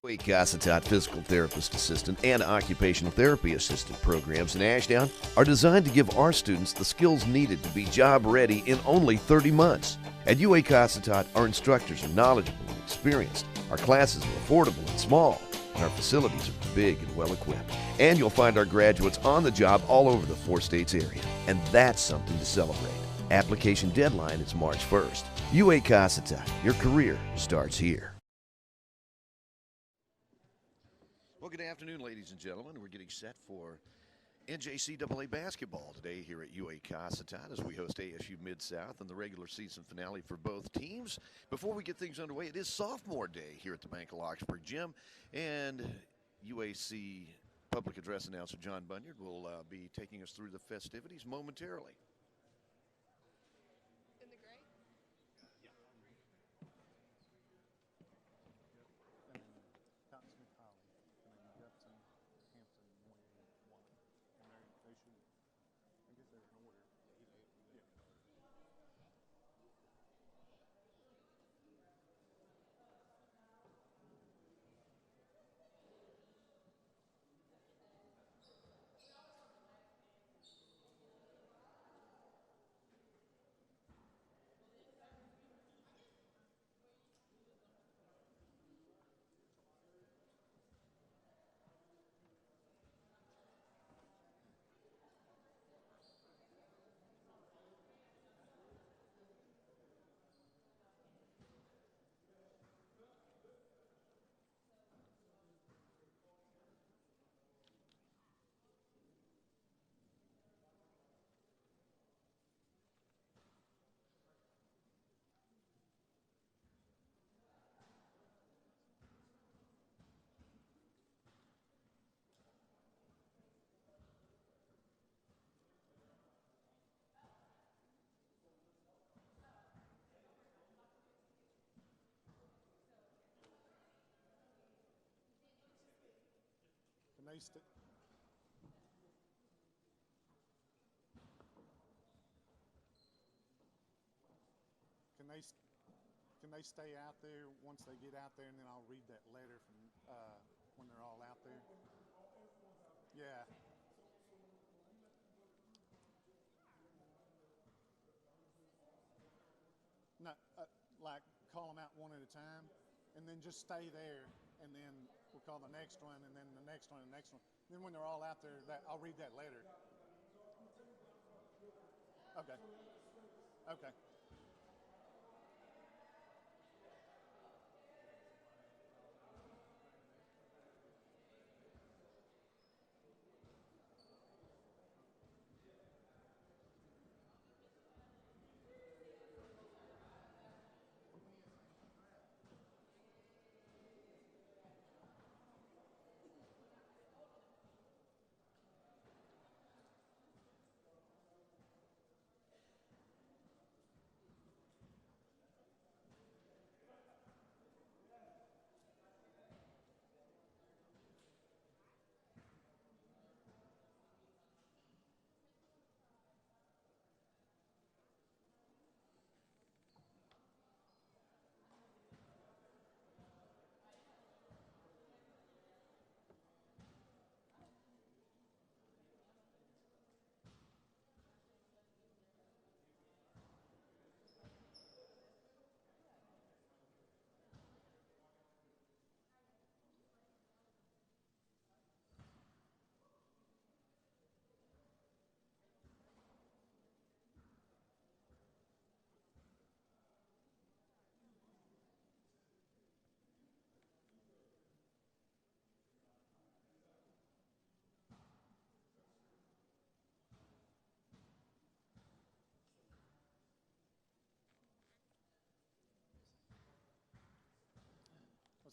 Cossatot Physical Therapist Assistant and Occupational Therapy Assistant programs in Ashdown are designed to give our students the skills needed to be job ready in only 30 months. At UA Cossatot, our instructors are knowledgeable and experienced. Our classes are affordable and small, and our facilities are big and well equipped. And you'll find our graduates on the job all over the 4 states area. And that's something to celebrate. Application deadline is March 1st. UA Cossatot, your career starts here. Well, good afternoon, ladies and gentlemen. We're getting set for NJCAA basketball today here at UA Cossatot as we host ASU Midsouth and the regular season finale for both teams. Before we get things underway, it is Sophomore Day here at the Bank of Lockesburg Gym, and UAC public address announcer John Bunyard will be taking us through the festivities momentarily. Can they stay out there once they get out there, and then I'll read that letter from when they're all out there? Yeah. No, like call them out one at a time, and then just stay there, and then we'll call the next one, and then the next one, and the next one. Then when they're all out there, I'll read that letter. Okay. Okay.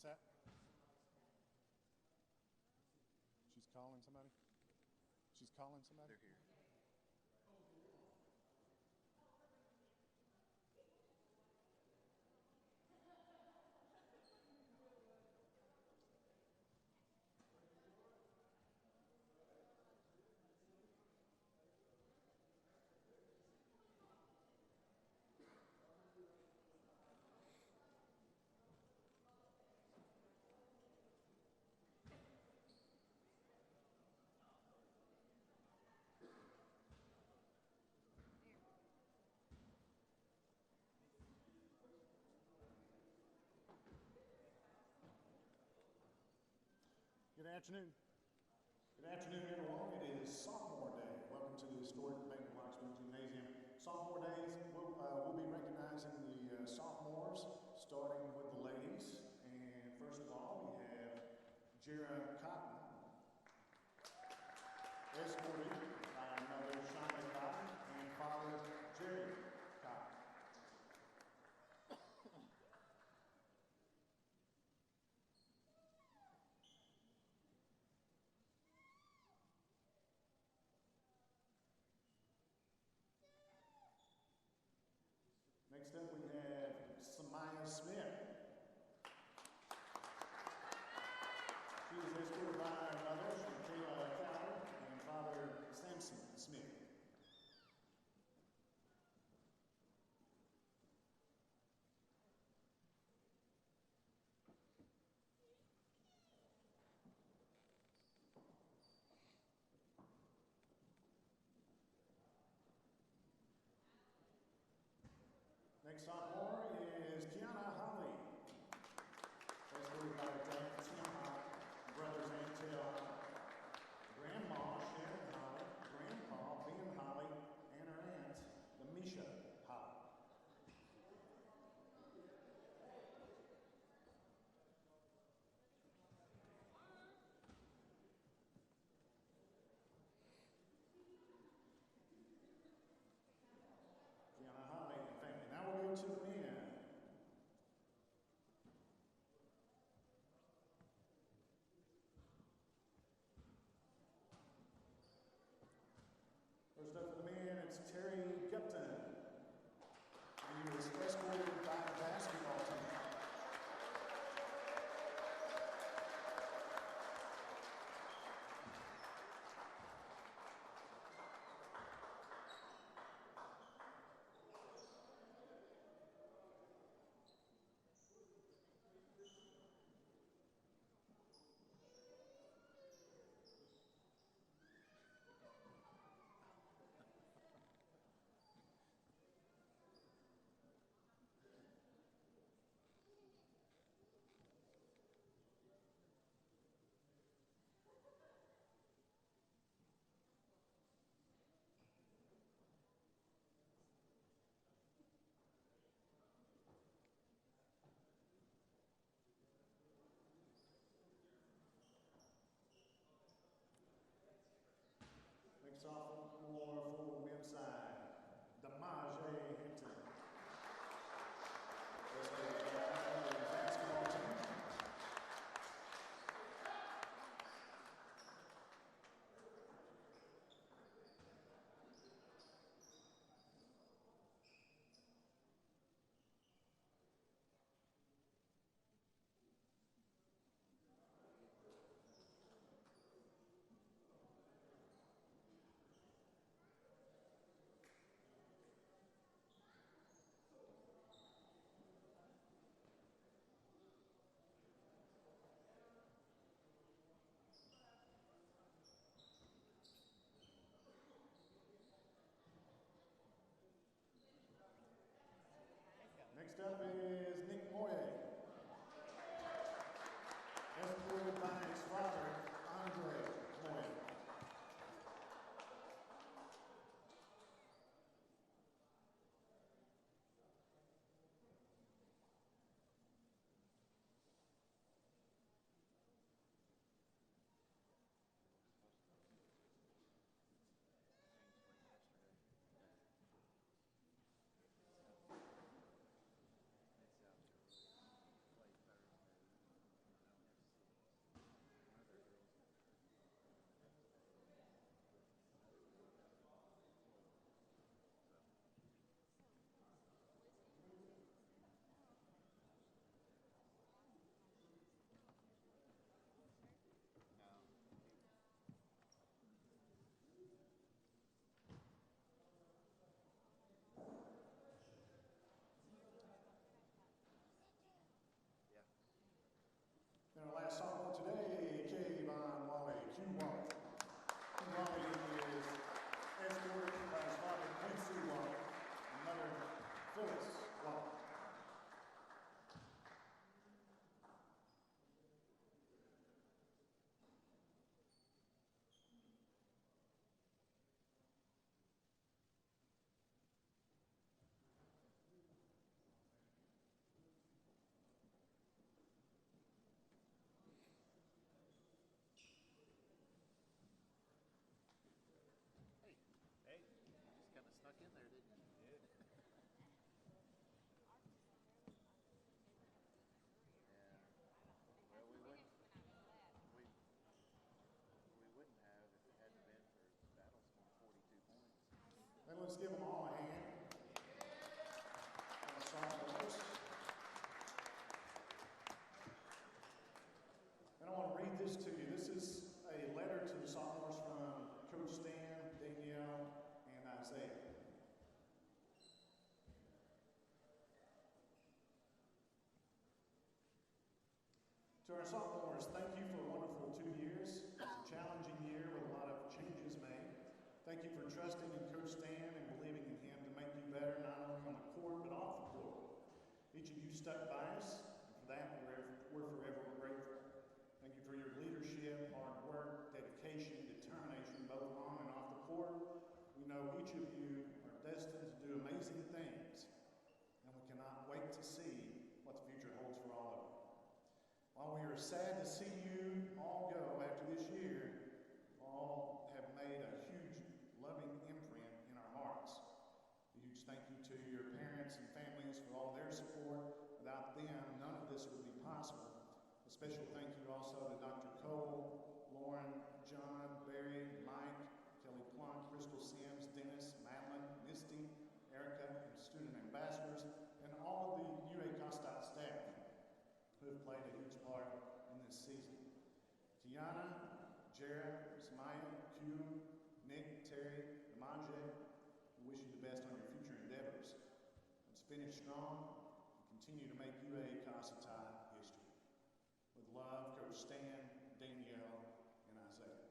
What's that? She's calling somebody? She's calling somebody? They're here. afternoon. Good afternoon, everyone. It is Sophomore Day. Welcome to the historic Bank of Lockesburg Gymnasium. Sophomore Days, we'll be recognizing the sophomores, starting with the ladies. And first of all, we have Jera Cotton, escorted by Mother Shonda Cotton and Father Jerry Cotton. Next up, we have Samaya Smith. She is escorted by our mothers, Kayla Cowder and Father Samson Smith. Next sophomore is Kiana Holly. Escorted by Tim Holly, brothers Antel Holly, Grandma Sharon Holly, Grandpa Ben Holly, and her aunt, Misha Holly. Kiana Holly and family. Now we'll go to the Let's give them all a hand. Our sophomores. And I want to read this to you. This is a letter to the sophomores from Coach Stan, Danielle, and Isaiah. To our sophomores, thank you for a wonderful 2 years. It's a challenging year with a lot of changes made. Thank you for trusting in Coach Stan and believing in him to make you better, not only on the court, but off the court. Each of you stuck by us, and for that, we're forever grateful. Thank you for your leadership, hard work, dedication, determination, both on and off the court. We know each of you are destined to do amazing things, and we cannot wait to see what the future holds for all of you. While we are sad to see you all go after this year, all have made a huge, loving imprint in our hearts. A huge thank you to your parents and families for all their support. Without them, none of this would be possible. A special thank you also to Dr. Cole, Lauren, John, Barry, Mike, Kelly Plunk, Crystal Sims, Dennis, Madeline, Misty, Erica, and student ambassadors, and all of the UA Cossatot staff who have played a huge part in this season. Tiana, Jared, Samaya, Q, Nick, Terry, Amanje, we wish you the best on your future endeavors. Let's finish strong and continue to make UA Cossatot history. With love, Coach Stan, Danielle, and Isaiah.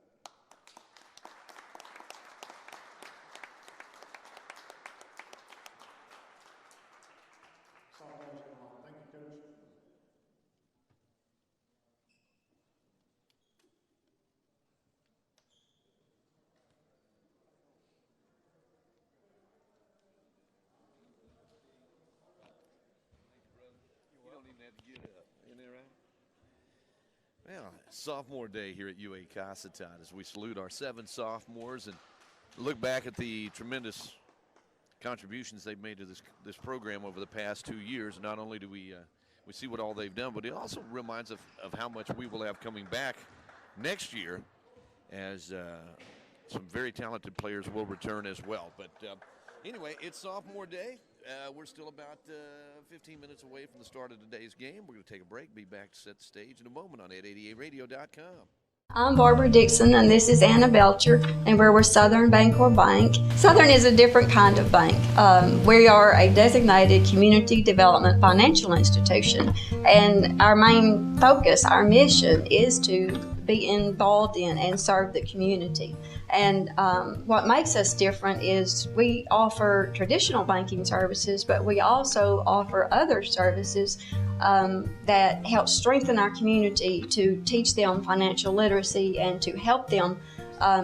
Sophomores, come on. Thank you, Coach. You don't even have to get up. Isn't that right? Well, sophomore day here at UA Cossatot as we salute our 7 sophomores and look back at the tremendous contributions they've made to this program over the past 2 years. Not only do we see what all they've done, but it also reminds us of how much we will have coming back next year as some very talented players will return as well. But anyway, it's sophomore day. We're still about 15 minutes away from the start of today's game. We're going to take a break, be back to set the stage in a moment on 888radio.com. I'm Barbara Dixon, and this is Anna Belcher, and we're with Southern Bancorp Bank. Southern is a different kind of bank. We are a designated community development financial institution, and our main focus, our mission, is to be involved in and serve the community. And what makes us different is we offer traditional banking services, but we also offer other services that help strengthen our community to teach them financial literacy and to help them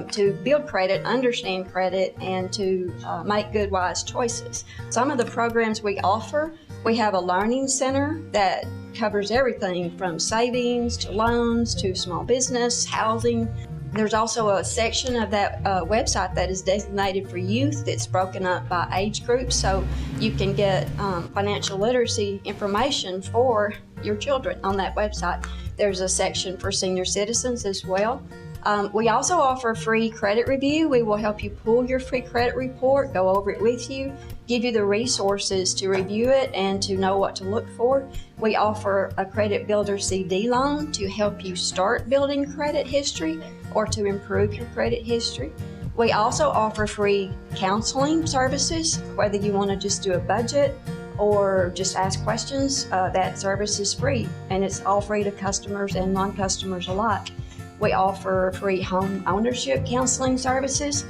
to build credit, understand credit, and to make good, wise choices. Some of the programs we offer, we have a learning center that covers everything from savings to loans to small business, housing. There's also a section of that website that is designated for youth that's broken up by age groups, so you can get financial literacy information for your children on that website. There's a section for senior citizens as well. We also offer free credit review. We will help you pull your free credit report, go over it with you, give you the resources to review it and to know what to look for. We offer a credit builder CD loan to help you start building credit history or to improve your credit history. We also offer free counseling services, whether you want to just do a budget or just ask questions. That service is free, and it's all free to customers and non-customers alike. We offer free home ownership counseling services.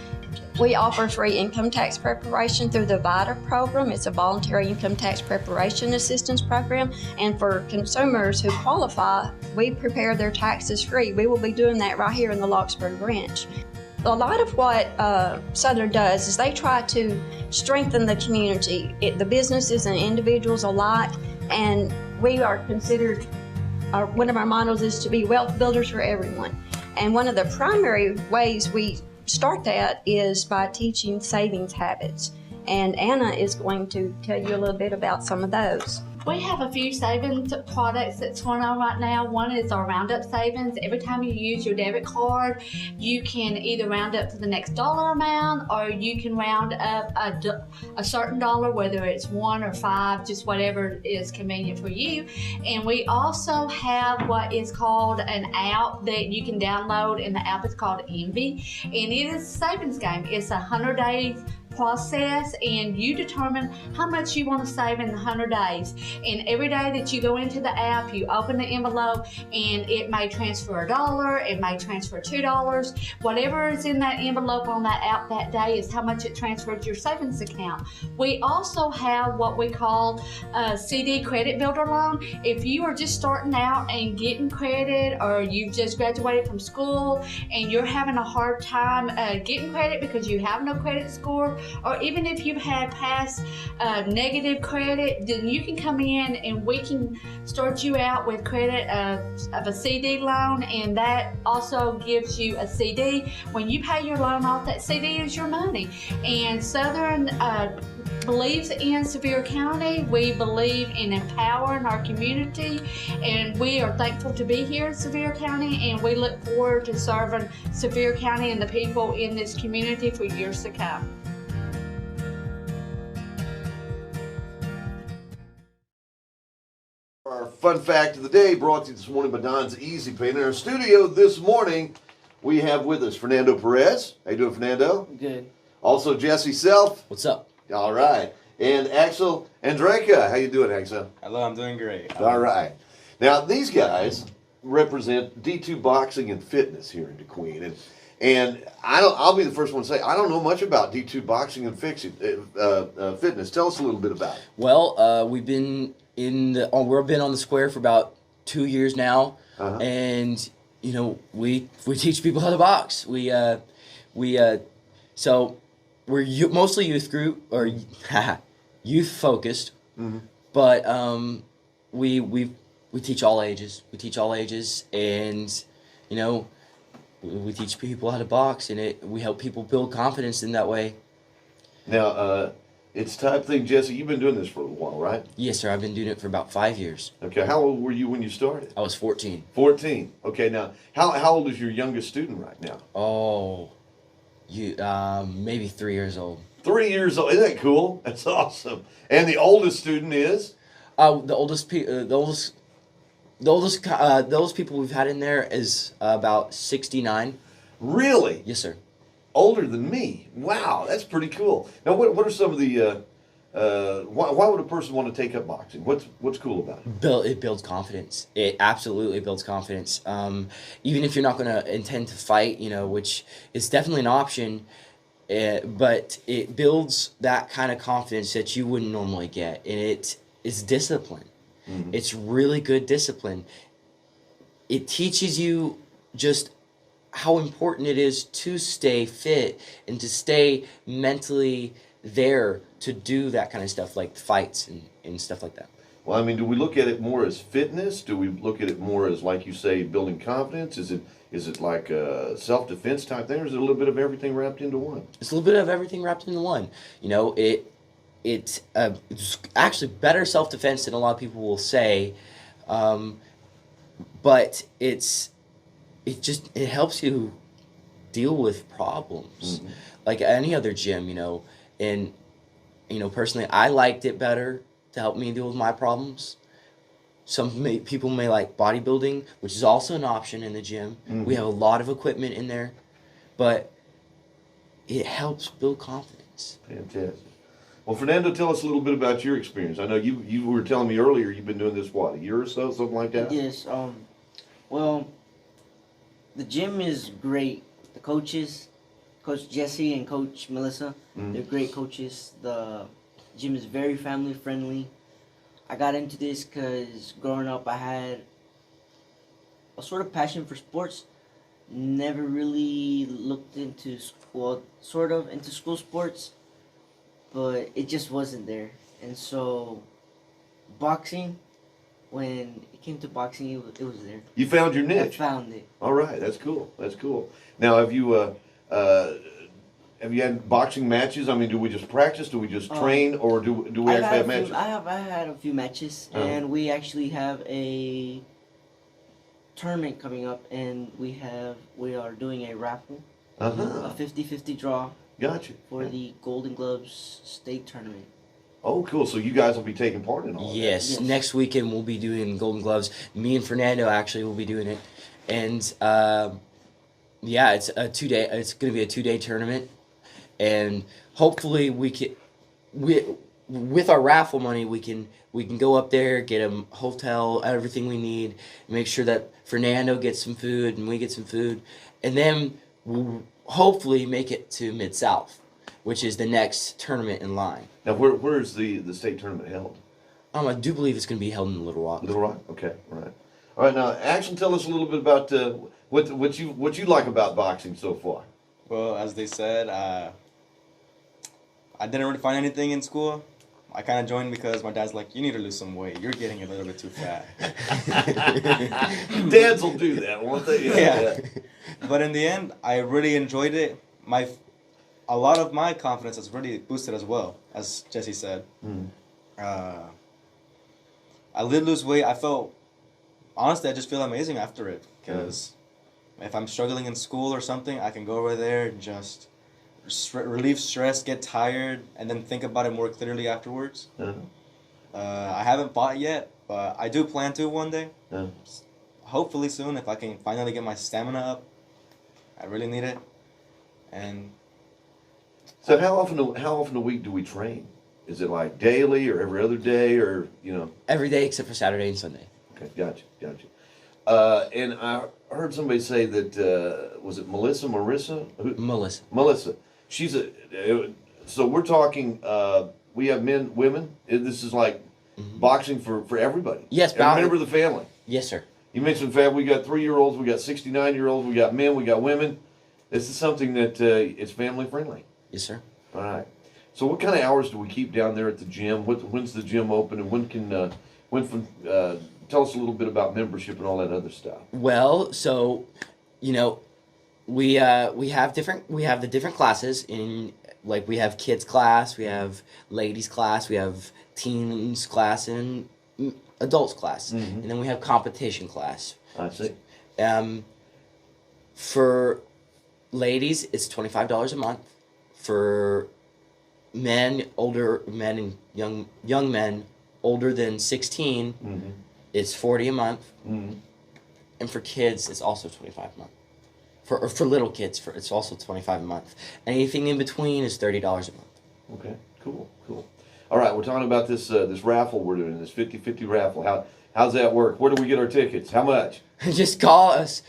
We offer free income tax preparation through the VITA program. It's a voluntary income tax preparation assistance program. And for consumers who qualify, we prepare their taxes free. We will be doing that right here in the Lockesburg branch. A lot of what Southern does is they try to strengthen the community, the businesses and individuals alike, and we are considered, one of our mottos is to be wealth builders for everyone. And one of the primary ways we start that is by teaching savings habits. And Anna is going to tell you a little bit about some of those. We have a few savings products that's going on right now. One is our Roundup Savings. Every time you use your debit card, you can either round up to the next dollar amount, or you can round up a certain dollar, whether it's 1 or 5, just whatever is convenient for you. And we also have what is called an app that you can download, and the app is called Envy, and it is a savings game. It's a 100-day process, and you determine how much you want to save in the 100 days. And every day that you go into the app, you open the envelope, and it may transfer $1, it may transfer $2. Whatever is in that envelope on that app that day is how much it transferred to your savings account. We also have what we call a CD credit builder loan. If you are just starting out and getting credit, or you've just graduated from school and you're having a hard time getting credit because you have no credit score, or even if you've had past negative credit, then you can come in and we can start you out with credit of a CD loan, and that also gives you a CD. When you pay your loan off, that CD is your money. And Southern believes in Sevier County. We believe in empowering our community, and we are thankful to be here in Sevier County, and we look forward to serving Sevier County and the people in this community for years to come. Our fun fact of the day brought to you this morning by Don's Easy Pay. In our studio this morning, we have with us Fernando Perez. How you doing, Fernando? Good. Also Jesse Self. What's up? All right. And Axel Andreka. How you doing, Axel? Hello, I'm doing great. All right. Now, these guys represent D2 Boxing and Fitness here in DeQueen. And I'll be the first one to say, I don't know much about D2 Boxing and Fitness. Tell us a little bit about it. Well, we've been we've been on the square for about 2 years now, and you know we teach people how to box. So we're mostly youth group or youth focused, but we teach all ages. We teach all ages, and you know we teach people how to box, and we help people build confidence in that way. Now, it's type thing, Jesse. You've been doing this for a while, right? Yes, sir. I've been doing it for about 5 years. Okay. How old were you when you started? I was 14. 14. Okay. Now, how old is your youngest student right now? Oh, maybe 3 years old. 3 years old. Isn't that cool? That's awesome. And the oldest student is? Those people we've had in there is about 69. Really? Yes, sir. Older than me. Wow, that's pretty cool. Now, what are some of the? Why would a person want to take up boxing? What's cool about it? It builds confidence. It absolutely builds confidence. Even if you're not going to intend to fight, you know, which is definitely an option, but it builds that kind of confidence that you wouldn't normally get, and it is discipline. It's really good discipline. It teaches you just how important it is to stay fit and to stay mentally there to do that kind of stuff, like fights and stuff like that. Well, I mean, do we look at it more as fitness? Do we look at it more as, like you say, building confidence? Is it like a self-defense type thing, or is it a little bit of everything wrapped into one? It's a little bit of everything wrapped into one. You know, it's actually better self-defense than a lot of people will say, but it helps you deal with problems like any other gym, you know. And you know, personally, I liked it better to help me deal with my problems. People may like bodybuilding, which is also an option in the gym. We have a lot of equipment in there, but it helps build confidence. Fantastic. Well, Fernando, tell us a little bit about your experience. I know you were telling me earlier you've been doing this, what, a year or so, something like that? Yes. Well, the gym is great. The coaches, Coach Jesse and Coach Melissa, they're great coaches. The gym is very family friendly. I got into this because growing up I had a sort of passion for sports. Never really looked into sort of into school sports, but it just wasn't there. And so boxing, when it came to boxing, it was there. You found your niche. I found it. All right, that's cool. That's cool. Now, have have you had boxing matches? I mean, do we just practice? Do we just train, or do we actually have matches? I had a few matches, and we actually have a tournament coming up, and we are doing a raffle, a 50-50 draw. Gotcha. For the Golden Gloves state tournament. Oh, cool. So you guys will be taking part in all that. Yes. Next weekend we'll be doing Golden Gloves. Me and Fernando actually will be doing it. And yeah, it's a 2-day. It's going to be a 2-day tournament. And hopefully with our raffle money, we can go up there, get a hotel, everything we need, make sure that Fernando gets some food and we get some food. And then we'll hopefully make it to Midsouth, which is the next tournament in line. Now, where is the state tournament held? I do believe it's going to be held in Little Rock. Little Rock? Okay, all right. All right, now, Axel, tell us a little bit about what you like about boxing so far. Well, as they said, I didn't really find anything in school. I kind of joined because my dad's like, you need to lose some weight. You're getting a little bit too fat. Dads will do that, won't they? Yeah. But in the end, I really enjoyed it. A lot of my confidence has really boosted as well, as Jesse said. I did lose weight. Honestly, I just feel amazing after it. Because if I'm struggling in school or something, I can go over there and just relieve stress, get tired, and then think about it more clearly afterwards. I haven't fought yet, but I do plan to one day. Hopefully soon, if I can finally get my stamina up. I really need it. And so how often a week do we train? Is it like daily or every other day, or Every day except for Saturday and Sunday. Okay, gotcha. And I heard somebody say that was it Marissa? Melissa. She's so we're talking. We have men, women. This is like boxing for everybody. Yes, every member of the family. Yes, sir. You mentioned family. We got 3-year-olds. We got 69-year-olds. We got men. We got women. This is something that it's family friendly. Yes, sir. All right. So what kind of hours do we keep down there at the gym? When's the gym open, and tell us a little bit about membership and all that other stuff. Well, so we have the different classes in, like, we have kids class, we have ladies class, we have teens class, and adults class, and then we have competition class. I see. For ladies, it's $25 a month. For older men and young men older than 16, it's $40 a month. And for kids, it's also $25 a month. For little kids, it's also $25 a month. Anything in between is $30 a month. Okay, cool. All right, we're talking about this raffle we're doing, this 50-50 raffle. How's that work? Where do we get our tickets? How much? Just call us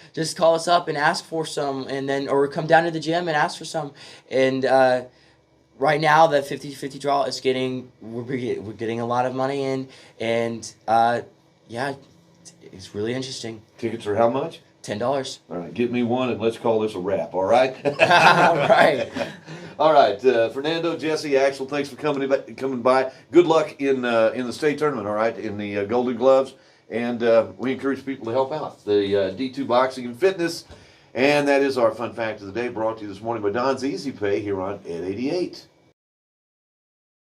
up and ask for some, or come down to the gym and ask for some. And right now, the 50-50 draw is we're getting a lot of money in, and yeah, it's really interesting. Tickets are how much? $10. All right, get me one, and let's call this a wrap. All right. All right. All right, Fernando, Jesse, Axel, thanks for coming by. Good luck in the state tournament. All right, in the Golden Gloves, and we encourage people to help out the D2 Boxing and Fitness. And that is our fun fact of the day, brought to you this morning by Don's Easy Pay here on Ed 88.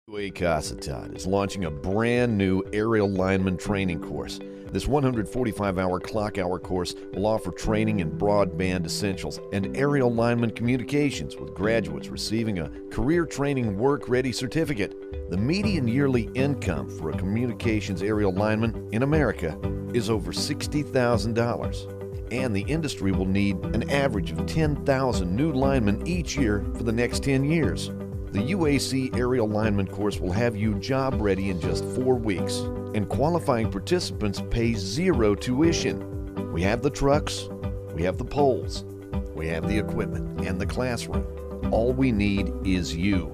Cossatot is launching a brand new aerial lineman training course. This 145-hour clock-hour course will offer training in broadband essentials and aerial lineman communications, with graduates receiving a career training work-ready certificate. The median yearly income for a communications aerial lineman in America is over $60,000, and the industry will need an average of 10,000 new linemen each year for the next 10 years. The UAC Aerial Lineman course will have you job ready in just 4 weeks, and qualifying participants pay zero tuition. We have the trucks, we have the poles, we have the equipment and the classroom. All we need is you.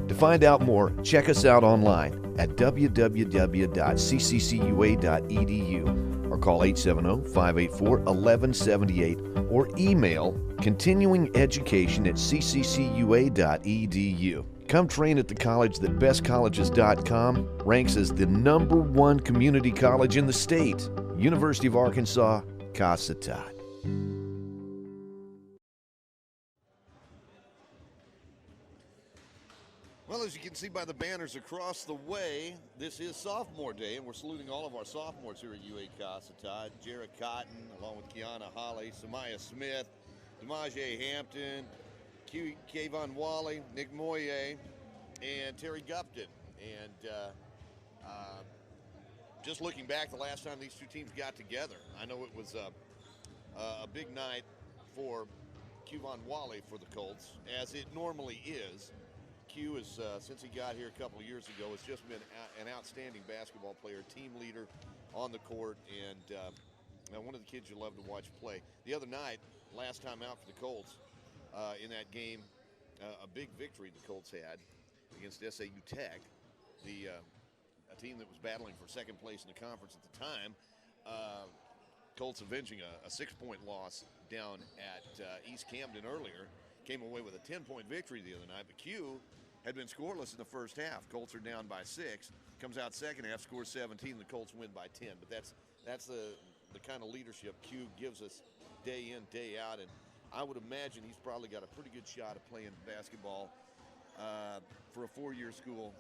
To find out more, check us out online at www.cccua.edu or call 870-584-1178 or email continuingeducation@cccua.edu. Come train at the college that bestcolleges.com ranks as the #1 community college in the state. University of Arkansas, Cossatot. Well, as you can see by the banners across the way, this is Sophomore Day, and we're saluting all of our sophomores here at UA Cossatot. Jared Cotton, along with Kiana Holly, Samaya Smith, Demaje Hampton, Kayvon Wally, Nick Moye, and Terry Gupton. And just looking back, the last time these two teams got together, I know it was a big night for Kayvon Wally for the Colts, as it normally is. Q is, since he got here a couple of years ago, has just been an outstanding basketball player, team leader on the court, and one of the kids you love to watch play. The other night, last time out for the Colts, in that game, a big victory the Colts had against SAU Tech, a team that was battling for second place in the conference at the time. Colts avenging a 6-point loss down at East Camden earlier. Came away with a 10-point victory the other night, but Q had been scoreless in the first half. Colts are down by 6. Comes out second half, scores 17. The Colts win by 10. But that's the kind of leadership Q gives us day in, day out. And I would imagine he's probably got a pretty good shot at playing basketball for a 4-year school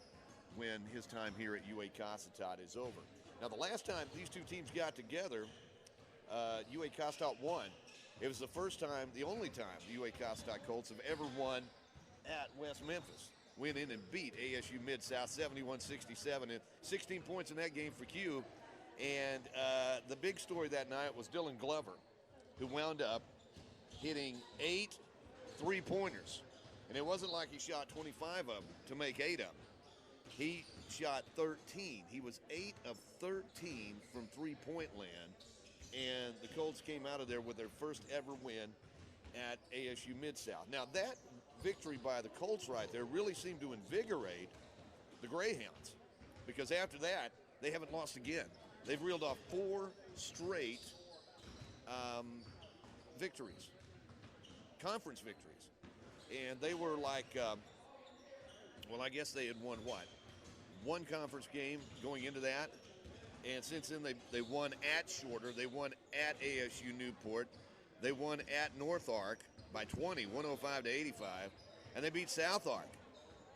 when his time here at UA Cossatot is over. Now, the last time these two teams got together, UA Cossatot won. It was the first time, the only time, the UA Cossatot Colts have ever won at West Memphis. Went in and beat ASU Midsouth 71-67, and 16 points in that game for Q. And the big story that night was Dylan Glover, who wound up hitting 8 3-pointers. And it wasn't like he shot 25 of them to make 8 of them. He shot 13. He was 8 of 13 from three-point land. And the Colts came out of there with their first ever win at ASU Midsouth. Now, that victory by the Colts right there really seemed to invigorate the Greyhounds, because after that, they haven't lost again. They've reeled off 4 straight victories, conference victories. And they were like, well, I guess they had won what? 1 conference game going into that. And since then, they won at Shorter. They won at ASU Newport. They won at North Ark by 20, 105-85. And they beat South Ark,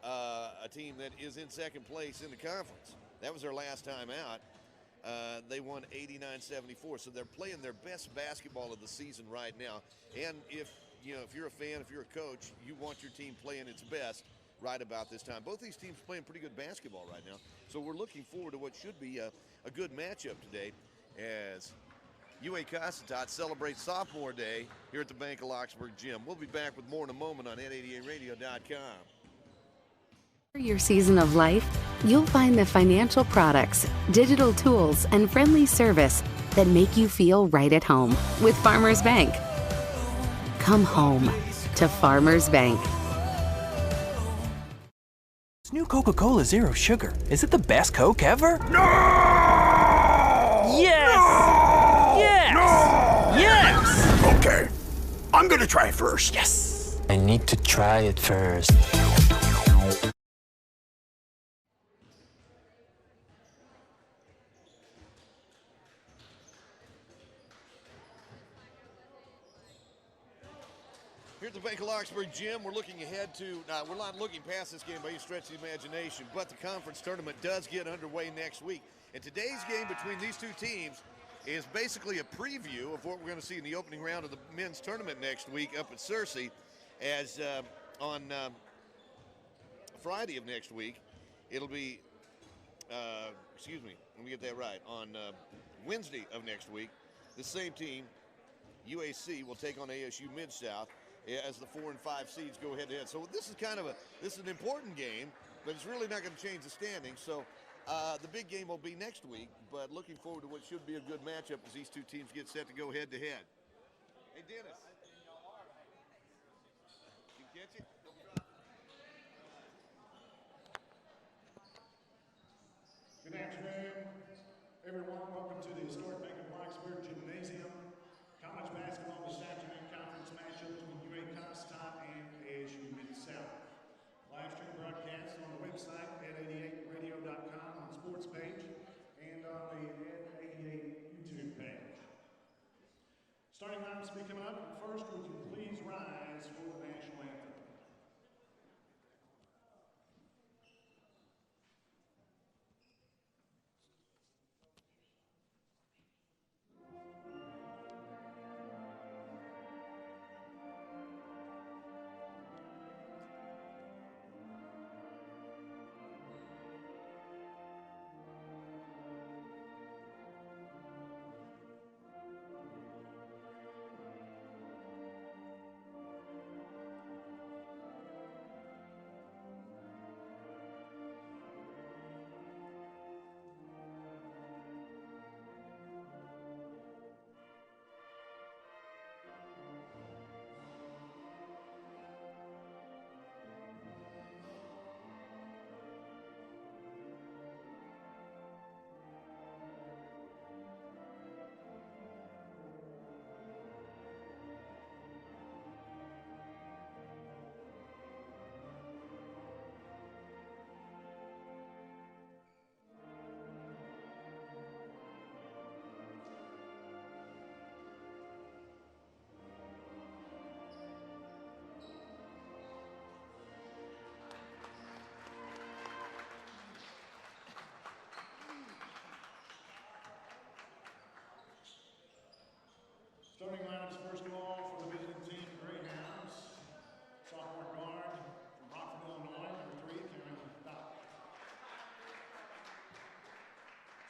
a team that is in second place in the conference. That was their last time out. They won 89-74. So they're playing their best basketball of the season right now. And if you're a fan, if you're a coach, you want your team playing its best right about this time. Both these teams playing pretty good basketball right now. So we're looking forward to what should be a good matchup today as UA Cossatot celebrates Sophomore Day here at the Bank of Lockesburg Gym. We'll be back with more in a moment on N88radio.com. For your season of life, you'll find the financial products, digital tools, and friendly service that make you feel right at home with Farmers Bank. Come home to Farmers Bank. This new Coca-Cola Zero Sugar, is it the best Coke ever? No! Yes! No! Yes! No! Yes! Okay, I'm gonna try it first. Yes! I need to try it first. Here at the Bank of Lockesburg Gym, we're looking ahead to, we're not looking past this game by any stretch of the imagination, but the conference tournament does get underway next week. And today's game between these two teams is basically a preview of what we're going to see in the opening round of the men's tournament next week up at Searcy, as on Friday of next week, it'll be, excuse me, let me get that right, on Wednesday of next week, the same team, UAC, will take on ASU Midsouth as the 4 and 5 seeds go head to head. So this is this is an important game, but it's really not going to change the standings. So the big game will be next week, but looking forward to what should be a good matchup as these two teams get set to go head to head. Hey, Dennis. You catch it? Good afternoon, everyone. Welcome to the historic Bank of Lockesburg Gymnasium. College basketball this afternoon, conference matchup between UA Cossatot and ASU Midsouth. Live stream broadcast on the website at 88radio.com on the sports page and on the 88 YouTube page. Starting lineups will be coming up. First,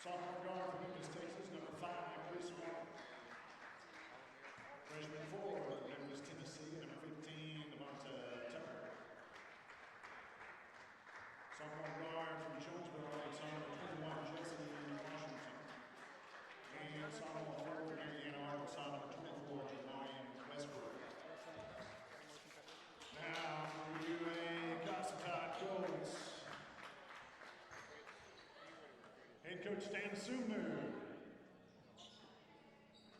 Sophomore guard from Memphis, Texas, number 5, Chris Martin. Freshman forward, Memphis, Tennessee, number 15, Devonta Tucker. Sophomore guard from Jonesboro, Arkansas, number 21, Jesse Washington. And sophomore forward from Indiana, Arkansas, number 24, Jamarian Westbrook. Now for UA Cossatot Colts. Head coach Dan Sumu.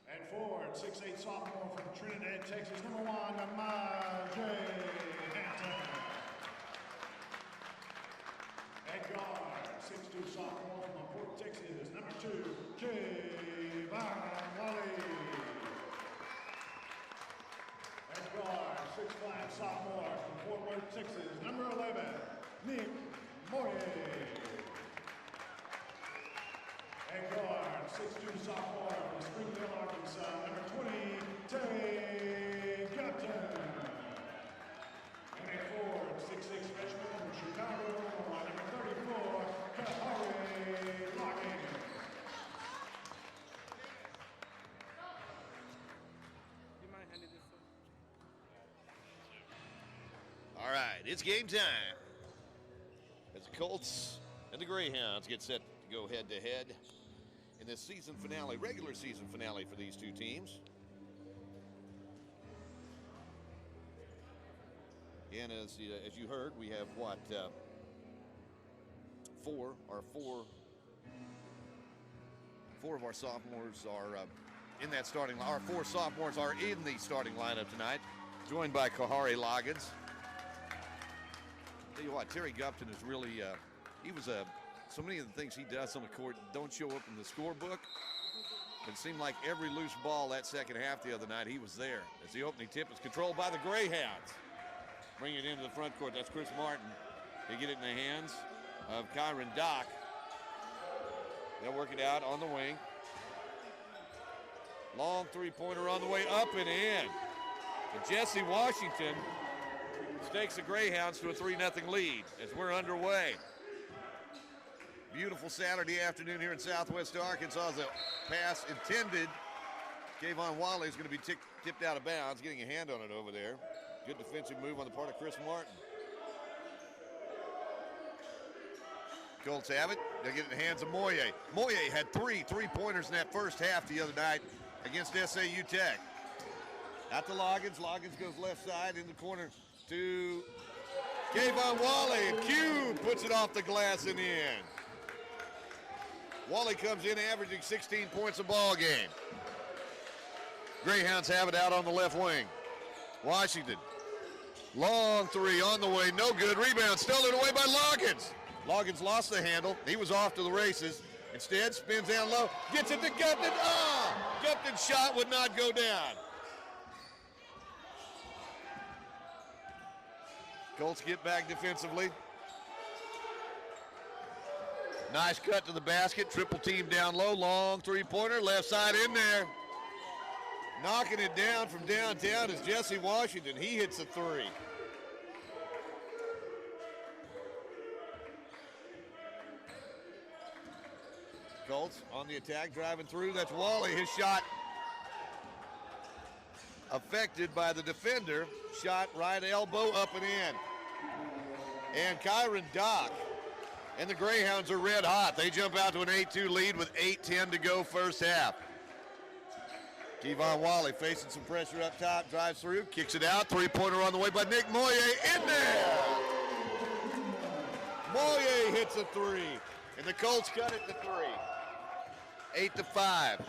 At forward, 6'8" sophomore from Trinidad, Texas, number 1, Majay Hampton. At guard, 6'2" sophomore from Port, Texas, number 2, Kayvon Wally. At guard, 6'5" sophomore from Fort Worth, Texas, number 11, Nick Moye. At guard, 6'2" sophomore from Springfield, Arkansas, number 20, Tay Gupton. And at forward, 6'6" freshman from Chicago, number 34, Kahari Lockett. You mind handing this up? All right, it's game time. As the Colts and the Greyhounds get set to go head-to-head in this season finale, regular season finale for these two teams. And as you heard, we have what, four of our sophomores are in that starting line. Our 4 sophomores are in the starting lineup tonight, joined by Kahari Loggins. Tell you what, Terry Gupton is really, so many of the things he does on the court don't show up in the scorebook. It seemed like every loose ball that second half the other night, he was there. As the opening tip is controlled by the Greyhounds. Bring it into the front court. That's Chris Martin. They get it in the hands of Kyron Dock. They'll work it out on the wing. Long three-pointer on the way up and in. And Jesse Washington stakes the Greyhounds to a 3-0 lead as we're underway. Beautiful Saturday afternoon here in Southwest Arkansas. As a pass intended, Kayvon Wally is going to be tipped out of bounds, getting a hand on it over there. Good defensive move on the part of Chris Martin. Colts have it. They'll get it in the hands of Moye. Moye had 3 3-pointers in that first half the other night against SAU Tech. Out to Loggins. Loggins goes left side in the corner to Kayvon Wally. And Q puts it off the glass and in. Wally comes in averaging 16 points a ball game. Greyhounds have it out on the left wing. Washington. Long three on the way. No good. Rebound stolen away by Loggins. Loggins lost the handle. He was off to the races. Instead, spins down low. Gets it to Gupton. Gupton's shot would not go down. Colts get back defensively. Nice cut to the basket. Triple team down low. Long three-pointer. Left side in there. Knocking it down from downtown is Jesse Washington. He hits a 3. Colts on the attack, driving through. That's Wally. His shot affected by the defender. Shot right elbow, up and in. And Kyron Dock and the Greyhounds are red hot. They jump out to an 8-2 lead with 8:10 to go first half. Kayvon Wally facing some pressure up top, drives through, kicks it out. Three-pointer on the way by Nick Moye. In there! Moye hits a 3, and the Colts cut it to 3. 8-5.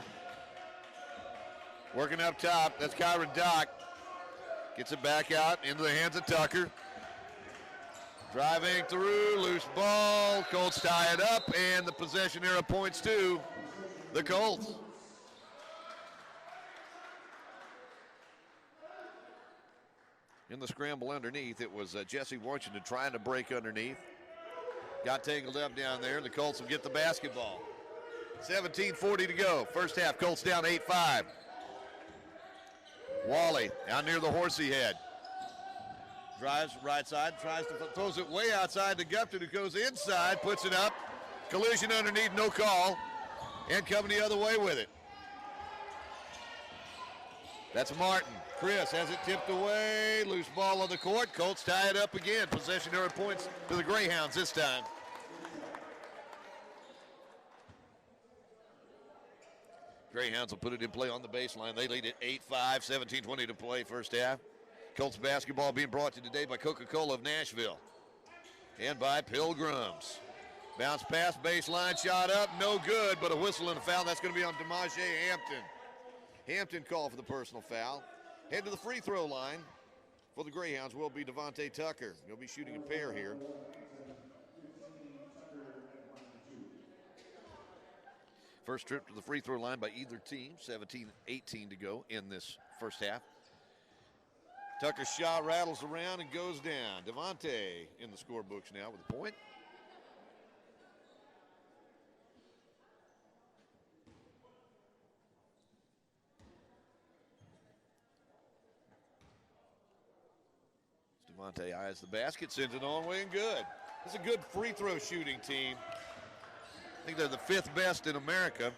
Working up top, that's Kyron Dock. Gets it back out into the hands of Tucker. Driving through, loose ball. Colts tie it up, and the possession arrow points to the Colts. In the scramble underneath, it was Jesse Washington trying to break underneath. Got tangled up down there. The Colts will get the basketball. 17:40 to go. First half, Colts down 8-5. Wally out near the horsey head. Drives right side, throws it way outside to Gupton, who goes inside, puts it up. Collision underneath, no call. And coming the other way with it. That's Martin. Chris has it tipped away. Loose ball on the court. Colts tie it up again. Possession error points to the Greyhounds this time. Greyhounds will put it in play on the baseline. They lead at 8-5, 17-20 to play first half. Colts basketball being brought to you today by Coca-Cola of Nashville and by Pilgrims. Bounce pass, baseline, shot up, no good, but a whistle and a foul. That's going to be on DeMaje Hampton. Hampton called for the personal foul. Head to the free throw line for the Greyhounds will be Devontae Tucker. He'll be shooting a pair here. First trip to the free throw line by either team. 17-18 to go in this first half. Tucker's shot rattles around and goes down. Devontae in the scorebooks now with a point. Devontae eyes the basket, sends it on way and good. This is a good free throw shooting team. I think they're the 5th best in America.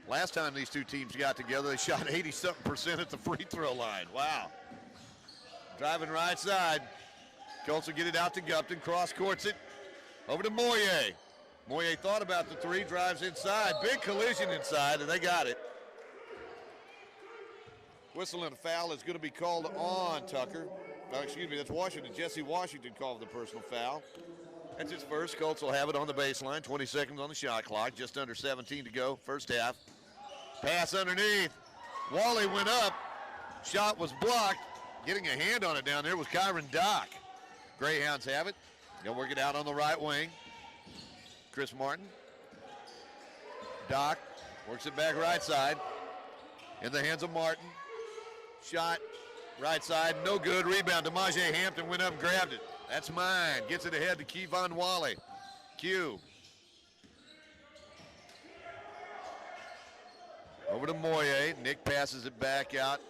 Last time these two teams got together, they shot 80-something% at the free throw line. Wow. Driving right side. Colts will get it out to Gupton. Cross courts it. Over to Moyer. Moyer thought about the three, drives inside. Big collision inside, and they got it. Whistle and a foul is going to be called on Tucker. Excuse me, that's Washington. Jesse Washington called the personal foul. That's his first. Colts will have it on the baseline. 20 seconds on the shot clock. Just under 17 to go. First half. Pass underneath. Wally went up. Shot was blocked. Getting a hand on it down there was Kyron Dock. Greyhounds have it. They'll work it out on the right wing. Chris Martin. Dock works it back right side. In the hands of Martin. Shot right side, no good. Rebound. DeMaje Hampton went up and grabbed it. That's mine. Gets it ahead to Kevon Wally. Q. Over to Moyer. Nick passes it back out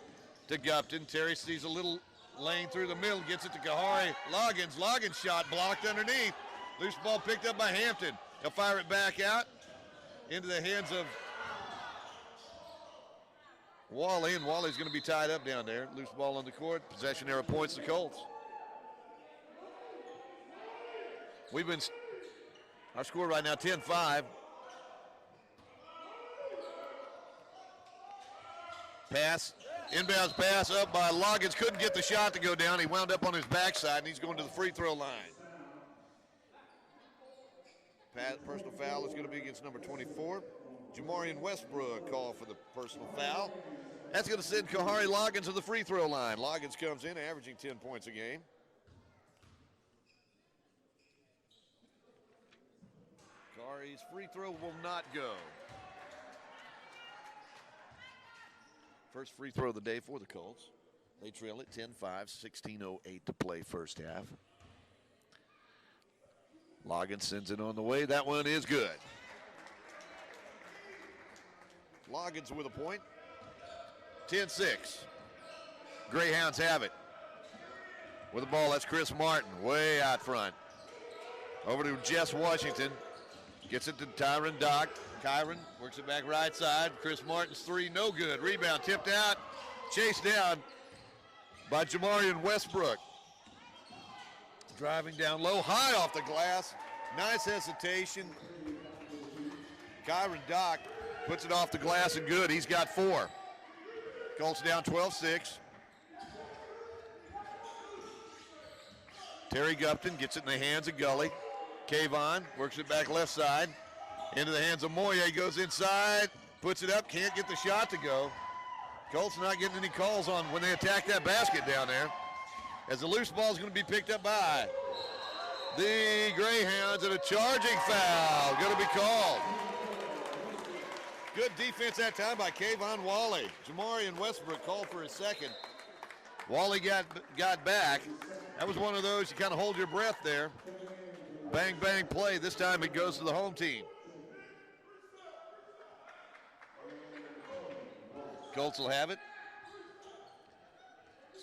to Gupton. Terry sees a little lane through the middle. Gets it to Kahari Loggins. Loggins shot blocked underneath. Loose ball picked up by Hampton. He'll fire it back out into the hands of Wally, and Wally's going to be tied up down there. Loose ball on the court. Possession error points the Colts. Our score right now 10-5. Pass, inbounds pass up by Loggins. Couldn't get the shot to go down. He wound up on his backside, and he's going to the free throw line. Personal foul is going to be against number 24. Jamarian Westbrook called for the personal foul. That's going to send Kahari Loggins to the free throw line. Loggins comes in averaging 10 points a game. Kahari's free throw will not go. First free throw of the day for the Colts. They trail it 10-5, 16:08 to play first half. Loggins sends it on the way. That one is good. Loggins with a point. 10-6. Greyhounds have it. With the ball, that's Chris Martin, way out front. Over to Jess Washington. Gets it to Tyron Dock. Kyron works it back right side. Chris Martin's three, no good. Rebound tipped out. Chased down by Jamarian Westbrook. Driving down low, high off the glass. Nice hesitation. Kyron Dock puts it off the glass and good. He's got 4. Colts down 12-6. Terry Gupton gets it in the hands of Gully. Kayvon works it back left side. Into the hands of Moyer. Goes inside. Puts it up. Can't get the shot to go. Colts not getting any calls on when they attack that basket down there. As the loose ball is going to be picked up by the Greyhounds, and a charging foul going to be called. Good defense that time by Kayvon Wally. Jamarian Westbrook called for his second. Wally got back. That was one of those you kind of hold your breath there. Bang, bang play. This time it goes to the home team. Colts will have it.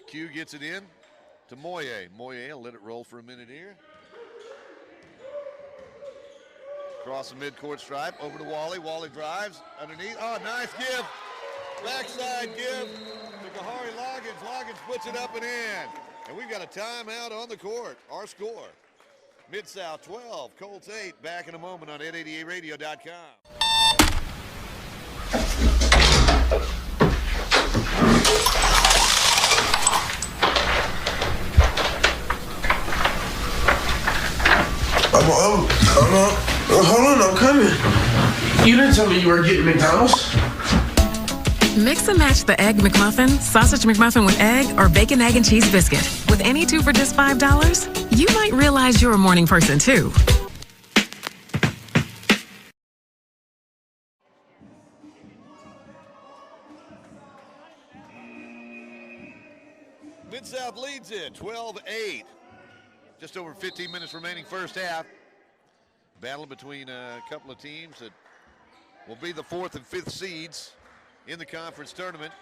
Q gets it in to Moyer. Moyer will let it roll for a minute here. Across the midcourt stripe, over to Wally. Wally drives underneath. Oh, nice give. Backside give to Kahari Loggins. Loggins puts it up and in. And we've got a timeout on the court. Our score, Midsouth 12, Colts 8. Back in a moment on 888radio.com. Hold on, I'm coming. You didn't tell me you were getting McDonald's. Mix and match the Egg McMuffin, Sausage McMuffin with egg, or Bacon, Egg, and Cheese Biscuit. With any two for just $5, you might realize you're a morning person, too. Midsouth leads it, 12-8. Just over 15 minutes remaining first half. Battle between a couple of teams that will be the 4th and 5th seeds in the conference tournament.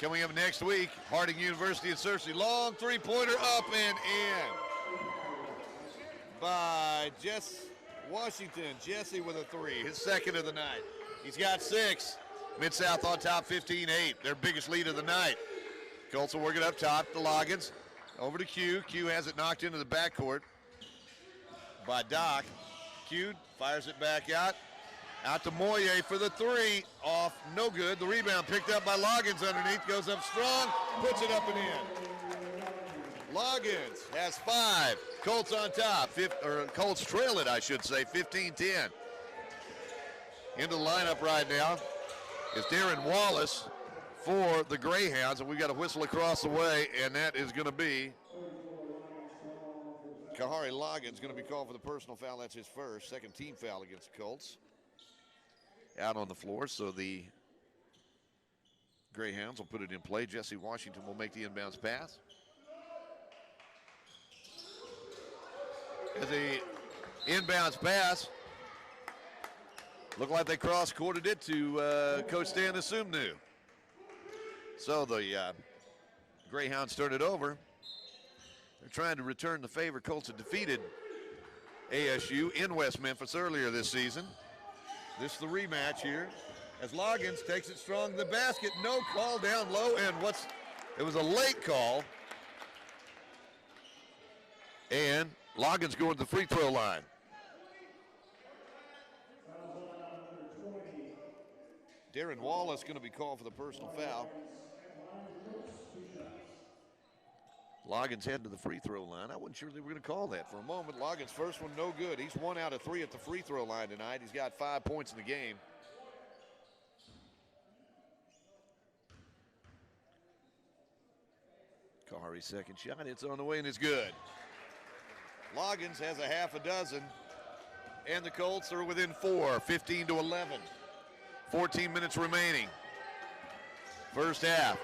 Coming up next week, Harding University and Searcy. Long three-pointer up and in by Washington. Jesse with a 3, his second of the night. He's got 6. Midsouth on top, 15-8, their biggest lead of the night. Colts will work it up top to Loggins. Over to Q. Q has it knocked into the backcourt by Doc. Q fires it back out. Out to Moye for the 3. Off, no good. The rebound picked up by Loggins underneath. Goes up strong, puts it up and in. Loggins has 5. Colts on top. Colts trail it, I should say, 15-10. Into the lineup right now is Darren Wallace for the Greyhounds, and we've got a whistle across the way, and that is going to be Kahari Loggins going to be called for the personal foul. That's his first. Second team foul against the Colts. Out on the floor, so the Greyhounds will put it in play. Jesse Washington will make the inbounds pass. As the inbounds pass, looked like they cross-courted it to Coach Stan Asumnu. So the Greyhounds turn it over. They're trying to return the favor. Colts had defeated ASU in West Memphis earlier this season. This is the rematch here as Loggins takes it strong to the basket. No call down low, and it was a late call. And Loggins going to the free throw line. Darren Wallace going to be called for the personal foul. Loggins head to the free throw line. I wasn't sure they were going to call that for a moment. Loggins' first one no good. He's 1 out of 3 at the free throw line tonight. He's got 5 points in the game. Kahari's second shot. It's on the way and it's good. Loggins has a half a dozen, and the Colts are within 4, 15-11. 14 minutes remaining. First half.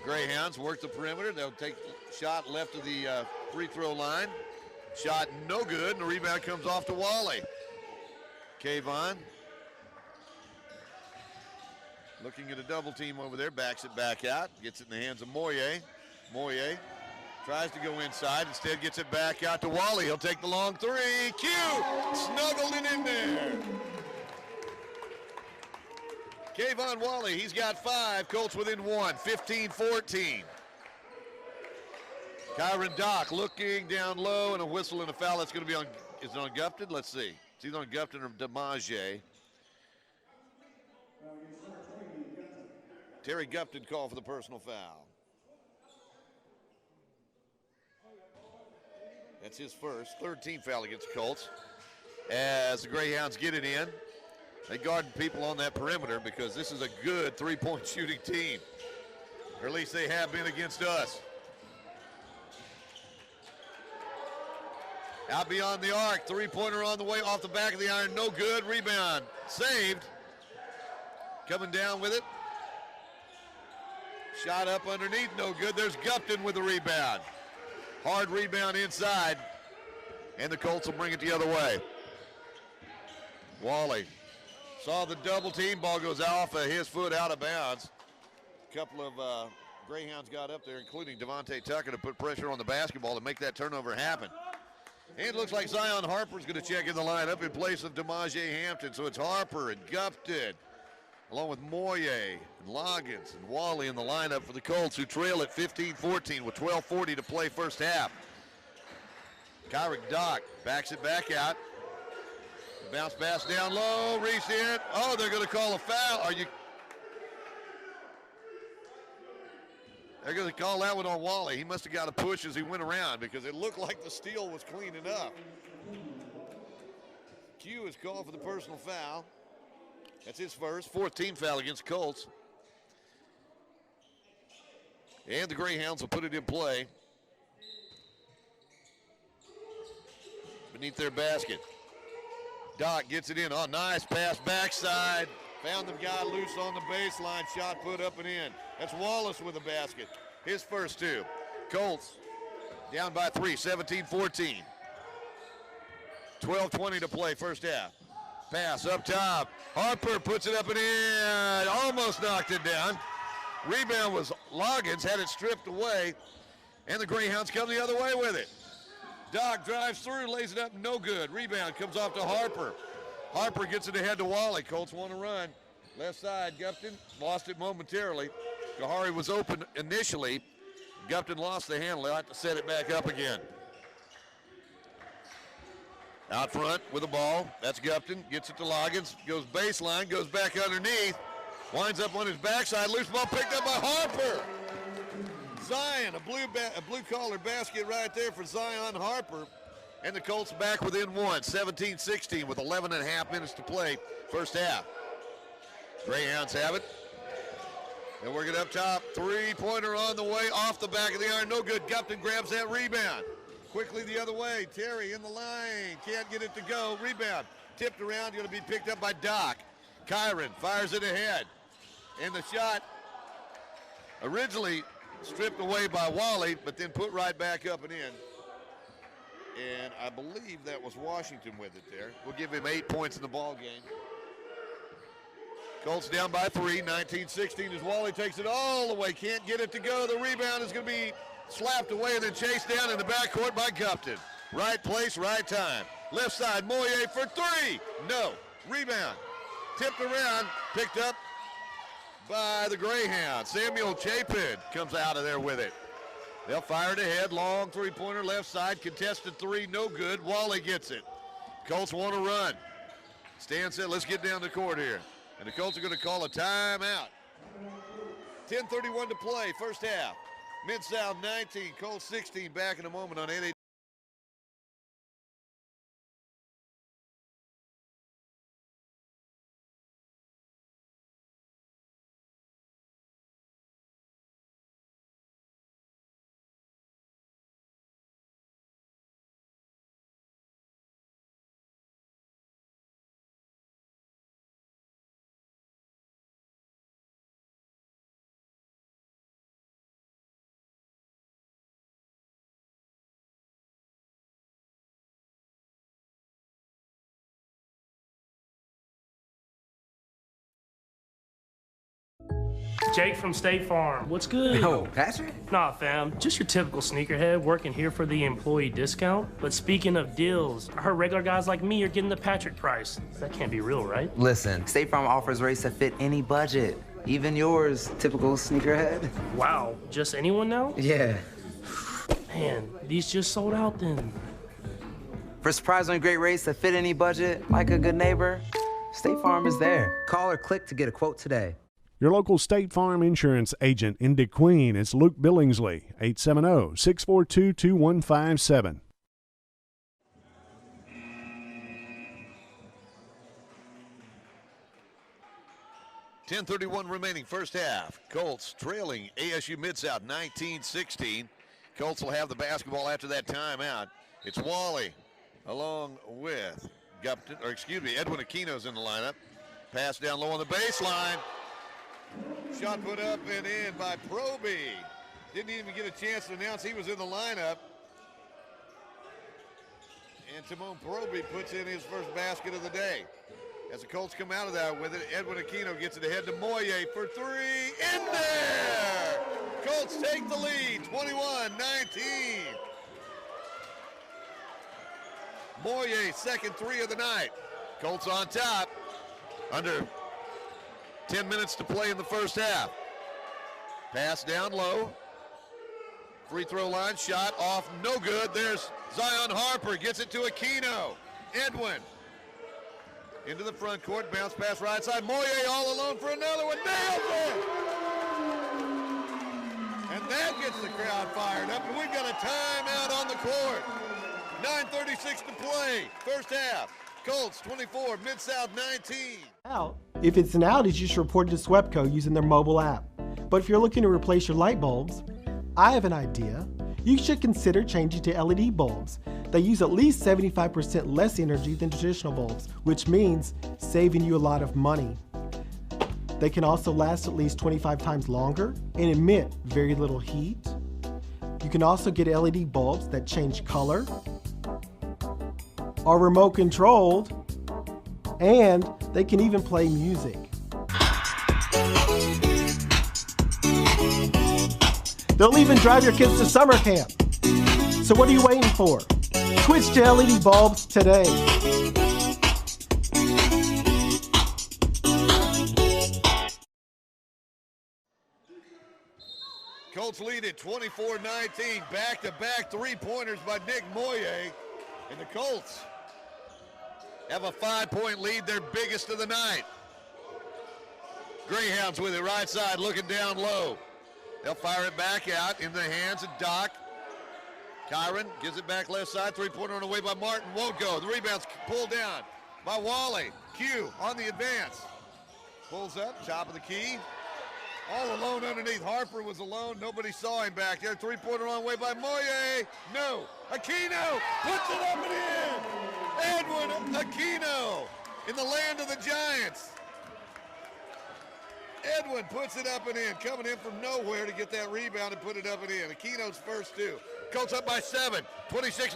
Greyhounds work the perimeter. They'll take the shot left of the free throw line. Shot no good, and the rebound comes off to Wally. Kayvon looking at a double team over there, backs it back out, gets it in the hands of Moye. Moye tries to go inside, instead gets it back out to Wally. He'll take the long 3. Q snuggled it in there. Kayvon Wally, he's got 5. Colts within 1, 15-14. Kyron Dock looking down low, and a whistle and a foul. That's going to be on, is it on Gupton? Let's see. It's either on Gupton or DeMage. Terry Gupton called for the personal foul. That's his first, 3rd team foul against the Colts. As the Greyhounds get it in, they guard people on that perimeter because this is a good 3-point shooting team. Or at least they have been against us. Out beyond the arc, 3-pointer on the way off the back of the iron, no good. Rebound saved. Coming down with it. Shot up underneath, no good. There's Gupton with the rebound. Hard rebound inside, and the Colts will bring it the other way. Wally saw the double team, ball goes off of his foot out of bounds. A couple of Greyhounds got up there, including Devontae Tucker, to put pressure on the basketball to make that turnover happen. And it looks like Zion Harper's going to check in the lineup in place of DeMaje Hampton. So it's Harper and Gupton, along with Moye and Loggins and Wally in the lineup for the Colts, who trail at 15-14 with 12:40 to play first half. Kyrick Dock backs it back out. Bounce pass down low, reach in. Oh, they're going to call a foul. They're going to call that one on Wally. He must have got a push as he went around because it looked like the steal was clean enough. Q is called for the personal foul. That's his first, fourth team foul against Colts. And the Greyhounds will put it in play beneath their basket. Doc gets it in. Oh, nice pass backside. Found the guy loose on the baseline. Shot put up and in. That's Wallace with a basket. His first two. Colts down by 3, 17-14. 12:20 to play first half. Pass up top. Harper puts it up and in. Almost knocked it down. Rebound was Loggins. Had it stripped away. And the Greyhounds come the other way with it. Doc drives through, lays it up, no good. Rebound comes off to Harper. Harper gets it ahead to Wally. Colts want to run. Left side, Gupton lost it momentarily. Kahari was open initially. Gupton lost the handle. They'll have to set it back up again. Out front with the ball. That's Gupton. Gets it to Loggins. Goes baseline, goes back underneath. Winds up on his backside. Loose ball picked up by Harper. Zion, a blue collar basket right there for Zion Harper. And the Colts back within one, 17-16 with 11 and a half minutes to play first half. Greyhounds have it. They'll work it up top. Three-pointer on the way, off the back of the iron. No good. Gupton grabs that rebound. Quickly the other way. Terry in the line. Can't get it to go. Rebound. Tipped around. Going to be picked up by Doc. Kyron fires it ahead. And the shot originally stripped away by Wally, but then put right back up and in. And I believe that was Washington with it there. We'll give him 8 points in the ball game. Colts down by 3, 19-16 as Wally takes it all the way. Can't get it to go. The rebound is going to be slapped away and then chased down in the backcourt by Gupton. Right place, right time. Left side, Moye for 3. No. Rebound. Tipped around, picked up by the Greyhounds. Samuel Chapin comes out of there with it. They'll fire it ahead. Long three-pointer left side. Contested 3, no good. Wally gets it. Colts want to run. Stan said, let's get down the court here. And the Colts are going to call a timeout. 10:31 to play, first half. Mid-South 19, Colts 16. Back in a moment on 8. Jake from State Farm. What's good? Oh, Patrick? Nah, fam. Just your typical sneakerhead working here for the employee discount. But speaking of deals, I heard regular guys like me are getting the Patrick price. That can't be real, right? Listen, State Farm offers rates that fit any budget. Even yours, typical sneakerhead. Wow, just anyone now? Yeah. Man, these just sold out then. For surprisingly great rates that fit any budget, like a good neighbor, State Farm is there. Call or click to get a quote today. Your local State Farm insurance agent in DeQueen is Luke Billingsley, 870-642-2157. .31 remaining first half. Colts trailing ASU Midsouth 19-16. Colts will have the basketball after that timeout. It's Wally along with Edwin Aquino's in the lineup. Pass down low on the baseline. Shot put up and in by Proby. Didn't even get a chance to announce he was in the lineup. And Timon Proby puts in his first basket of the day. As the Colts come out of that with it, Edwin Aquino gets it ahead to Moye for 3. In there! Colts take the lead, 21-19. Moyer, second three of the night. Colts on top. Under 10 minutes to play in the first half. Pass down low. Free throw line shot off, no good. There's Zion Harper, gets it to Aquino. Edwin into the front court, bounce pass right side. Moyer all alone for another one, nails it! And that gets the crowd fired up, and we've got a timeout on the court. 9:36 to play, first half. Colts 24, Midsouth 19. Out. If it's an outage, you should report it to SWEPCO using their mobile app. But if you're looking to replace your light bulbs, I have an idea. You should consider changing to LED bulbs. They use at least 75% less energy than traditional bulbs, which means saving you a lot of money. They can also last at least 25 times longer and emit very little heat. You can also get LED bulbs that change color, are remote controlled, and they can even play music. They'll even drive your kids to summer camp. So what are you waiting for? Switch to LED bulbs today. Colts lead at 24-19. Back-to-back three-pointers by Nick Moyer. And the Colts have a 5-point lead, their biggest of the night. Greyhounds with it, right side, looking down low. They'll fire it back out in the hands of Doc. Kyron gives it back left side. Three-pointer on the way by Martin. Won't go. The rebound's pulled down by Wally. Q on the advance. Pulls up, top of the key. All alone underneath. Harper was alone. Nobody saw him back there. Three-pointer on the way by Moyer. No. Aquino puts it up and in. Edwin Aquino in the land of the Giants. Edwin puts it up and in, coming in from nowhere to get that rebound and put it up and in. Aquino's first two. Colts up by 7, 26-19,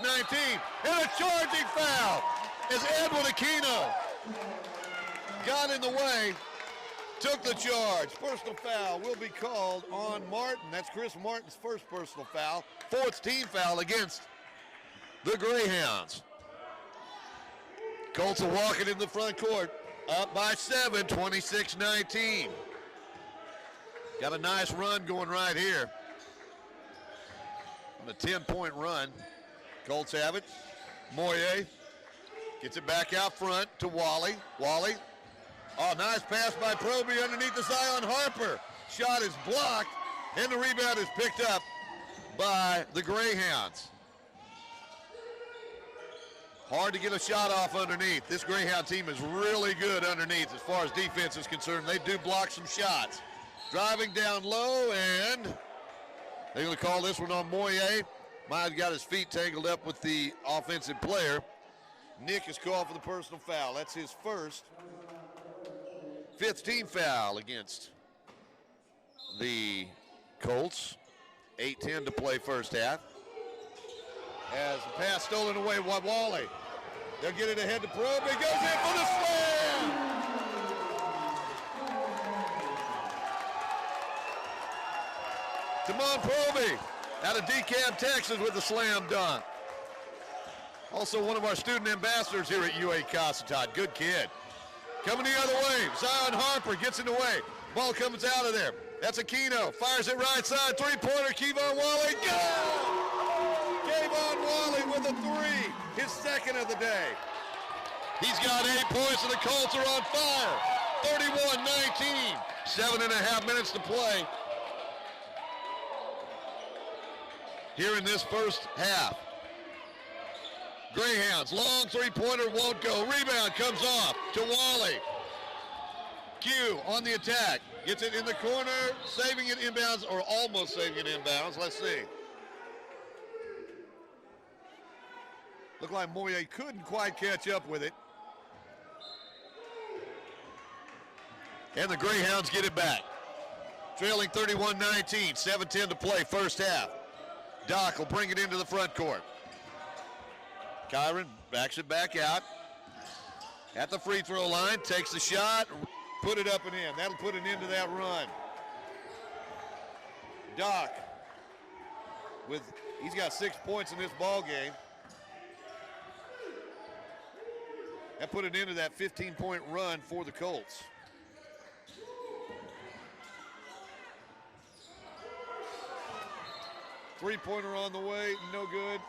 and a charging foul as Edwin Aquino got in the way, took the charge. Personal foul will be called on Martin. That's Chris Martin's first personal foul. Fourth team foul against the Greyhounds. Colts are walking in the front court, up by 7, 26-19. Got a nice run going right here. On a 10-point run. Colts have it. Moyer gets it back out front to Wally. Wally. Oh, nice pass by Proby underneath the Zion Harper. Shot is blocked, and the rebound is picked up by the Greyhounds. Hard to get a shot off underneath. This Greyhound team is really good underneath as far as defense is concerned. They do block some shots. Driving down low, and they're going to call this one on Moyer. Might have got his feet tangled up with the offensive player. Nick is called for the personal foul. That's his first. Fifth team foul against the Colts. 8:10 to play first half. As the pass stolen away by Wally. They'll get it ahead to Probe. He goes in for the slam! Damon Proby out of DeKalb, Texas with the slam dunk. Also one of our student ambassadors here at UA Cossatot. Good kid. Coming the other way, Zion Harper gets in the way. Ball comes out of there. That's Aquino. Fires it right side. Three-pointer, Kevon Wally. Go! Kevon Wally with a three. His second of the day. He's got 8 points and the Colts are on fire. 31-19. 7.5 minutes to play here in this first half. Greyhounds, long three-pointer won't go. Rebound comes off to Wally. Q on the attack. Gets it in the corner, saving it inbounds, or almost saving it inbounds. Let's see. Looked like Moyer couldn't quite catch up with it. And the Greyhounds get it back. Trailing 31-19, 7:10 to play, first half. Doc will bring it into the front court. Kyron backs it back out. At the free throw line, takes the shot, put it up and in. That'll put an end to that run. Doc, he's got 6 points in this ball game. That put an end to that 15-point run for the Colts. Three-pointer on the way, no good.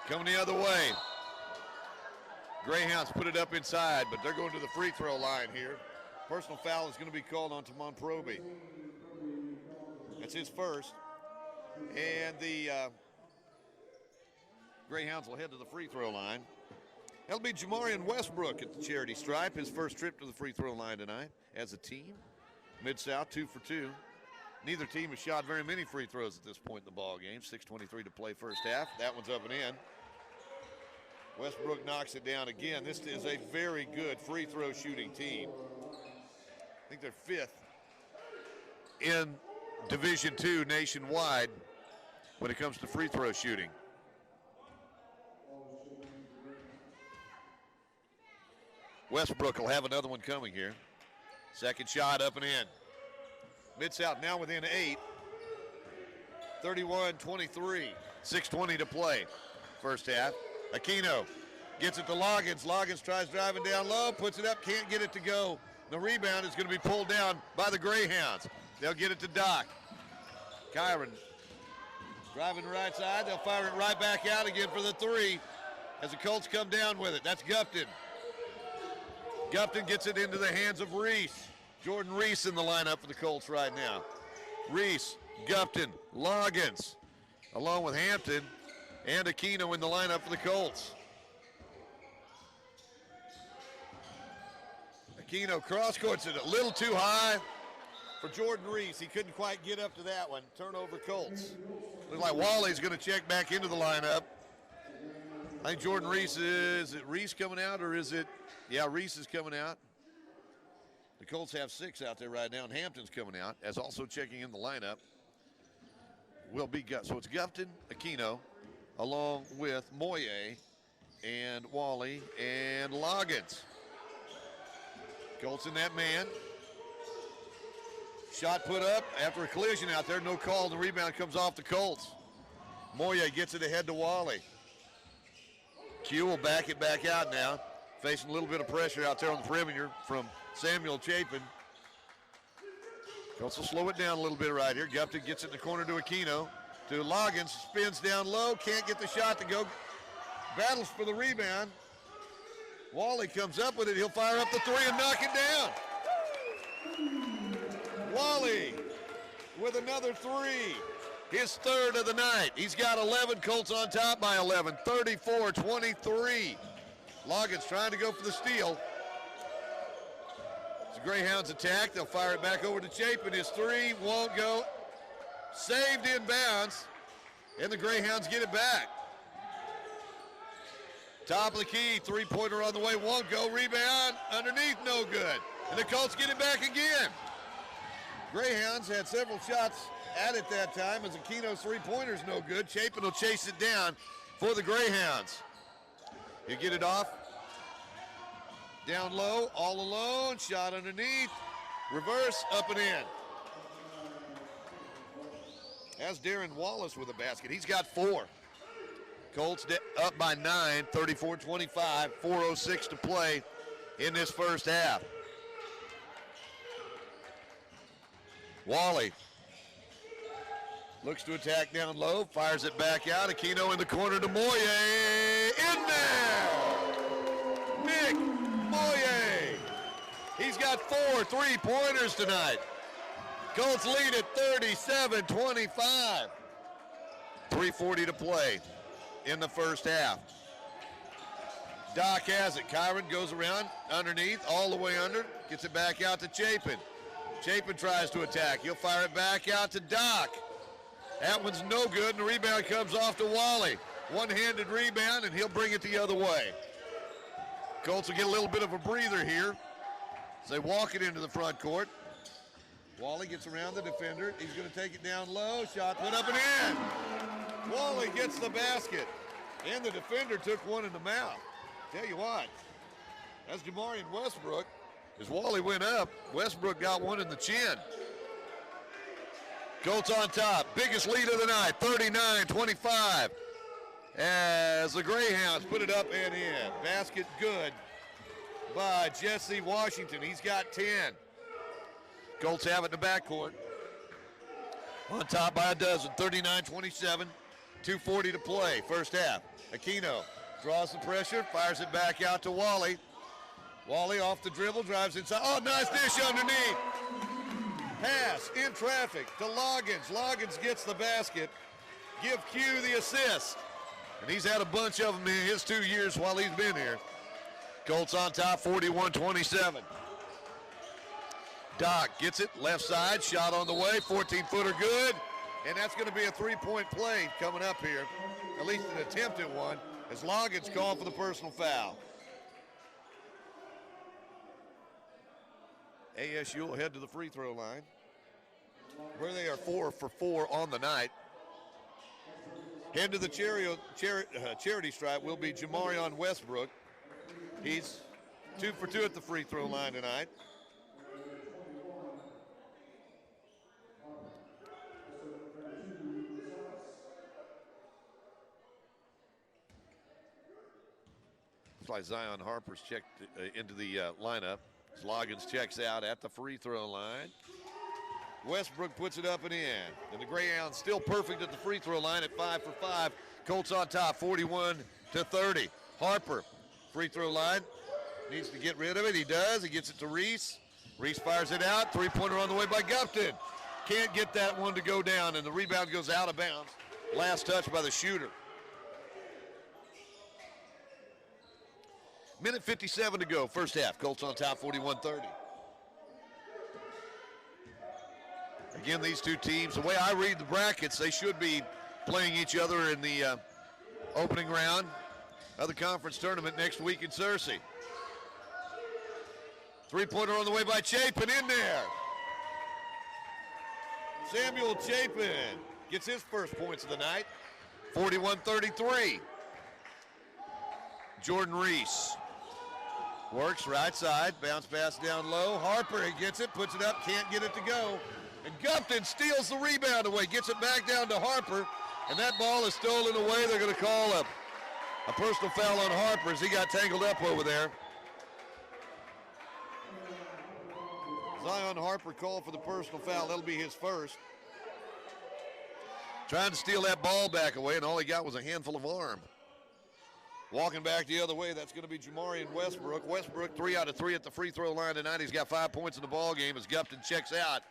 Coming the other way. Greyhounds put it up inside, but they're going to the free throw line here. Personal foul is going to be called on Tamon Proby. That's his first. And the Greyhounds will head to the free throw line. That'll be Jamarian Westbrook at the charity stripe, his first trip to the free throw line tonight as a team. Mid-South 2 for 2. Neither team has shot very many free throws at this point in the ball game. 6:23 to play first half. That one's up and in. Westbrook knocks it down again. This is a very good free throw shooting team. I think they're 5th in Division II nationwide when it comes to free throw shooting. Westbrook will have another one coming here. Second shot up and in. Mid-South now within 8. 31-23. 6:20 to play. First half. Aquino gets it to Loggins. Loggins tries driving down low, puts it up, can't get it to go. The rebound is going to be pulled down by the Greyhounds. They'll get it to Doc. Kyron driving the right side. They'll fire it right back out again for the 3 as the Colts come down with it. That's Gupton. Gupton gets it into the hands of Reese. Jordan Reese in the lineup for the Colts right now. Reese, Gupton, Loggins, along with Hampton and Aquino in the lineup for the Colts. Aquino cross-courts it a little too high for Jordan Reese. He couldn't quite get up to that one. Turnover Colts. Looks like Wally's going to check back into the lineup. I think Jordan Reese is it Reese coming out or is it? Yeah, Reese is coming out. The Colts have 6 out there right now, and Hampton's coming out as also checking in the lineup. Will be so it's Gupton, Aquino, along with Moye and Wally and Loggins. Colts in that man. Shot put up after a collision out there, no call. The rebound comes off the Colts. Moye gets it ahead to Wally. Q will back it back out now, facing a little bit of pressure out there on the perimeter from Samuel Chapin. Colts will slow it down a little bit right here. Gupton gets it in the corner to Aquino. To Loggins, spins down low, can't get the shot to go. Battles for the rebound. Wally comes up with it. He'll fire up the 3 and knock it down. Wally with another 3. His 3rd of the night. He's got 11. Colts on top by 11. 34-23. Loggins trying to go for the steal. The Greyhounds attack. They'll fire it back over to Chapin. His 3 won't go. Saved in bounds. And the Greyhounds get it back. Top of the key. 3-pointer on the way. Won't go. Rebound. Underneath. No good. And the Colts get it back again. Greyhounds had several shots at it that time as Aquino's 3-pointer's no good. Chapin will chase it down for the Greyhounds. He'll get it off. Down low, all alone, shot underneath. Reverse, up and in. That's Darren Wallace with a basket. He's got 4. Colts up by 9, 34-25, 4:06 to play in this first half. Wally looks to attack down low, fires it back out. Aquino in the corner to Moye. In there! Nick Moye. He's got 4 3-pointers tonight. Colts lead at 37-25. 3:40 to play in the first half. Doc has it. Kyron goes around underneath, all the way under. Gets it back out to Chapin. Chapin tries to attack. He'll fire it back out to Doc. That one's no good, and the rebound comes off to Wally. One-handed rebound, and he'll bring it the other way. Colts will get a little bit of a breather here as they walk it into the front court. Wally gets around the defender. He's going to take it down low. Shot put up and in. Wally gets the basket. And the defender took one in the mouth. Tell you what, that's Jamarian Westbrook. As Wally went up, Westbrook got one in the chin. Colts on top. Biggest lead of the night, 39-25. As the Greyhounds put it up and in. Basket good by Jesse Washington. He's got 10. Colts have it in the backcourt. On top by a dozen, 39-27. 2:40 to play, first half. Aquino draws the pressure, fires it back out to Wally. Wally off the dribble, drives inside. Oh, nice dish underneath. Pass in traffic to Loggins. Loggins gets the basket. Give Q the assist. And he's had a bunch of them in his 2 years while he's been here. Colts on top, 41-27. Doc gets it, left side, shot on the way, 14-footer good. And that's going to be a three-point play coming up here, at least an attempt at one, as Loggins called for the personal foul. ASU will head to the free throw line, where they are 4 for 4 on the night. Head to the charity stripe will be Jamarion Westbrook. He's 2 for 2 at the free throw line tonight. Looks like Zion Harper's checked into the lineup. As Loggins checks out at the free throw line. Westbrook puts it up and in. And the Greyhounds still perfect at the free throw line at 5 for 5. Colts on top, 41-30. Harper, free throw line, needs to get rid of it. He does. He gets it to Reese. Reese fires it out. Three-pointer on the way by Gupton. Can't get that one to go down, and the rebound goes out of bounds. Last touch by the shooter. Minute 57 to go, first half. Colts on top, 41-30. Again, these two teams, the way I read the brackets, they should be playing each other in the opening round of the conference tournament next week in Searcy. Three-pointer on the way by Chapin, in there. Samuel Chapin gets his first points of the night, 41-33. Jordan Reese works right side, bounce pass down low. Harper, he gets it, puts it up, can't get it to go. And Gupton steals the rebound away, gets it back down to Harper, and that ball is stolen away. They're going to call a personal foul on Harper as he got tangled up over there. Zion Harper called for the personal foul. That'll be his first. Trying to steal that ball back away, and all he got was a handful of arm. Walking back the other way, that's going to be Jamarian Westbrook. Westbrook 3 out of 3 at the free throw line tonight. He's got 5 points in the ball game as Gupton checks out.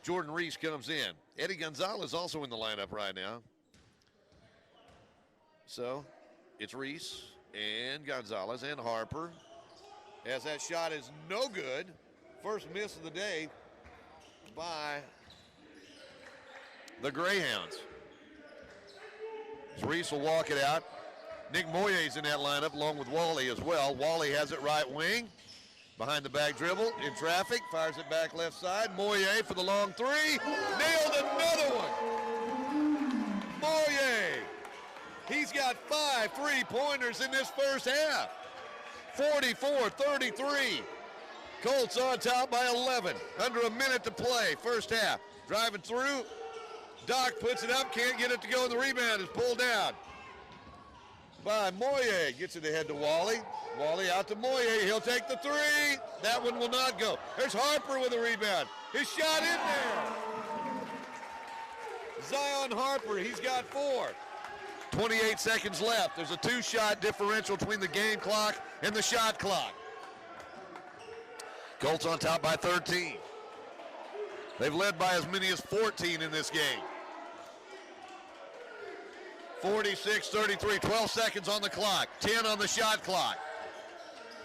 Jordan Reese comes in. Eddie Gonzalez also in the lineup right now. So it's Reese and Gonzalez and Harper. As that shot is no good. First miss of the day by the Greyhounds. So Reese will walk it out. Nick Moyer's in that lineup along with Wally as well. Wally has it right wing. Behind the back dribble, in traffic, fires it back left side. Moyer for the long three. Nailed another one. Moyer. He's got 5 3-pointers in this first half. 44-33. Colts on top by 11. Under a minute to play, first half. Driving through. Doc puts it up, can't get it to go, and the rebound is pulled down by Moyer. Gets it ahead to Wally. Wally out to Moyer. He'll take the three. That one will not go. There's Harper with a rebound. His shot in there. Zion Harper, he's got 4. 28 seconds left. There's a 2-shot differential between the game clock and the shot clock. Colts on top by 13. They've led by as many as 14 in this game. 46-33, 12 seconds on the clock, 10 on the shot clock.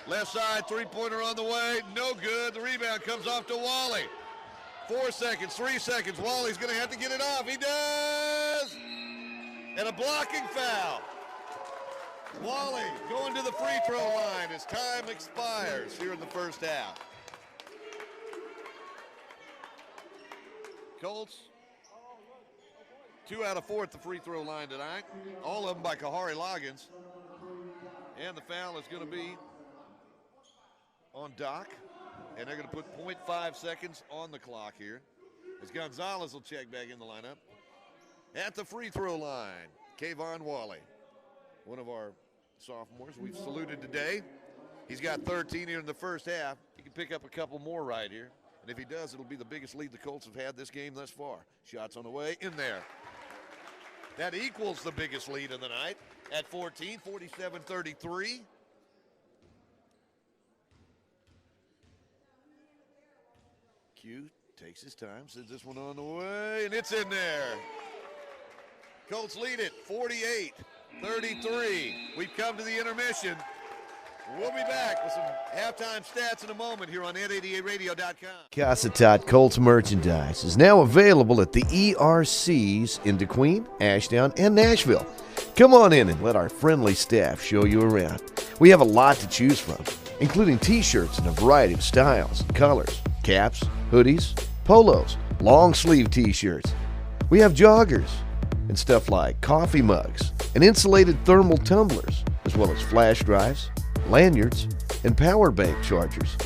Left side, three-pointer on the way, no good. The rebound comes off to Wally. 4 seconds, 3 seconds. Wally's going to have to get it off. He does! And a blocking foul. Wally going to the free throw line as time expires here in the first half. Colts, 2 out of 4 at the free throw line tonight. All of them by Kahari Loggins. And the foul is going to be on Doc. And they're going to put 0.5 seconds on the clock here, as Gonzalez will check back in the lineup. At the free throw line, Kayvon Wally, one of our sophomores we've saluted today. He's got 13 here in the first half. He can pick up a couple more right here. And if he does, it'll be the biggest lead the Colts have had this game thus far. Shots on the way, in there. That equals the biggest lead of the night at 14, 47-33. Q takes his time, sends this one on the way, and it's in there. Colts lead it 48-33. We've come to the intermission. We'll be back with some halftime stats in a moment here on N88Radio.com. Cossatot Colts merchandise is now available at the ERCs in DeQueen, Ashdown, and Nashville. Come on in and let our friendly staff show you around. We have a lot to choose from, including t-shirts in a variety of styles and colors, caps, hoodies, polos, long sleeve t-shirts. We have joggers and stuff like coffee mugs and insulated thermal tumblers, as well as flash drives, lanyards, and power bank chargers.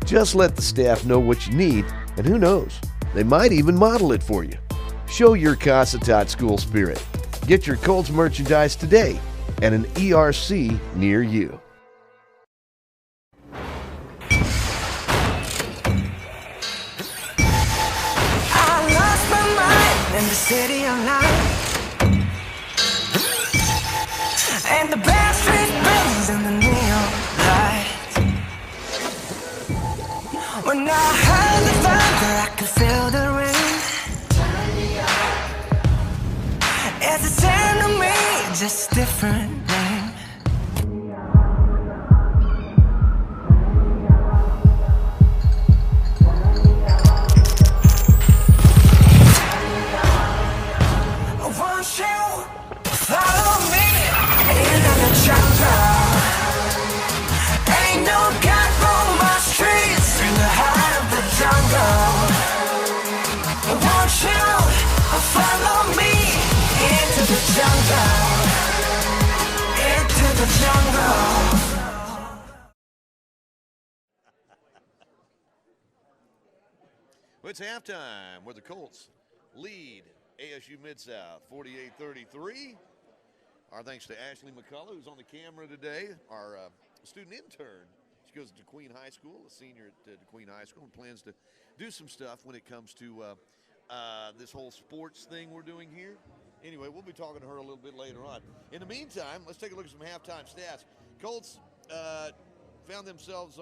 Just let the staff know what you need, and who knows, they might even model it for you. Show your Cossatot school spirit. Get your Colts merchandise today at an ERC near you. I lost my mind in the city of light, and the bad street buildings and the neon lights. When I heard the thunder, I could feel the rain. It's the same to me, just a different name. Won't you follow me into the jungle? Ain't no God for my streets in the heart of the jungle. Won't you follow me into the jungle? Into the jungle. Well, it's halftime where the Colts lead ASU Midsouth 48-33. Our thanks to Ashley McCullough, who's on the camera today, our student intern. She goes to DeQueen High School, a senior at DeQueen High School, and plans to do some stuff when it comes to this whole sports thing we're doing here. Anyway, we'll be talking to her a little bit later on. In the meantime, let's take a look at some halftime stats. Colts found themselves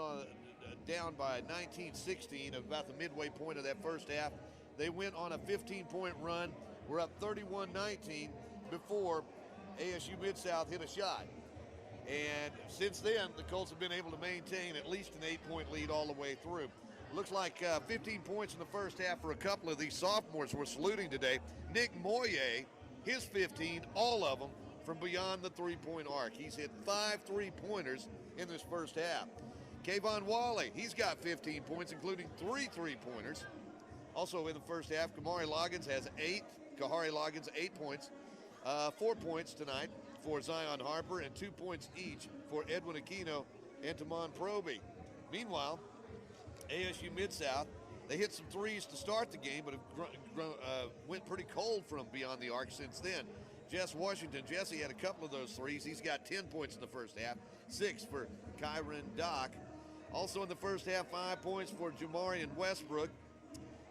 down by 19-16 about the midway point of that first half. They went on a 15-point run. We're up 31-19 before ASU Midsouth hit a shot. And since then, the Colts have been able to maintain at least an 8-point lead all the way through. Looks like 15 points in the first half for a couple of these sophomores we're saluting today. Nick Moye, his 15, all of them from beyond the three-point arc. He's hit 5 3-pointers in this first half. Kayvon Wally, he's got 15 points, including 3 3-pointers. Also in the first half, Kahari Loggins has 8 points. 4 points tonight for Zion Harper and 2 points each for Edwin Aquino and Tamon Proby. Meanwhile, ASU Midsouth, they hit some threes to start the game, but have went pretty cold from beyond the arc since then. Jess Washington, Jesse had a couple of those threes. He's got 10 points in the first half, 6 for Kyron Dock. Also in the first half, 5 points for Jamarian Westbrook,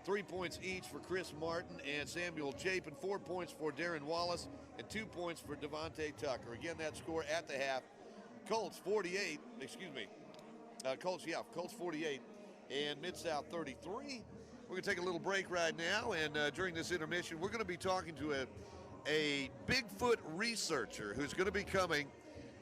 3 points each for Chris Martin and Samuel Chapin, 4 points for Darren Wallace, and 2 points for Devontae Tucker. Again, that score at the half. Colts 48, Colts 48 and Mid-South 33. We're going to take a little break right now, and during this intermission, we're going to be talking to a Bigfoot researcher who's going to be coming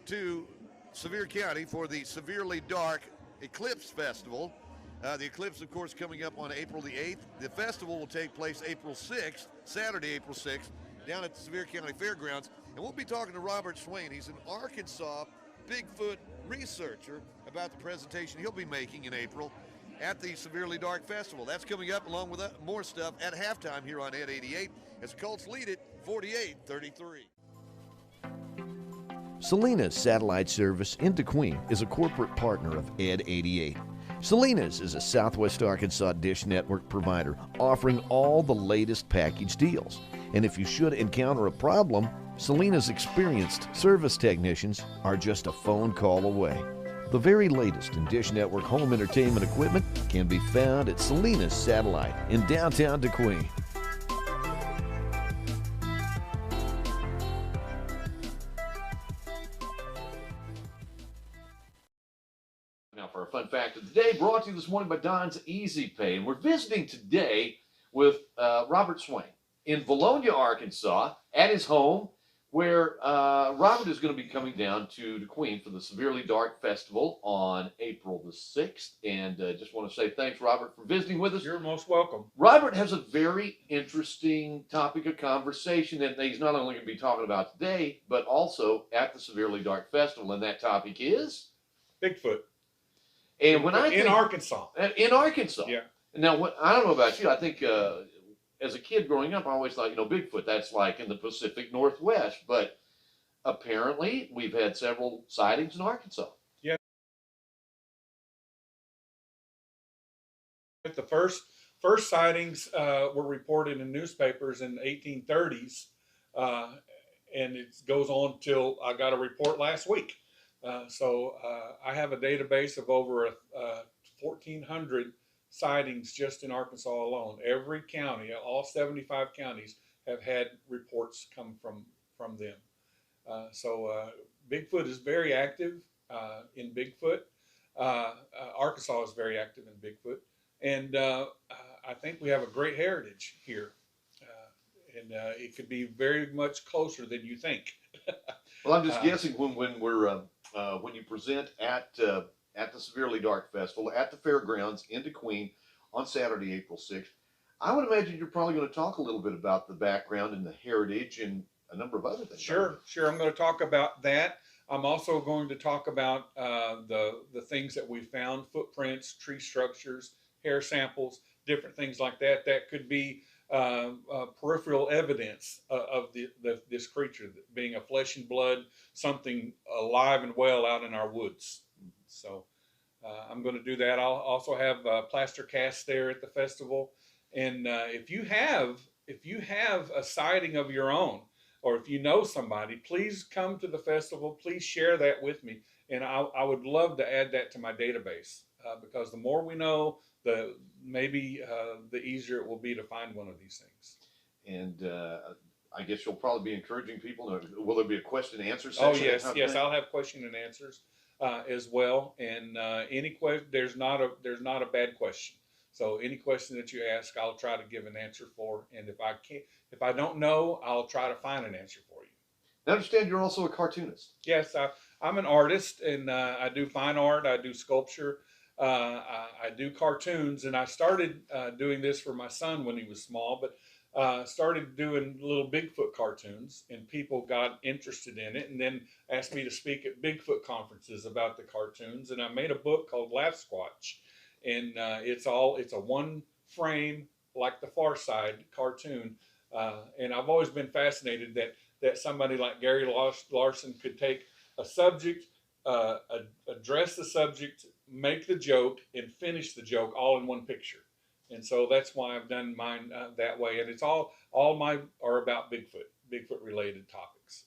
to Sevier County for the Severely Dark Eclipse Festival. The eclipse, of course, coming up on April the 8th. The festival will take place April 6th, Saturday, April 6th, down at the Sevier County Fairgrounds. And we'll be talking to Robert Swain. He's an Arkansas Bigfoot researcher about the presentation he'll be making in April at the Severely Dark Festival. That's coming up along with more stuff at halftime here on Ed 88 as the Colts lead it 48-33. Salinas Satellite Service in DeQueen is a corporate partner of Ed 88. Salinas is a Southwest Arkansas dish network provider offering all the latest package deals. And if you should encounter a problem, Salinas' experienced service technicians are just a phone call away. The very latest in Dish Network home entertainment equipment can be found at Salinas Satellite in downtown DeQueen. Now for a fun fact of the day, brought to you this morning by Don's Easy Pay. And we're visiting today with Robert Swain in Valonia, Arkansas, at his home, where Robert is going to be coming down to DeQueen for the Severely Dark Festival on April the 6th. And just want to say thanks, Robert, for visiting with us. You're most welcome. Robert has a very interesting topic of conversation that he's not only going to be talking about today, but also at the Severely Dark Festival. And that topic is? Bigfoot. And when I think, in Arkansas. In Arkansas. Yeah. Now, I don't know about you. I think as a kid growing up, I always thought, Bigfoot, that's like in the Pacific Northwest. But apparently, we've had several sightings in Arkansas. Yeah. The first sightings were reported in newspapers in the 1830s, and it goes on till I got a report last week. So I have a database of over 1,400 sightings just in Arkansas alone. Every county, all 75 counties, have had reports come from them. So Bigfoot is very active in Bigfoot. Arkansas is very active in Bigfoot. And I think we have a great heritage here. And it could be very much closer than you think. Well, I'm just guessing when you present at the Severely Dark Festival at the fairgrounds in DeQueen on Saturday, April 6th, I would imagine you're probably going to talk a little bit about the background and the heritage and a number of other things. Sure. I'm going to talk about that. I'm also going to talk about the things that we found: footprints, tree structures, hair samples, different things like that. That could be peripheral evidence of this creature being a flesh and blood, something alive and well out in our woods. So I'm going to do that. I'll also have plaster casts there at the festival. And if you have a sighting of your own, or if you know somebody, please come to the festival. Please share that with me. And I would love to add that to my database because the more we know, the easier it will be to find one of these things. And I guess you'll probably be encouraging people. Will there be a question and answer section? Oh yes, I'll have question and answers as well. And any question, there's not a bad question. So any question that you ask, I'll try to give an answer for. And if I don't know, I'll try to find an answer for you. I understand you're also a cartoonist. Yes, I'm an artist, and I do fine art. I do sculpture. I do cartoons, and I started doing this for my son when he was small, but started doing little Bigfoot cartoons, and people got interested in it and then asked me to speak at Bigfoot conferences about the cartoons. And I made a book called Laugh Squatch, and it's a one frame, like the Far Side cartoon. And I've always been fascinated that somebody like Gary Larson could take a subject, address the subject, make the joke, and finish the joke all in one picture. And so that's why I've done mine that way. And it's all mine are about Bigfoot related topics.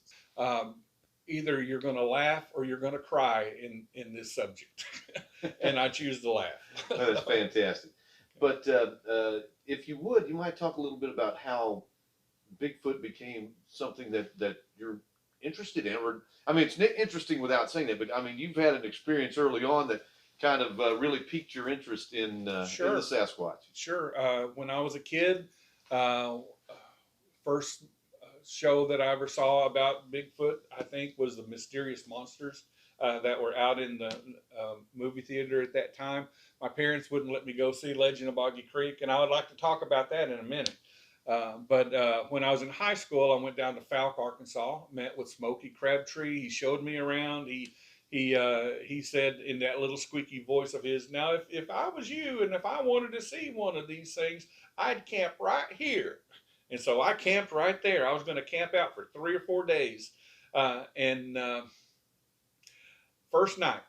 Either you're going to laugh or you're going to cry in this subject. And I choose to laugh. That's fantastic. But if you would, you might talk a little bit about how Bigfoot became something that you're interested in. Or, I mean, it's interesting without saying that, but I mean, you've had an experience early on that kind of really piqued your interest in the Sasquatch. Sure. When I was a kid, first show that I ever saw about Bigfoot, I think, was the Mysterious Monsters that were out in the movie theater at that time. My parents wouldn't let me go see Legend of Boggy Creek, and I would like to talk about that in a minute. But when I was in high school, I went down to Falk, Arkansas, met with Smokey Crabtree. He showed me around. He said in that little squeaky voice of his, now, if I was you and if I wanted to see one of these things, I'd camp right here. And so I camped right there. I was going to camp out for 3 or 4 days. First night,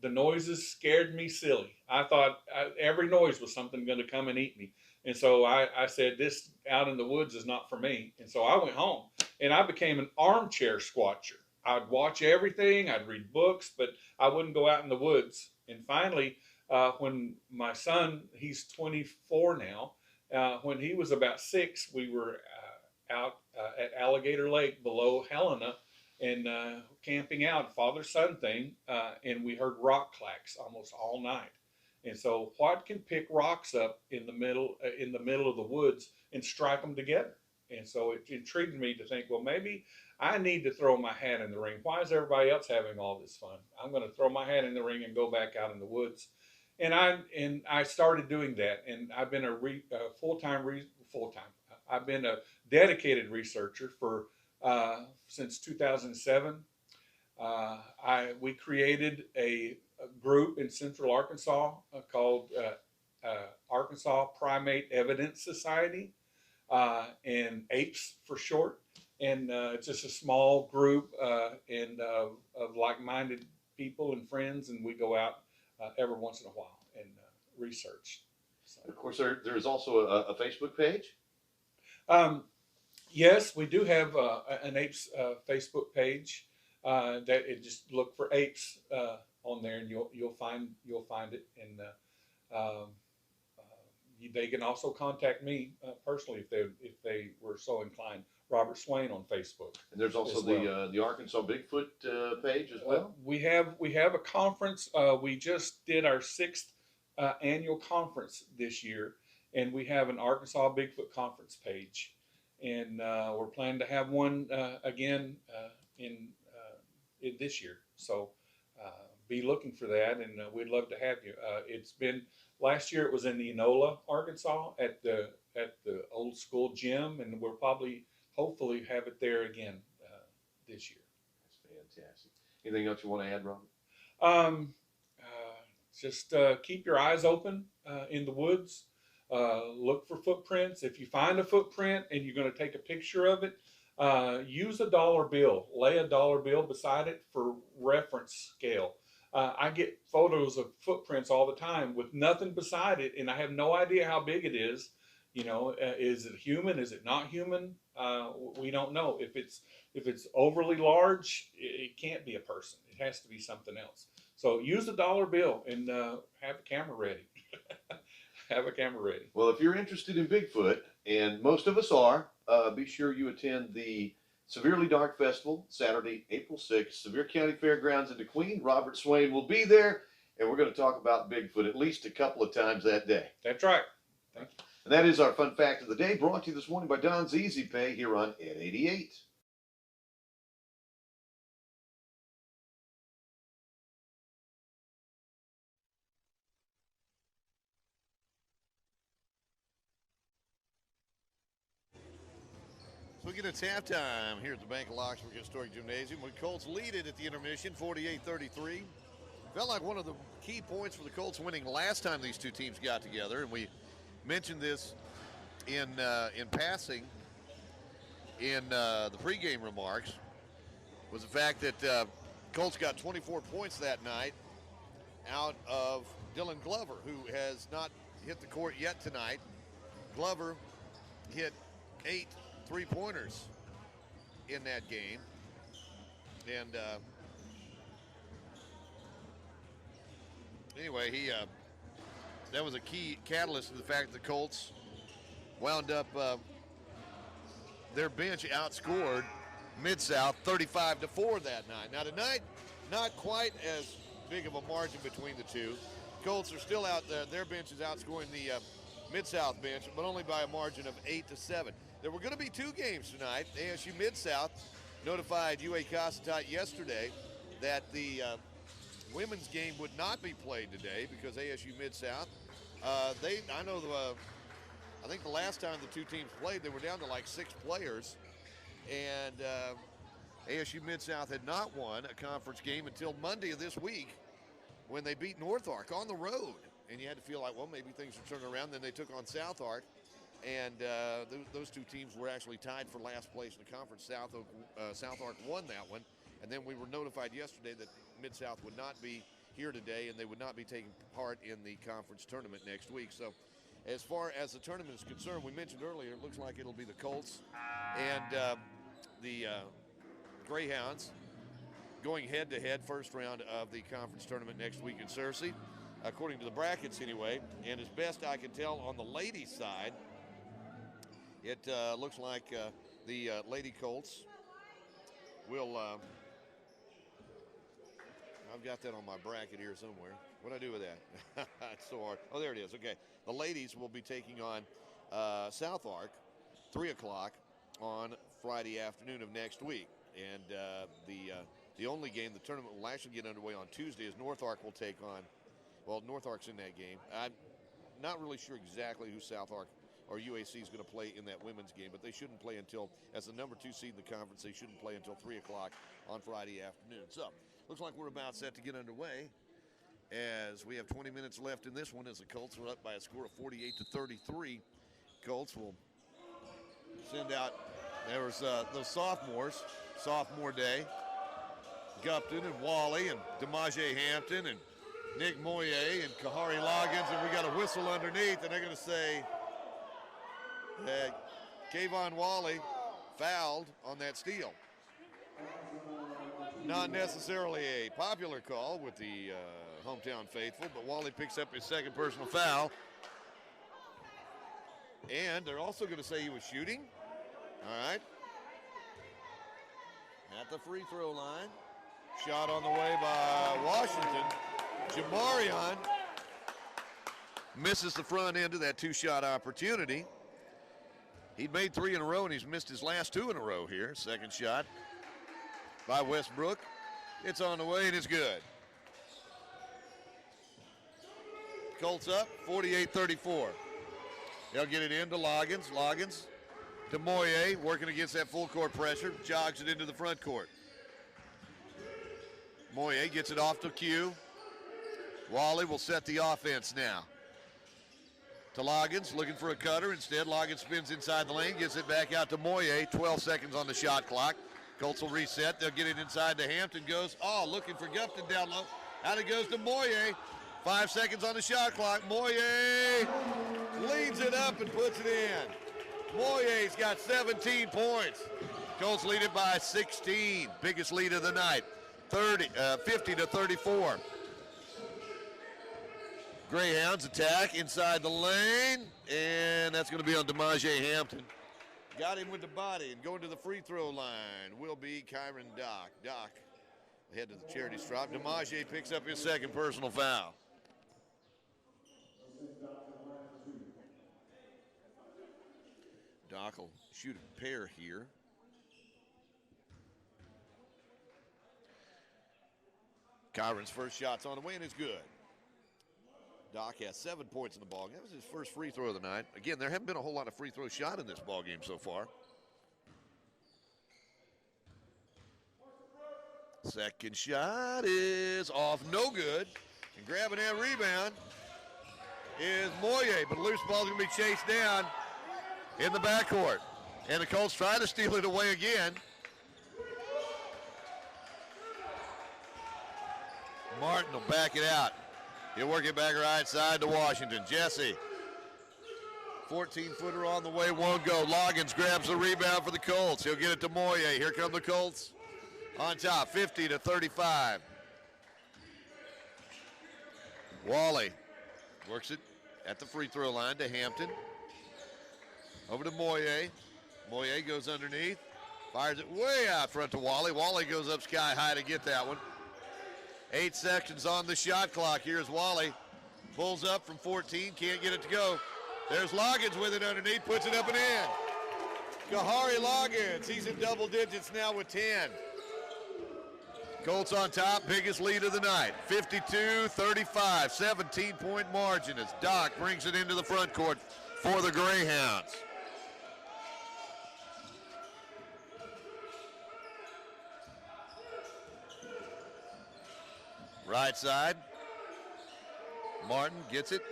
the noises scared me silly. I thought every noise was something going to come and eat me. And so I said, this out in the woods is not for me. And so I went home and I became an armchair squatcher. I'd watch everything, I'd read books, but I wouldn't go out in the woods. And finally, when my son, he's 24 now, when he was about 6, we were out at Alligator Lake below Helena and camping out, father-son thing, and we heard rock clacks almost all night. And so what can pick rocks up in the middle of the woods and strike them together? And so it intrigued me to think, well, maybe I need to throw my hat in the ring. Why is everybody else having all this fun? I'm going to throw my hat in the ring and go back out in the woods. And I started doing that, and I've been I've been a dedicated researcher for since 2007. We created a group in Central Arkansas called Arkansas Primate Evidence Society, and APES for short. And it's just a small group of like-minded people and friends, and we go out every once in a while and research. So. Of course, there is also a Facebook page. Yes, we do have an APES Facebook page. Just look for APES on there, and you'll find it. And they can also contact me personally if they were so inclined. Robert Swain on Facebook. And there's also the Arkansas Bigfoot page as well. We have a conference. We just did our 6th annual conference this year, and we have an Arkansas Bigfoot conference page, and we're planning to have one again in this year. So be looking for that, and we'd love to have you. It's been last year. It was in Enola, Arkansas, at the old school gym, and we'll hopefully have it there again this year. That's fantastic. Anything else you want to add, Robert? Just keep your eyes open in the woods. Look for footprints. If you find a footprint and you're going to take a picture of it, use a dollar bill. Lay a dollar bill beside it for reference scale. I get photos of footprints all the time with nothing beside it, and I have no idea how big it is. You know, is it human? Is it not human? We don't know. If it's overly large, it can't be a person. It has to be something else. So use a dollar bill and have a camera ready. Have a camera ready. Well, if you're interested in Bigfoot, and most of us are, be sure you attend the Severely Dark Festival, Saturday, April 6th, Sevier County Fairgrounds in DeQueen. Robert Swain will be there, and we're going to talk about Bigfoot at least a couple of times that day. That's right. Thank you. And that is our fun fact of the day, brought to you this morning by Don's Easy Pay here on N88. So again, it's halftime here at the Bank of Lockesburg Historic Gymnasium. When Colts lead it at the intermission, 48-33. Felt like one of the key points for the Colts winning last time these two teams got together, and we mentioned this in passing in the pregame remarks, was the fact that Colts got 24 points that night out of Dylan Glover, who has not hit the court yet tonight. Glover hit 8 3-pointers in that game, and anyway, that was a key catalyst to the fact that the Colts wound up their bench outscored Midsouth 35-4 that night. Now tonight, not quite as big of a margin between the two. Colts are still out there. Their bench is outscoring the Midsouth bench, but only by a margin of 8-7. There were going to be 2 games tonight. ASU Midsouth notified UA Cossatot yesterday that the women's game would not be played today because ASU Midsouth, I know I think the last time the two teams played, they were down to like 6 players. And ASU Midsouth had not won a conference game until Monday of this week when they beat North Ark on the road. And you had to feel like, well, maybe things are turning around. Then they took on South Ark. And those two teams were actually tied for last place in the conference. South Ark won that one. And then we were notified yesterday that Mid-South would not be here today and they would not be taking part in the conference tournament next week. So as far as the tournament is concerned, we mentioned earlier, it looks like it'll be the Colts and the Greyhounds going head-to-head first round of the conference tournament next week in Searcy, according to the brackets anyway. And as best I can tell on the ladies' side, it looks like the Lady Colts will I've got that on my bracket here somewhere. What do I do with that? It's so hard. Oh, there it is. Okay. The ladies will be taking on South Ark, 3 o'clock on Friday afternoon of next week. And the only game the tournament will actually get underway on Tuesday is North Ark will take on, well, North Ark's in that game. I'm not really sure exactly who South Ark or UAC is going to play in that women's game, but they shouldn't play until, as the number 2 seed in the conference, they shouldn't play until 3 o'clock on Friday afternoon. So, looks like we're about set to get underway as we have 20 minutes left in this one as the Colts are up by a score of 48-33. Colts will send out, there was those sophomores, sophomore day, Gupton and Wally and DeMaje Hampton and Nick Moyer and Kahari Loggins, and we got a whistle underneath, and they're going to say that Kayvon Wally fouled on that steal. Not necessarily a popular call with the hometown faithful, but Wally picks up his second personal foul. And they're also going to say he was shooting. All right. At the free throw line. Shot on the way by Washington. Jamarion misses the front end of that 2-shot opportunity. He'd made 3 in a row, and he's missed his last 2 in a row here. Second shot by Westbrook. It's on the way, and it's good. Colts up, 48-34. They'll get it into Loggins. Loggins to Moyer, working against that full court pressure. Jogs it into the front court. Moyer gets it off to Q. Wally will set the offense now. To Loggins, looking for a cutter. Instead, Loggins spins inside the lane, gets it back out to Moyer. 12 seconds on the shot clock. Colts will reset. They'll get it inside to Hampton. Goes, looking for Gupton down low. Out it goes to Moyer. 5 seconds on the shot clock. Moyer leads it up and puts it in. Moyer's got 17 points. Colts lead it by 16. Biggest lead of the night. 50-34. Greyhounds attack inside the lane, and that's going to be on DeMaje Hampton. Got him with the body, and going to the free throw line will be Kyron Dock. Dock ahead to the charity stripe. DeMaje picks up his second personal foul. Dock will shoot a pair here. Kyron's first shot's on the way, and it's good. Doc has 7 points in the ballgame. That was his first free throw of the night. Again, there haven't been a whole lot of free throw shot in this ballgame so far. Second shot is off, no good. And grabbing that rebound is Moyer, but loose ball's going to be chased down in the backcourt. And the Colts try to steal it away again. Martin will back it out. He'll work it back right side to Washington. Jesse, 14-footer on the way, won't go. Loggins grabs the rebound for the Colts. He'll get it to Moyer. Here come the Colts on top, 50-35. Wally works it at the free throw line to Hampton. Over to Moyer. Moyer goes underneath, fires it way out front to Wally. Wally goes up sky high to get that one. 8 seconds on the shot clock. Here's Wally. Pulls up from 14, can't get it to go. There's Loggins with it underneath, puts it up and in. Kahari Loggins, he's in double digits now with 10. Colts on top, biggest lead of the night. 52-35, 17-point margin as Doc brings it into the front court. for the Greyhounds. Right side. Martin gets it.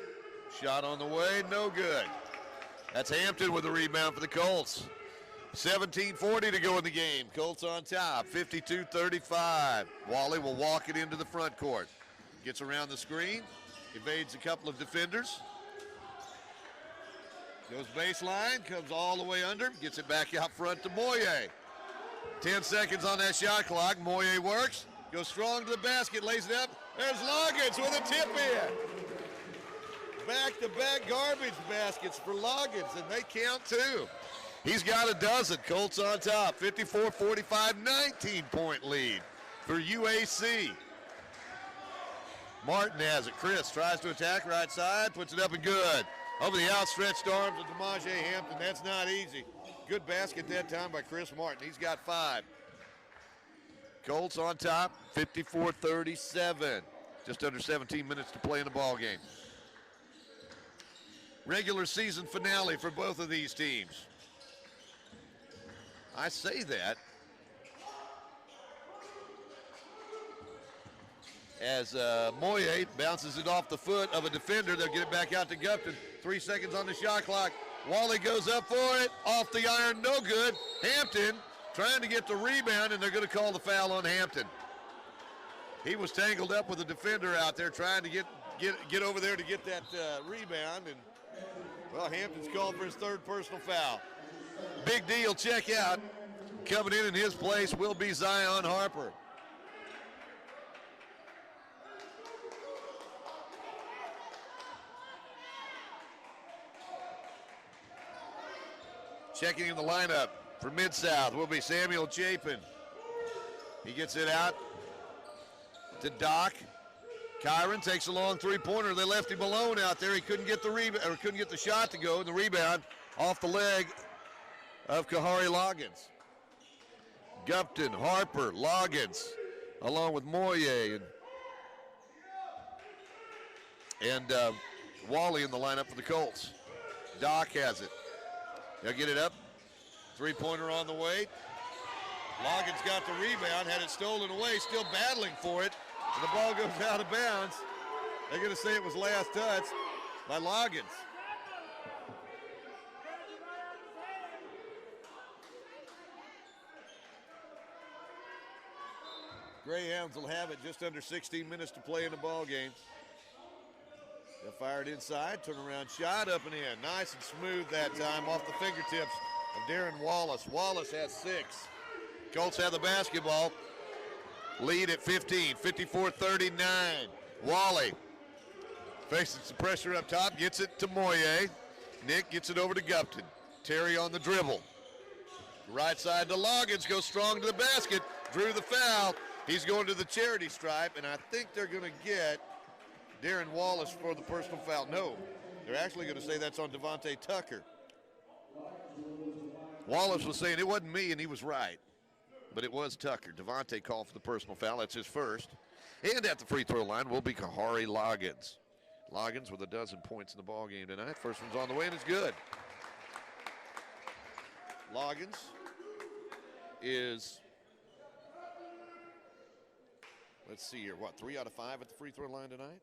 Shot on the way, no good. That's Hampton with the rebound for the Colts. 17:40 to go in the game. Colts on top, 52-35. Wally will walk it into the front court. Gets around the screen, evades a couple of defenders. Goes baseline, comes all the way under, gets it back out front to Moye. 10 seconds on that shot clock. Moye works, goes strong to the basket, lays it up. There's Loggins with a tip in. Back-to-back garbage baskets for Loggins, and they count too. He's got a dozen. Colts on top, 54-45, 19-point lead for UAC. Martin has it. Chris tries to attack right side, puts it up and good. Over the outstretched arms of DeMaje Hampton. That's not easy. Good basket that time by Chris Martin. He's got 5. Colts on top, 54-37. Just under 17 minutes to play in the ball game. Regular season finale for both of these teams. I say that as Moye bounces it off the foot of a defender. They'll get it back out to Gupton. 3 seconds on the shot clock. Wally goes up for it. Off the iron, no good. Hampton trying to get the rebound, and they're going to call the foul on Hampton. He was tangled up with a defender out there trying to get over there to get that rebound, and well, Hampton's called for his 3rd personal foul. Big deal, check out. Coming in his place will be Zion Harper. Checking in the lineup for Midsouth will be Samuel Chapin. He gets it out to Doc. Kyron takes a long 3-pointer. They left him alone out there. He couldn't get the rebound, or couldn't get the shot to go. The rebound off the leg of Kahari Loggins. Gupton, Harper, Loggins, along with Moye and Wally in the lineup for the Colts. Doc has it. They'll get it up. 3-pointer on the way. Loggins got the rebound, had it stolen away, still battling for it. And the ball goes out of bounds. They're going to say it was last touch by Loggins. Greyhounds will have it just under 16 minutes to play in the ball game. They'll fire it inside, turnaround shot up and in. Nice and smooth that time off the fingertips of Darren Wallace. Wallace has 6. Colts have the basketball. Lead at 15, 54-39. Wally faces some pressure up top, gets it to Moye. Nick gets it over to Gupton. Terry on the dribble. Right side to Loggins, goes strong to the basket, drew the foul. He's going to the charity stripe, and I think they're going to get Darren Wallace for the personal foul. No, they're actually going to say that's on Devontae Tucker. Wallace was saying it wasn't me, and he was right. But it was Tucker. Devontae called for the personal foul. That's his first. And at the free throw line will be Kahari Loggins. Loggins with a dozen points in the ball game tonight. First one's on the way, and it's good. Loggins is, let's see here, 3 out of 5 at the free throw line tonight?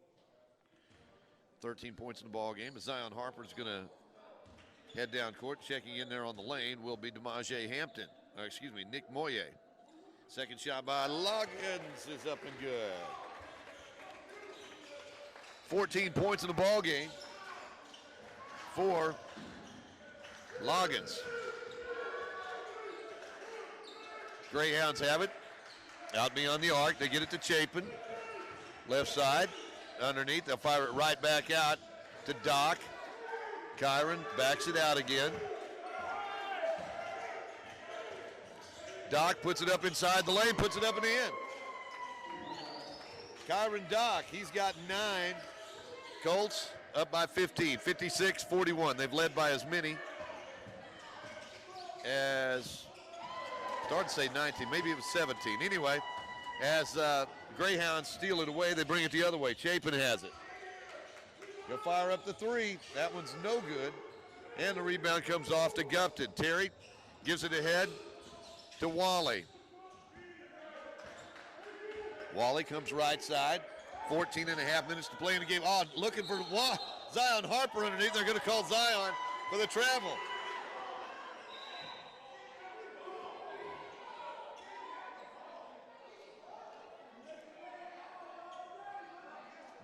13 points in the ball game. Zion Harper's going to head down court. Checking in there on the lane will be DeMaje Hampton. Nick Moye. Second shot by Loggins is up and good. 14 points in the ball game for Loggins. Greyhounds have it. Out beyond the arc. They get it to Chapin. Left side. Underneath. They'll fire it right back out to Doc. Kyron backs it out again. Doc puts it up inside the lane, puts it up and in. Kyron Doc, he's got 9. Colts up by 15, 56-41. They've led by as many as, started to say 19, maybe it was 17. Anyway, as Greyhounds steal it away, they bring it the other way. Chapin has it. He'll fire up the 3. That one's no good. And the rebound comes off to Gupton. Terry gives it ahead to Wally. Wally comes right side. 14 and a half minutes to play in the game. Oh, looking for Zion Harper underneath. They're going to call Zion for the travel.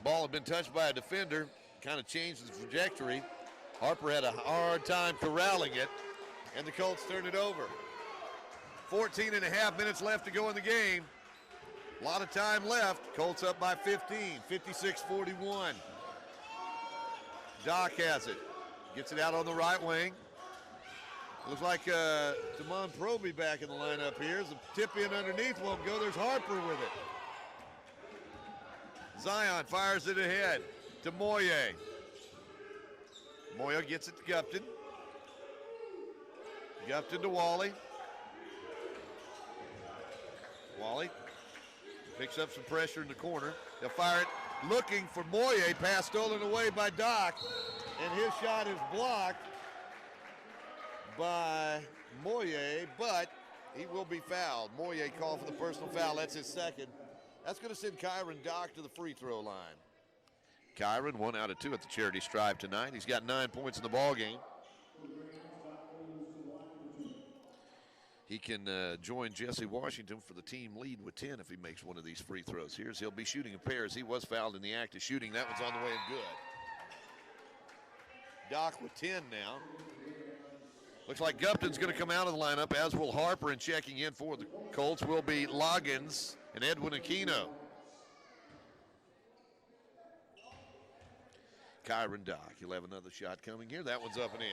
Ball had been touched by a defender, kind of changed the trajectory. Harper had a hard time corralling it, and the Colts turned it over. 14 and a half minutes left to go in the game. A lot of time left. Colts up by 15, 56-41. Doc has it. Gets it out on the right wing. Looks like Damon Proby back in the lineup here. As the tip in underneath won't go. There's Harper with it. Zion fires it ahead to Moye. Moye gets it to Gupton. Gupton to Wally. Wally picks up some pressure in the corner. They'll fire it looking for Moye. Pass stolen away by Doc. And his shot is blocked by Moye, but he will be fouled. Moye called for the personal foul. That's his second. That's going to send Kyron Doc to the free throw line. Kyron, 1 out of 2 at the charity strive tonight. He's got 9 points in the ball game. He can join Jesse Washington for the team lead with 10 if he makes one of these free throws. He'll be shooting a pair as he was fouled in the act of shooting. That one's on the way and good. Doc with 10 now. Looks like Gupton's going to come out of the lineup, as will Harper, and checking in for the Colts will be Loggins and Edwin Aquino. Kyron Doc, he'll have another shot coming here. That one's up and in.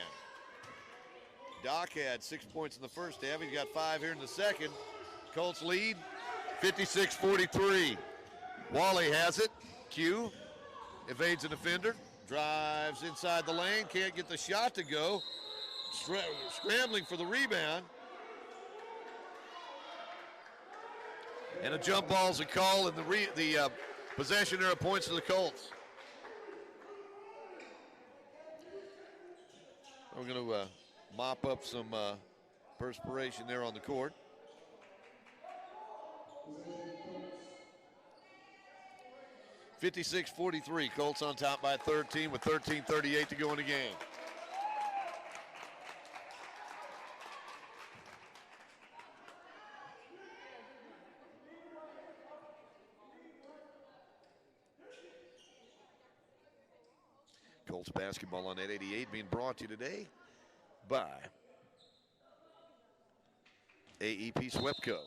Doc had 6 points in the first half. He's got 5 here in the second. Colts lead 56-43. Wally has it. Q evades a defender. Drives inside the lane. Can't get the shot to go. Scrambling for the rebound. And a jump ball's a call, and the possession arrow points to the Colts. We're going to mop up some perspiration there on the court. (56-43). Colts on top by 13 with 13:38 to go in the game. Colts basketball on 888 being brought to you today by AEP Swepco.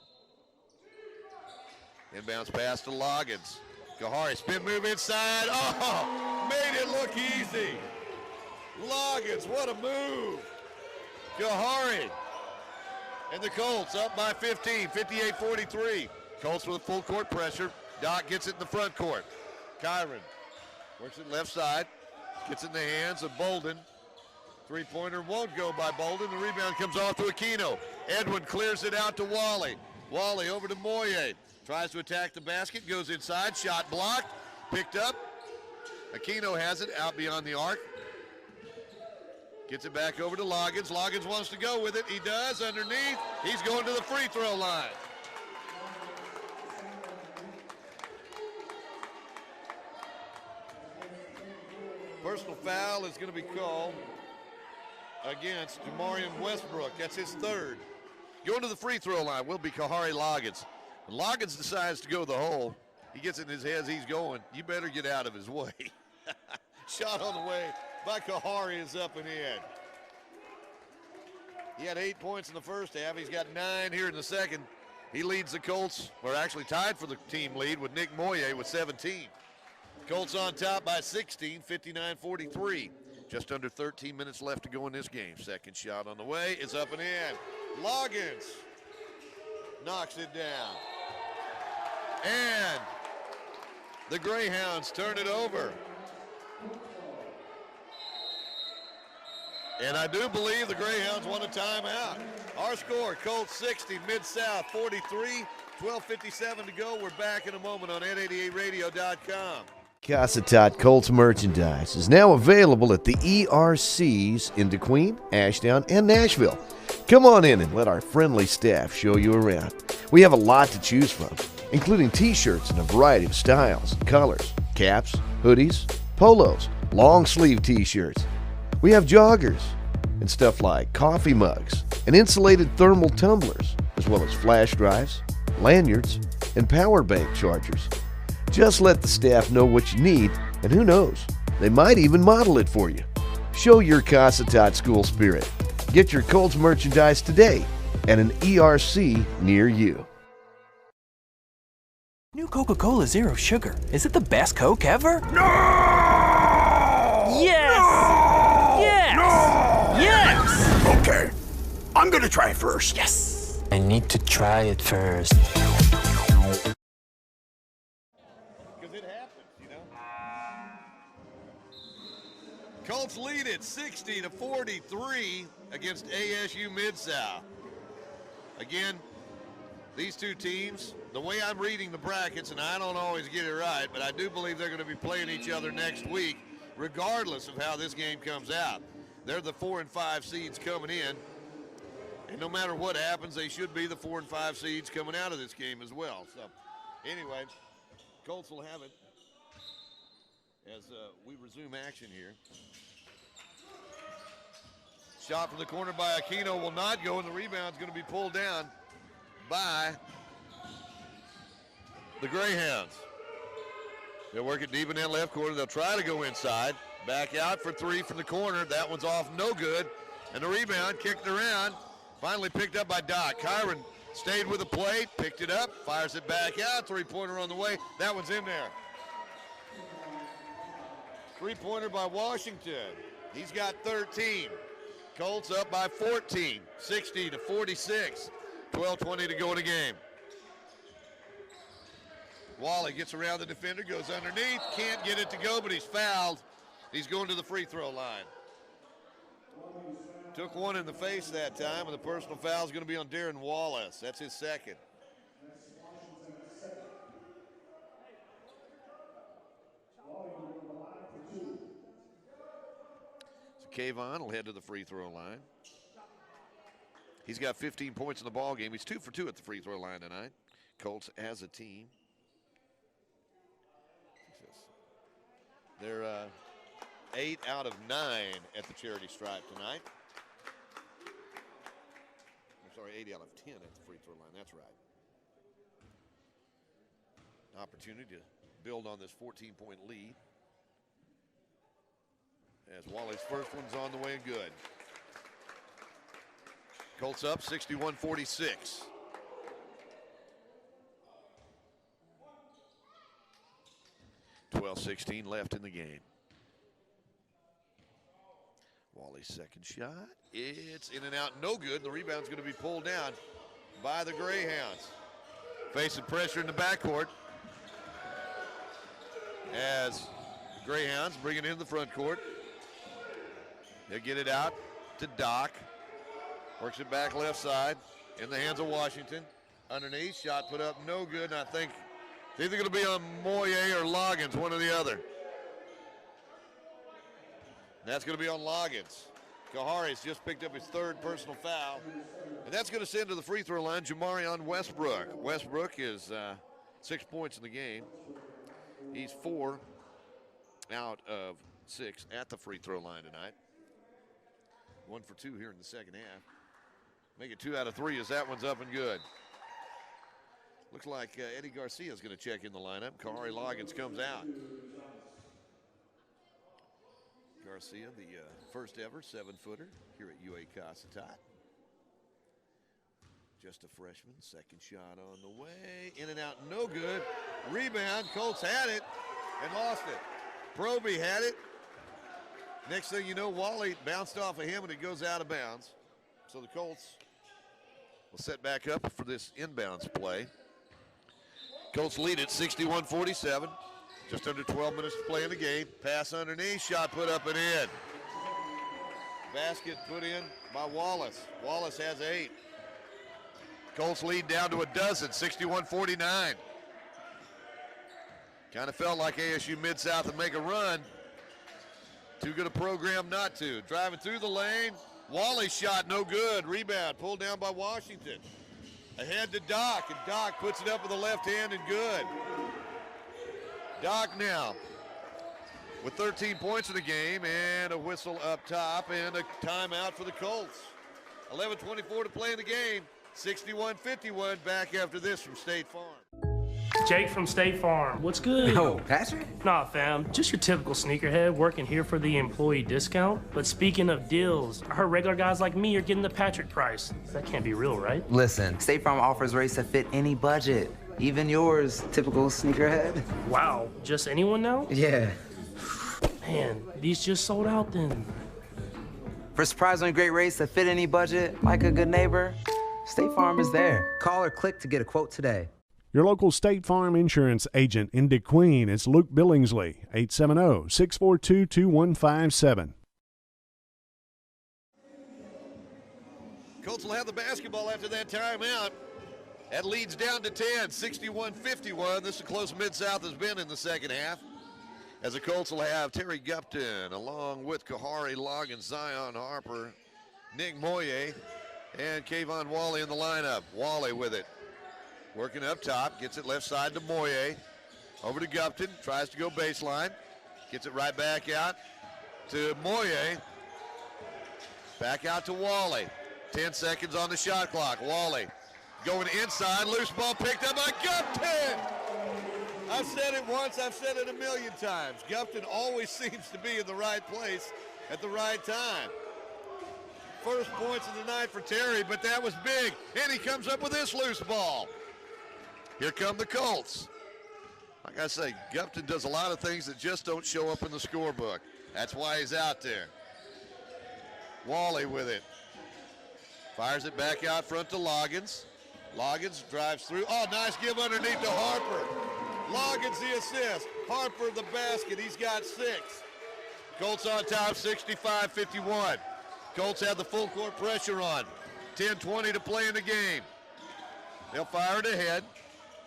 Inbounds pass to Loggins. Kahari, spin move inside. Oh, made it look easy. Loggins, what a move. Kahari. And the Colts up by 15, 58-43. Colts with full court pressure. Doc gets it in the front court. Kyron works it left side. Gets in the hands of Bolden. Three-pointer won't go by Bolden. The rebound comes off to Aquino. Edwin clears it out to Wally. Wally over to Moye. Tries to attack the basket. Goes inside. Shot blocked. Picked up. Aquino has it out beyond the arc. Gets it back over to Loggins. Loggins wants to go with it. He does underneath. He's going to the free throw line. Personal foul is going to be called against Jamarian Westbrook. That's his third. Going to the free throw line will be Kahari Loggins. When Loggins decides to go the hole, he gets it in his head as he's going. You better get out of his way. Shot on the way by Kahari is up and in. He had 8 points in the first half. He's got 9 here in the second. He leads the Colts, or actually tied for the team lead with Nick Moye with 17. Colts on top by 16, 59-43. Just under 13 minutes left to go in this game. Second shot on the way is up and in. Loggins knocks it down. And the Greyhounds turn it over. And I do believe the Greyhounds want a timeout. Our score, Colts 60, Mid-South 43, 12:57 to go. We're back in a moment on 888radio.com. Cossatot Colts merchandise is now available at the ERCs in DeQueen, Ashdown, and Nashville. Come on in and let our friendly staff show you around. We have a lot to choose from, including t-shirts in a variety of styles and colors, caps, hoodies, polos, long sleeve t-shirts. We have joggers and stuff like coffee mugs and insulated thermal tumblers, as well as flash drives, lanyards, and power bank chargers. Just let the staff know what you need, and who knows, they might even model it for you. Show your Cossatot school spirit. Get your Colts merchandise today at an ERC near you. New Coca-Cola Zero Sugar. Is it the best Coke ever? No! Yes! No! Yes! No! Yes! Okay, I'm gonna try it first. Yes! I need to try it first. Colts lead it 60-43 against ASU Midsouth. Again, these two teams, the way I'm reading the brackets, and I don't always get it right, but I do believe they're going to be playing each other next week, regardless of how this game comes out. They're the 4 and 5 seeds coming in, and no matter what happens, they should be the 4 and 5 seeds coming out of this game as well. So, anyway, Colts will have it as we resume action here. Shot from the corner by Aquino will not go, and the rebound's going to be pulled down by the Greyhounds. They'll work it deep in that left corner. They'll try to go inside. Back out for three from the corner. That one's off, no good. And the rebound kicked around. Finally picked up by Doc. Kyron stayed with the plate, picked it up, fires it back out. Three-pointer on the way. That one's in there. Three-pointer by Washington. He's got 13. Colts up by 14, 60-46. 12:20 to go in the game. Wally gets around the defender, goes underneath, can't get it to go, but he's fouled. He's going to the free throw line. Took one in the face that time, and the personal foul is going to be on Darren Wallace. That's his second. Kayvon will head to the free throw line. He's got 15 points in the ball game. He's 2 for 2 at the free throw line tonight. Colts as a team. They're 8 out of 9 at the charity stripe tonight. I'm sorry, 8 out of 10 at the free throw line. That's right. Opportunity to build on this 14-point lead. As Wally's first one's on the way and good. Colts up 61-46. .16 left in the game. Wally's second shot. It's in and out, no good. The rebound's going to be pulled down by the Greyhounds. Facing pressure in the backcourt as the Greyhounds bring it in the front court. They'll get it out to Doc. Works it back left side in the hands of Washington. Underneath, shot put up, no good, and I think it's either going to be on Moyer or Loggins, one or the other. And that's going to be on Loggins. Kahari's just picked up his third personal foul. And that's going to send to the free throw line Jamarion Westbrook. Westbrook is 6 points in the game. He's 4 out of 6 at the free throw line tonight. 1 for 2 here in the second half. Make it 2 out of 3 as that one's up and good. Looks like Eddie Garcia is going to check in the lineup. Kahari Loggins comes out. Garcia, the first ever 7-footer here at UA Cossatot. Just a freshman, second shot on the way. In and out, no good. Rebound, Colts had it and lost it. Proby had it. Next thing you know, Wally bounced off of him and it goes out of bounds. So the Colts will set back up for this inbounds play. Colts lead it 61-47. Just under 12 minutes to play in the game. Pass underneath, shot put up and in. Basket put in by Wallace. Wallace has 8. Colts lead down to a dozen, 61-49. Kind of felt like ASU Midsouth would make a run. Too good a program not to. Driving through the lane. Wally's shot no good. Rebound pulled down by Washington. Ahead to Doc, and Doc puts it up with the left hand and good. Doc now with 13 points in the game and a whistle up top and a timeout for the Colts. 11:24 to play in the game. 61-51 back after this from State Farm. Jake from State Farm. What's good? Oh, Patrick? Nah, fam. Just your typical sneakerhead working here for the employee discount. But speaking of deals, I heard regular guys like me are getting the Patrick price. That can't be real, right? Listen, State Farm offers rates that fit any budget. Even yours, typical sneakerhead. Wow. Just anyone now? Yeah. Man, these just sold out then. For surprisingly great rates that fit any budget, like a good neighbor, State Farm is there. Call or click to get a quote today. Your local State Farm insurance agent in DeQueen is Luke Billingsley, 870-642-2157. Colts will have the basketball after that timeout. That leads down to 10, 61-51. This is close Mid-South has been in the second half. As the Colts will have Terry Gupton along with Kahari Loggins, Zion Harper, Nick Moye, and Kayvon Wally in the lineup. Wally with it. Working up top, gets it left side to Moye. Over to Gupton, tries to go baseline. Gets it right back out to Moye. Back out to Wally. 10 seconds on the shot clock. Wally going inside, loose ball picked up by Gupton. I've said it once, I've said it a million times. Gupton always seems to be in the right place at the right time. First points of the night for Terry, but that was big. And he comes up with this loose ball. Here come the Colts. Like I say, Gupton does a lot of things that just don't show up in the scorebook. That's why he's out there. Wally with it. Fires it back out front to Loggins. Loggins drives through. Oh, nice give underneath to Harper. Loggins the assist. Harper the basket. He's got 6. Colts on top, 65-51. Colts have the full court pressure on. 10:20 to play in the game. They'll fire it ahead.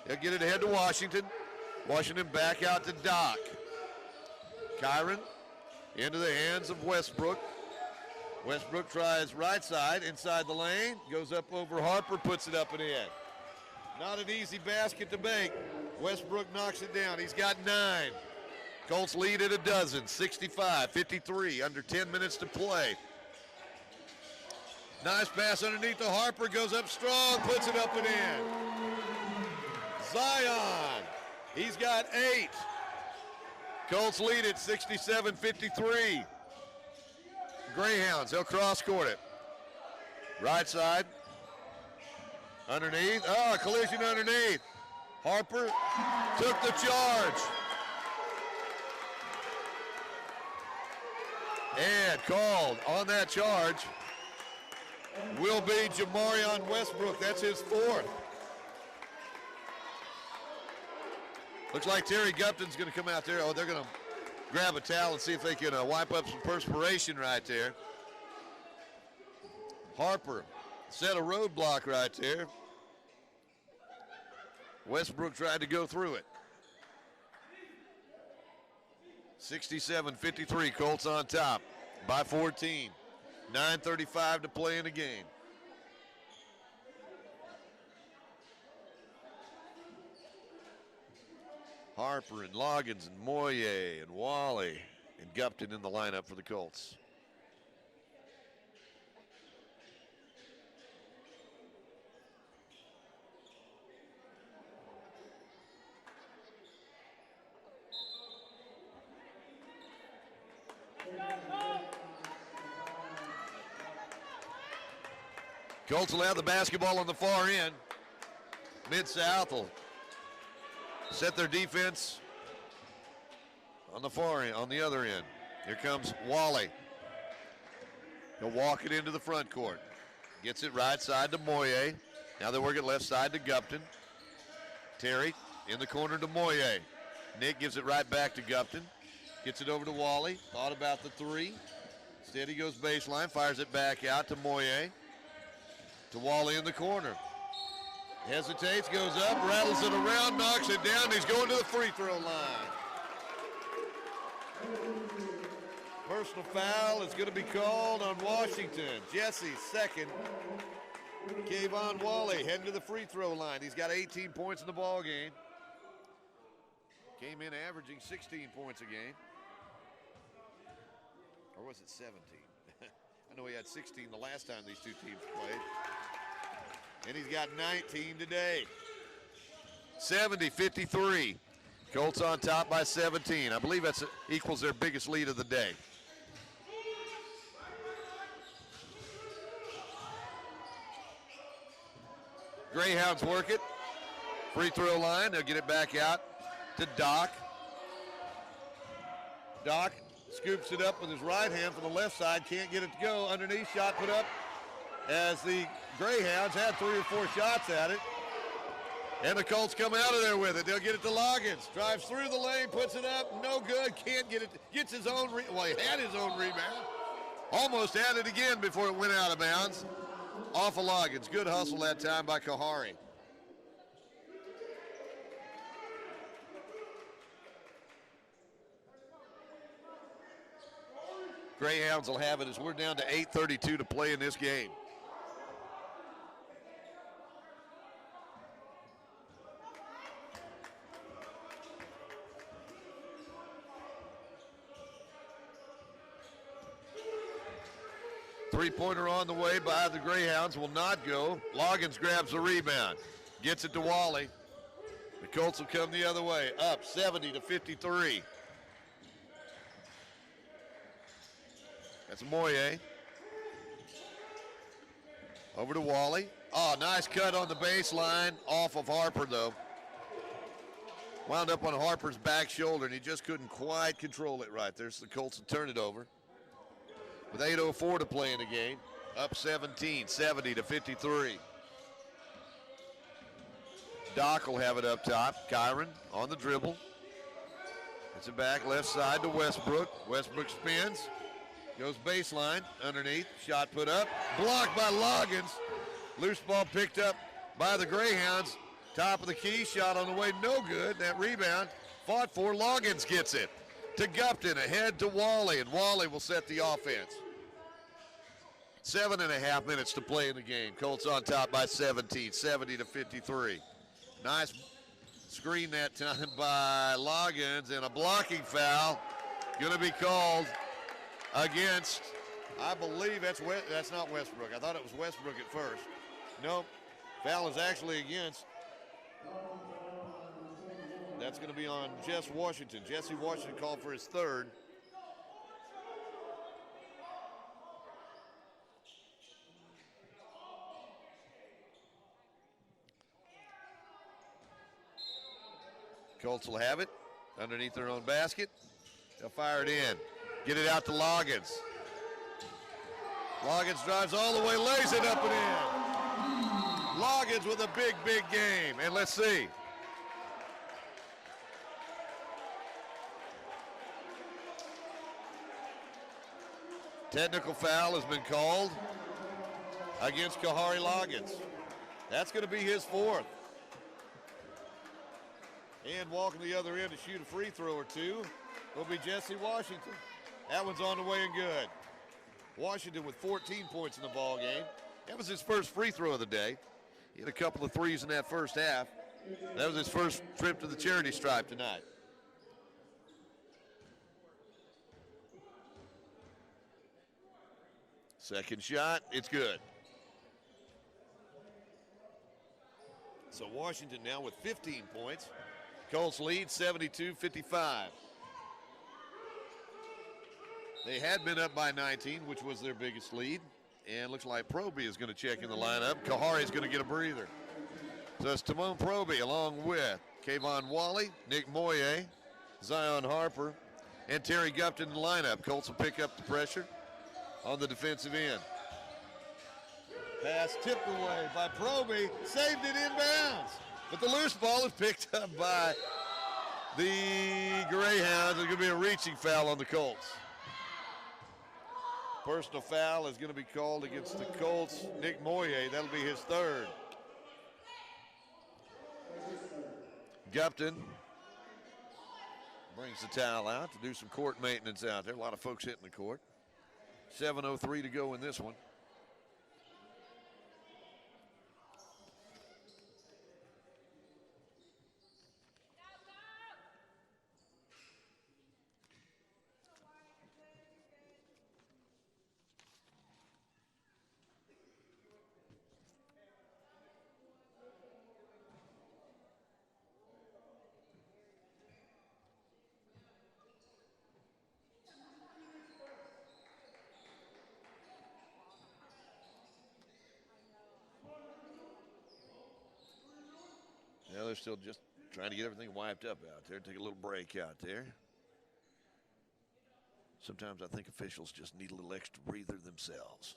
They'll get it ahead to Washington. Washington back out to Doc. Kyron into the hands of Westbrook. Westbrook tries right side, inside the lane, goes up over Harper, puts it up and in. Not an easy basket to make. Westbrook knocks it down. He's got 9. Colts lead at a dozen, 65-53, under 10 minutes to play. Nice pass underneath to Harper, goes up strong, puts it up and in. Zion, he's got 8. Colts lead at 67-53. Greyhounds, they'll cross court it. Right side. Underneath. Oh, collision underneath. Harper took the charge. And called on that charge will be Jamarion Westbrook. That's his 4th. Looks like Terry Gupton's going to come out there. Oh, they're going to grab a towel and see if they can wipe up some perspiration right there. Harper set a roadblock right there. Westbrook tried to go through it. 67-53, Colts on top by 14. 9:35 to play in the game. Harper and Loggins and Moye and Wally and Gupton in the lineup for the Colts. Colts will have the basketball on the far end. Mid-South will set their defense on the far end, on the other end. Here comes Wally. He'll walk it into the front court. Gets it right side to Moye. Now they work it left side to Gupton. Terry in the corner to Moye. Nick gives it right back to Gupton. Gets it over to Wally. Thought about the 3. Instead he goes baseline, fires it back out to Moye. To Wally in the corner. Hesitates, goes up, rattles it around, knocks it down. He's going to the free throw line. Personal foul is going to be called on Washington. Jesse, second. Kayvon Wally heading to the free throw line. He's got 18 points in the ball game. Came in averaging 16 points a game. Or was it 17? I know he had 16 the last time these two teams played. And he's got 19 today. 70-53. Colts on top by 17. I believe that equals their biggest lead of the day. Greyhounds work it. Free throw line. They'll get it back out to Doc. Doc scoops it up with his right hand from the left side. Can't get it to go. Underneath, shot put up as the Greyhounds had 3 or 4 shots at it. And the Colts come out of there with it. They'll get it to Loggins. Drives through the lane, puts it up. No good. Can't get it. Gets his own he had his own rebound. Almost had it again before it went out of bounds. Off of Loggins. Good hustle that time by Kahari. Greyhounds will have it as we're down to 8:32 to play in this game. Three-pointer on the way by the Greyhounds will not go. Loggins grabs the rebound. Gets it to Wally. The Colts will come the other way. Up 70-53. That's Moye. Over to Wally. Oh, nice cut on the baseline. Off of Harper, though. Wound up on Harper's back shoulder, and he just couldn't quite control it right there, so the Colts will turn it over. With 8:04 to play in the game. Up 17, 70-53. Doc will have it up top. Kyron on the dribble. It's it back left side to Westbrook. Westbrook spins. Goes baseline, underneath, shot put up, blocked by Loggins. Loose ball picked up by the Greyhounds. Top of the key, shot on the way, no good. That rebound, fought for, Loggins gets it. To Gupton, ahead to Wally, and Wally will set the offense. 7.5 minutes to play in the game. Colts on top by 17, 70-53. Nice screen that time by Loggins, and a blocking foul going to be called against, I believe that's not Westbrook. I thought it was Westbrook at first. Nope. Foul is actually against. That's going to be on Jesse Washington. Jesse Washington called for his third. Colts will have it underneath their own basket. They'll fire it in. Get it out to Loggins. Loggins drives all the way, lays it up and in. Loggins with a big, big game. And let's see. Technical foul has been called against Kahari Loggins. That's going to be his fourth. And walking the other end to shoot a free throw or two will be Jesse Washington. That one's on the way and good. Washington with 14 points in the ball game. That was his first free throw of the day. He had a couple of threes in that first half. That was his first trip to the charity stripe tonight. Second shot, it's good. So Washington now with 15 points. Colts lead 72-55. They had been up by 19, which was their biggest lead. And looks like Proby is going to check in the lineup. Kahari is going to get a breather. So it's Timon Proby along with Kayvon Wally, Nick Moye, Zion Harper, and Terry Gupton in the lineup. Colts will pick up the pressure on the defensive end. Pass tipped away by Proby, saved it inbounds. But the loose ball is picked up by the Greyhounds. There's going to be a reaching foul on the Colts. Personal foul is going to be called against the Colts. Nick Moye, that'll be his third. Gupton brings the towel out to do some court maintenance out there. A lot of folks hitting the court. 7:03 to go in this one. Yeah, they're still just trying to get everything wiped up out there. Take a little break out there. Sometimes I think officials just need a little extra breather themselves.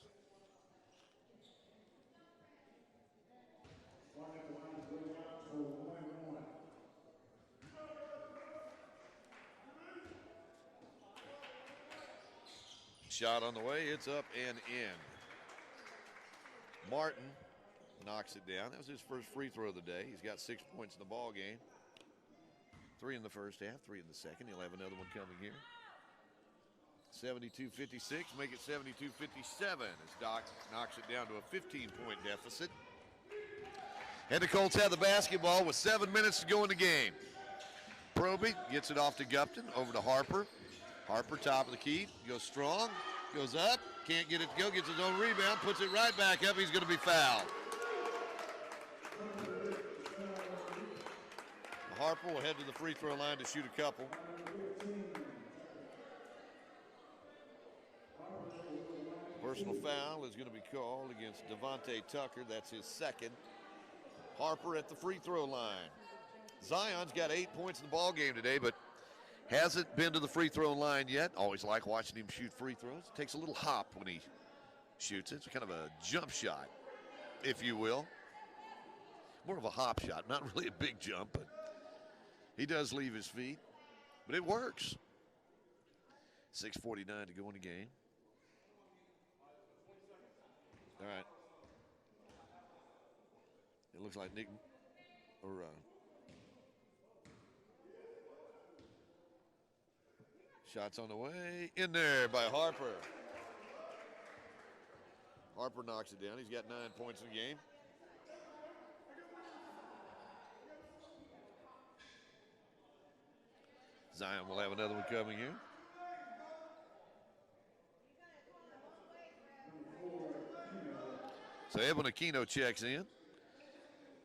Shot on the way, it's up and in. Martin knocks it down. That was his first free throw of the day. He's got 6 points in the ball game. 3 in the first half, 3 in the second. He'll have another one coming here. 72-56, make it 72-57 as Doc knocks it down to a 15-point deficit. And the Colts have the basketball with 7 minutes to go in the game. Proby gets it off to Gupton, over to Harper. Harper, top of the key, goes strong, goes up, can't get it to go, gets his own rebound, puts it right back up. He's going to be fouled. Harper will head to the free throw line to shoot a couple. Personal foul is going to be called against Devontae Tucker. That's his second. Harper at the free throw line. Zion's got 8 points in the ball game today, but hasn't been to the free throw line yet. Always like watching him shoot free throws. Takes a little hop when he shoots it. It's kind of a jump shot, if you will. More of a hop shot, not really a big jump, but he does leave his feet. But it works. 6:49 to go in the game. All right. It looks like Nick or shots on the way. In there by Harper. Harper knocks it down. He's got 9 points in the game. Zion will have another one coming here. So Evan Aquino checks in.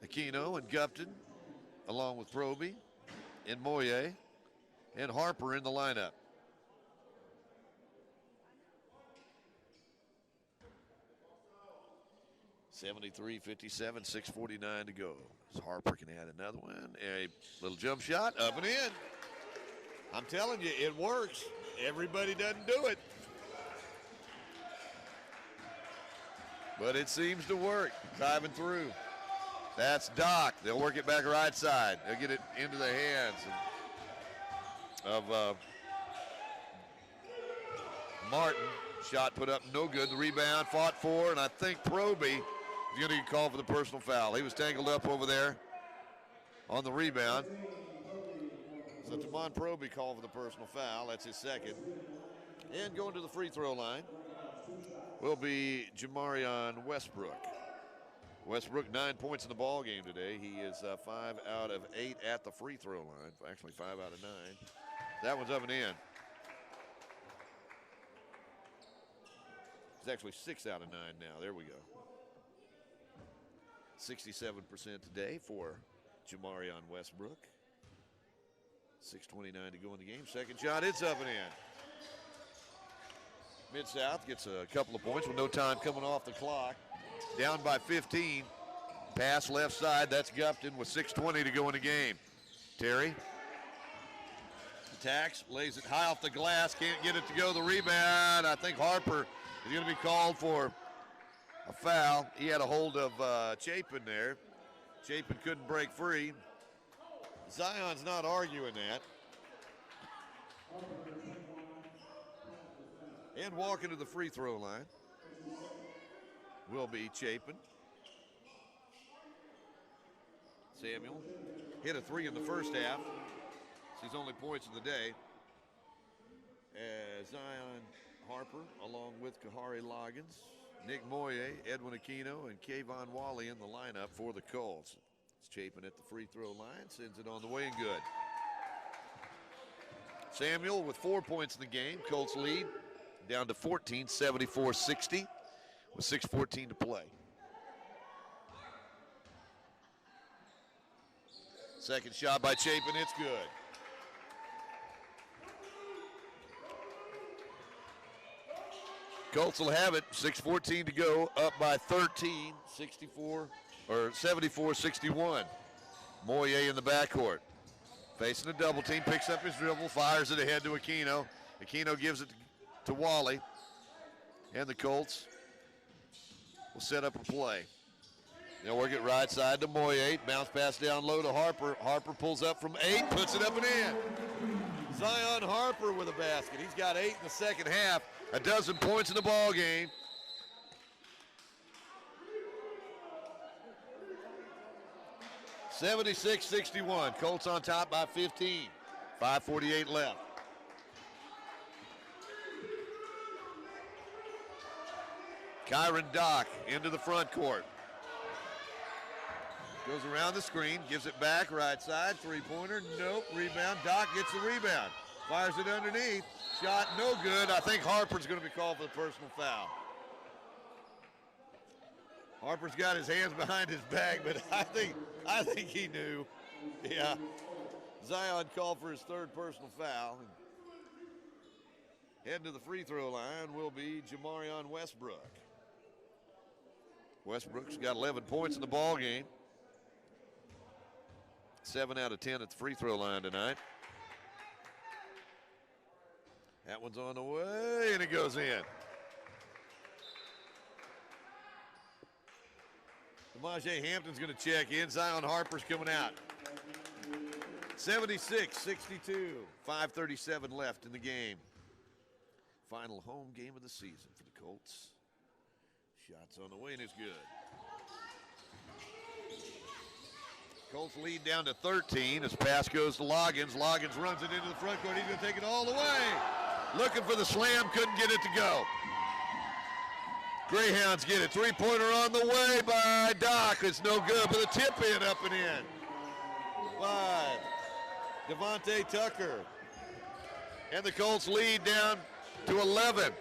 Aquino and Gupton, along with Proby and Moye and Harper in the lineup. (73-57), 6:49 to go. So Harper can add another one. A little jump shot, up and in. I'm telling you, it works. Everybody doesn't do it. But it seems to work, driving through. That's Doc. They'll work it back right side. They'll get it into the hands of Martin. Shot put up no good. The rebound fought for, and I think Proby is going to get called for the personal foul. He was tangled up over there on the rebound. So Tamon Proby called for the personal foul. That's his second. And going to the free throw line will be Jamarion Westbrook. Westbrook, 9 points in the ball game today. He is 5 out of 8 at the free throw line. Actually, 5 out of 9. That one's up and in. It's actually 6 out of 9 now. There we go. 67% today for Jamarion Westbrook. 6:29 to go in the game. Second shot, it's up and in. Midsouth gets a couple of points with no time coming off the clock. Down by 15. Pass left side. That's Gupton with 6:20 to go in the game. Terry attacks, lays it high off the glass. Can't get it to go. The rebound. I think Harper is going to be called for a foul. He had a hold of Chapin there. Chapin couldn't break free. Zion's not arguing that. And walking to the free throw line will be Chapin. Samuel hit a 3 in the first half. It's his only points of the day. As Zion Harper, along with Kahari Loggins, Nick Moye, Edwin Aquino, and Kayvon Wally in the lineup for the Colts. It's Chapin at the free throw line, sends it on the way and good. Samuel with 4 points in the game. Colts lead down to 14, 74-60 with 6:14 to play. Second shot by Chapin, it's good. Colts will have it, 6:14 to go, up by 13, 74-61. Moye in the backcourt. Facing a double team, picks up his dribble, fires it ahead to Aquino. Aquino gives it to Wally. And the Colts will set up a play. They'll work it right side to Moye. Bounce pass down low to Harper. Harper pulls up from 8, puts it up and in. Zion Harper with a basket. He's got 8 in the second half. A dozen points in the ball game. (76-61). Colts on top by 15. 5:48 left. Kyron Dock into the front court. Goes around the screen, gives it back, right side, three-pointer, nope, rebound. Dock gets the rebound, fires it underneath, shot no good. I think Harper's going to be called for the personal foul. Harper's got his hands behind his back, but I think he knew. Yeah, Zion called for his third personal foul. Heading to the free throw line will be Jamarion Westbrook. Westbrook's got 11 points in the ball game. 7 out of 10 at the free throw line tonight. That one's on the way, and it goes in. Demaje Hampton's going to check in. Zion Harper's coming out. 76-62. 5:37 left in the game. Final home game of the season for the Colts. Shots on the way, and it's good. Colts lead down to 13 as pass goes to Loggins. Loggins runs it into the front court. He's going to take it all the way. Looking for the slam, couldn't get it to go. Greyhounds get it. Three-pointer on the way by Doc. It's no good, but the tip in up and in. 5. Devontae Tucker. And the Colts lead down to 11.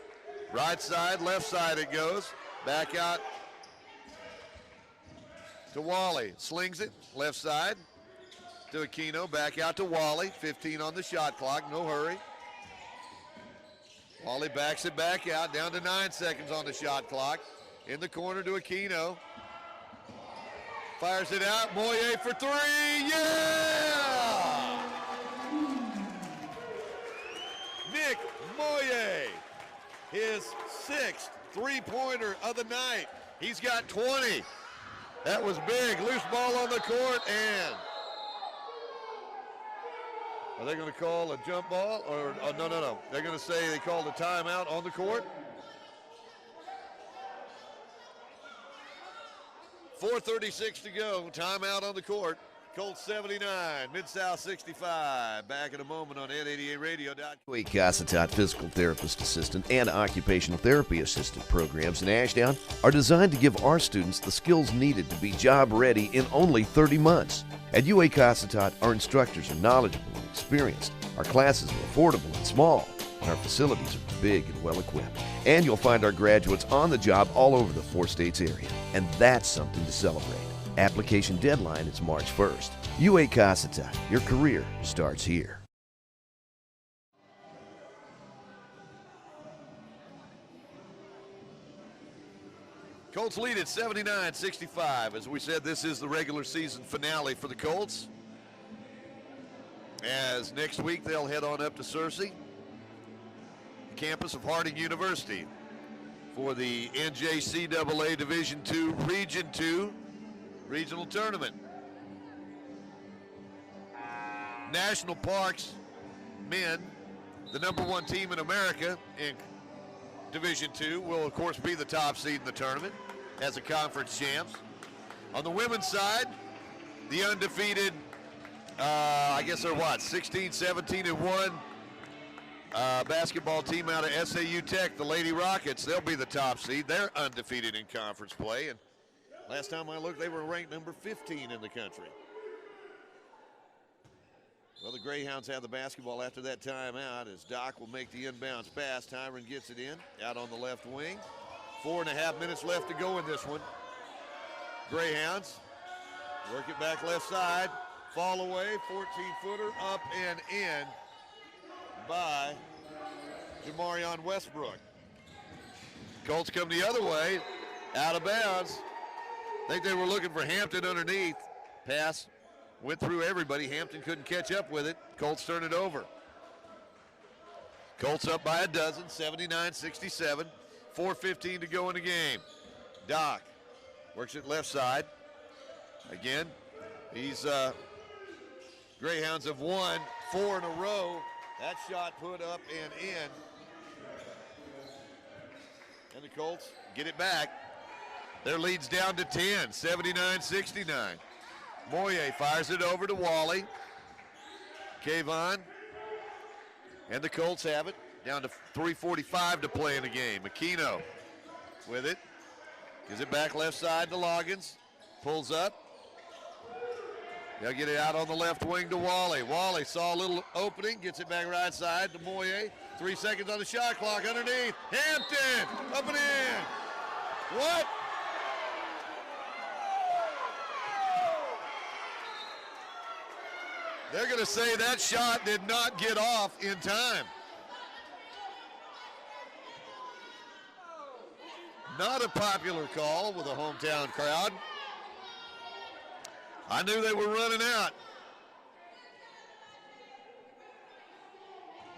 Right side, left side it goes. Back out to Wally. Slings it, left side to Aquino. Back out to Wally. 15 on the shot clock, no hurry. Wally backs it back out, down to 9 seconds on the shot clock. In the corner to Aquino. Fires it out, Moye for 3, yeah! Nick Moye, his 6th three-pointer of the night. He's got 20. That was big. Loose ball on the court, and are they going to call a jump ball? Or no. They're going to say they called a timeout on the court. 4:36 to go. Timeout on the court. Colts 79, Midsouth 65. Back in a moment on N88Radio.com. Cossatot physical therapist assistant and occupational therapy assistant programs in Ashdown are designed to give our students the skills needed to be job ready in only 30 months. At UA Cossatot, our instructors are knowledgeable and experienced. Our classes are affordable and small, and our facilities are big and well equipped. And you'll find our graduates on the job all over the 4 states area, and that's something to celebrate. Application deadline is March 1st. UA Cossatot, your career starts here. Colts lead at 79-65. As we said, this is the regular season finale for the Colts. As next week they'll head on up to Searcy, the campus of Harding University, for the NJCAA Division II Region II Regional Tournament. National Parks men, the #1 team in America in Division II, will of course be the top seed in the tournament as a conference champs. On the women's side, the undefeated, I guess they're what, 16, 17, and 1 basketball team out of SAU Tech, the Lady Rockets. They'll be the top seed. They're undefeated in conference play, and last time I looked, they were ranked number 15 in the country. Well, the Greyhounds have the basketball after that timeout as Doc will make the inbounds pass. Tyron gets it in, out on the left wing. 4.5 minutes left to go in this one. Greyhounds work it back left side. Fall away, 14-footer, up and in by Jamarion Westbrook. Colts come the other way, out of bounds. I think they were looking for Hampton underneath. Pass went through everybody. Hampton couldn't catch up with it. Colts turn it over. Colts up by a dozen, 79-67. 4:15 to go in the game. Doc works it left side. Again, these Greyhounds have won 4 in a row. That shot put up and in. And the Colts get it back. Their lead's down to 10, 79-69. Moye fires it over to Wally. Kayvon. And the Colts have it. Down to 3:45 to play in the game. Aquino with it. Gives it back left side to Loggins. Pulls up. They'll get it out on the left wing to Wally. Wally saw a little opening. Gets it back right side to Moye. 3 seconds on the shot clock underneath. Hampton up and in. What? They're going to say that shot did not get off in time. Not a popular call with a hometown crowd. I knew they were running out.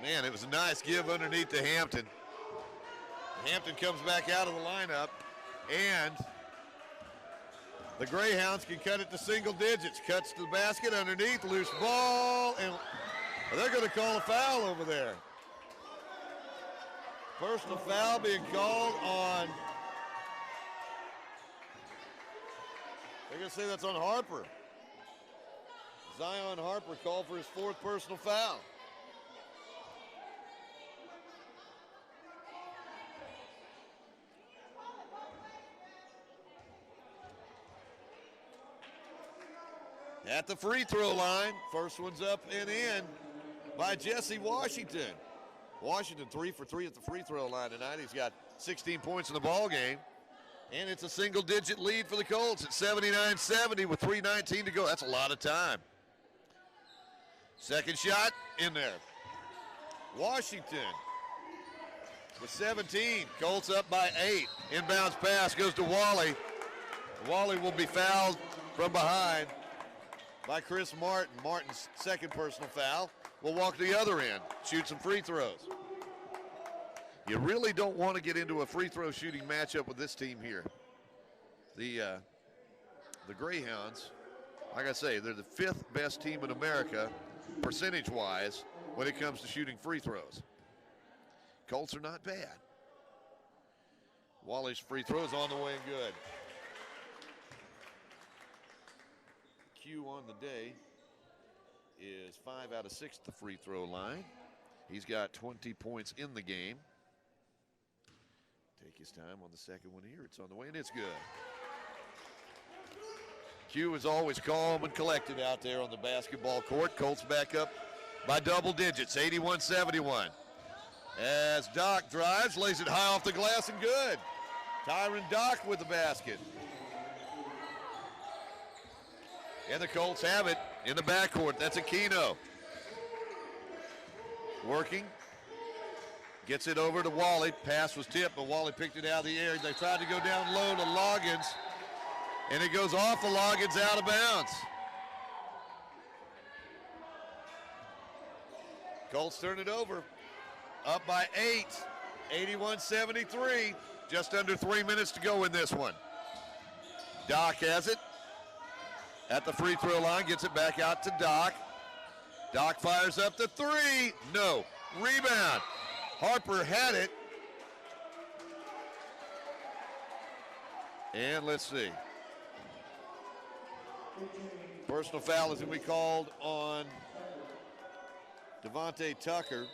Man, it was a nice give underneath to Hampton. Hampton comes back out of the lineup, and the Greyhounds can cut it to single digits. Cuts to the basket underneath, loose ball, and they're going to call a foul over there. Personal foul being called on, they're going to say that's on Harper. Zion Harper called for his 4th personal foul. At the free throw line, first one's up and in by Jesse Washington. Washington 3 for 3 at the free throw line tonight. He's got 16 points in the ball game. And it's a single-digit lead for the Colts at 79-70 with 3:19 to go. That's a lot of time. Second shot in there. Washington with 17. Colts up by 8. Inbounds pass goes to Wally. Wally will be fouled from behind by Chris Martin. Martin's 2nd personal foul. Will walk to the other end, shoot some free throws. You really don't want to get into a free throw shooting matchup with this team here. The Greyhounds, like I say, they're the 5th best team in America percentage-wise when it comes to shooting free throws. Colts are not bad. Wally's free throws on the way and good. Q on the day is 5 out of 6 at the free throw line. He's got 20 points in the game. Take his time on the second one here. It's on the way and it's good. Q is always calm and collected out there on the basketball court. Colts back up by double digits, 81-71. As Doc drives, lays it high off the glass and good. Tyron Doc with the basket. And the Colts have it in the backcourt. That's Aquino. Working. Gets it over to Wally. Pass was tipped, but Wally picked it out of the air. They tried to go down low to Loggins, and it goes off of Loggins out of bounds. Colts turn it over. Up by 8, 81-73. Just under 3 minutes to go in this one. Doc has it at the free throw line, gets it back out to Doc. Doc fires up the 3. No. Rebound. Harper had it. And let's see. Personal foul is going to be called on Devontae Tucker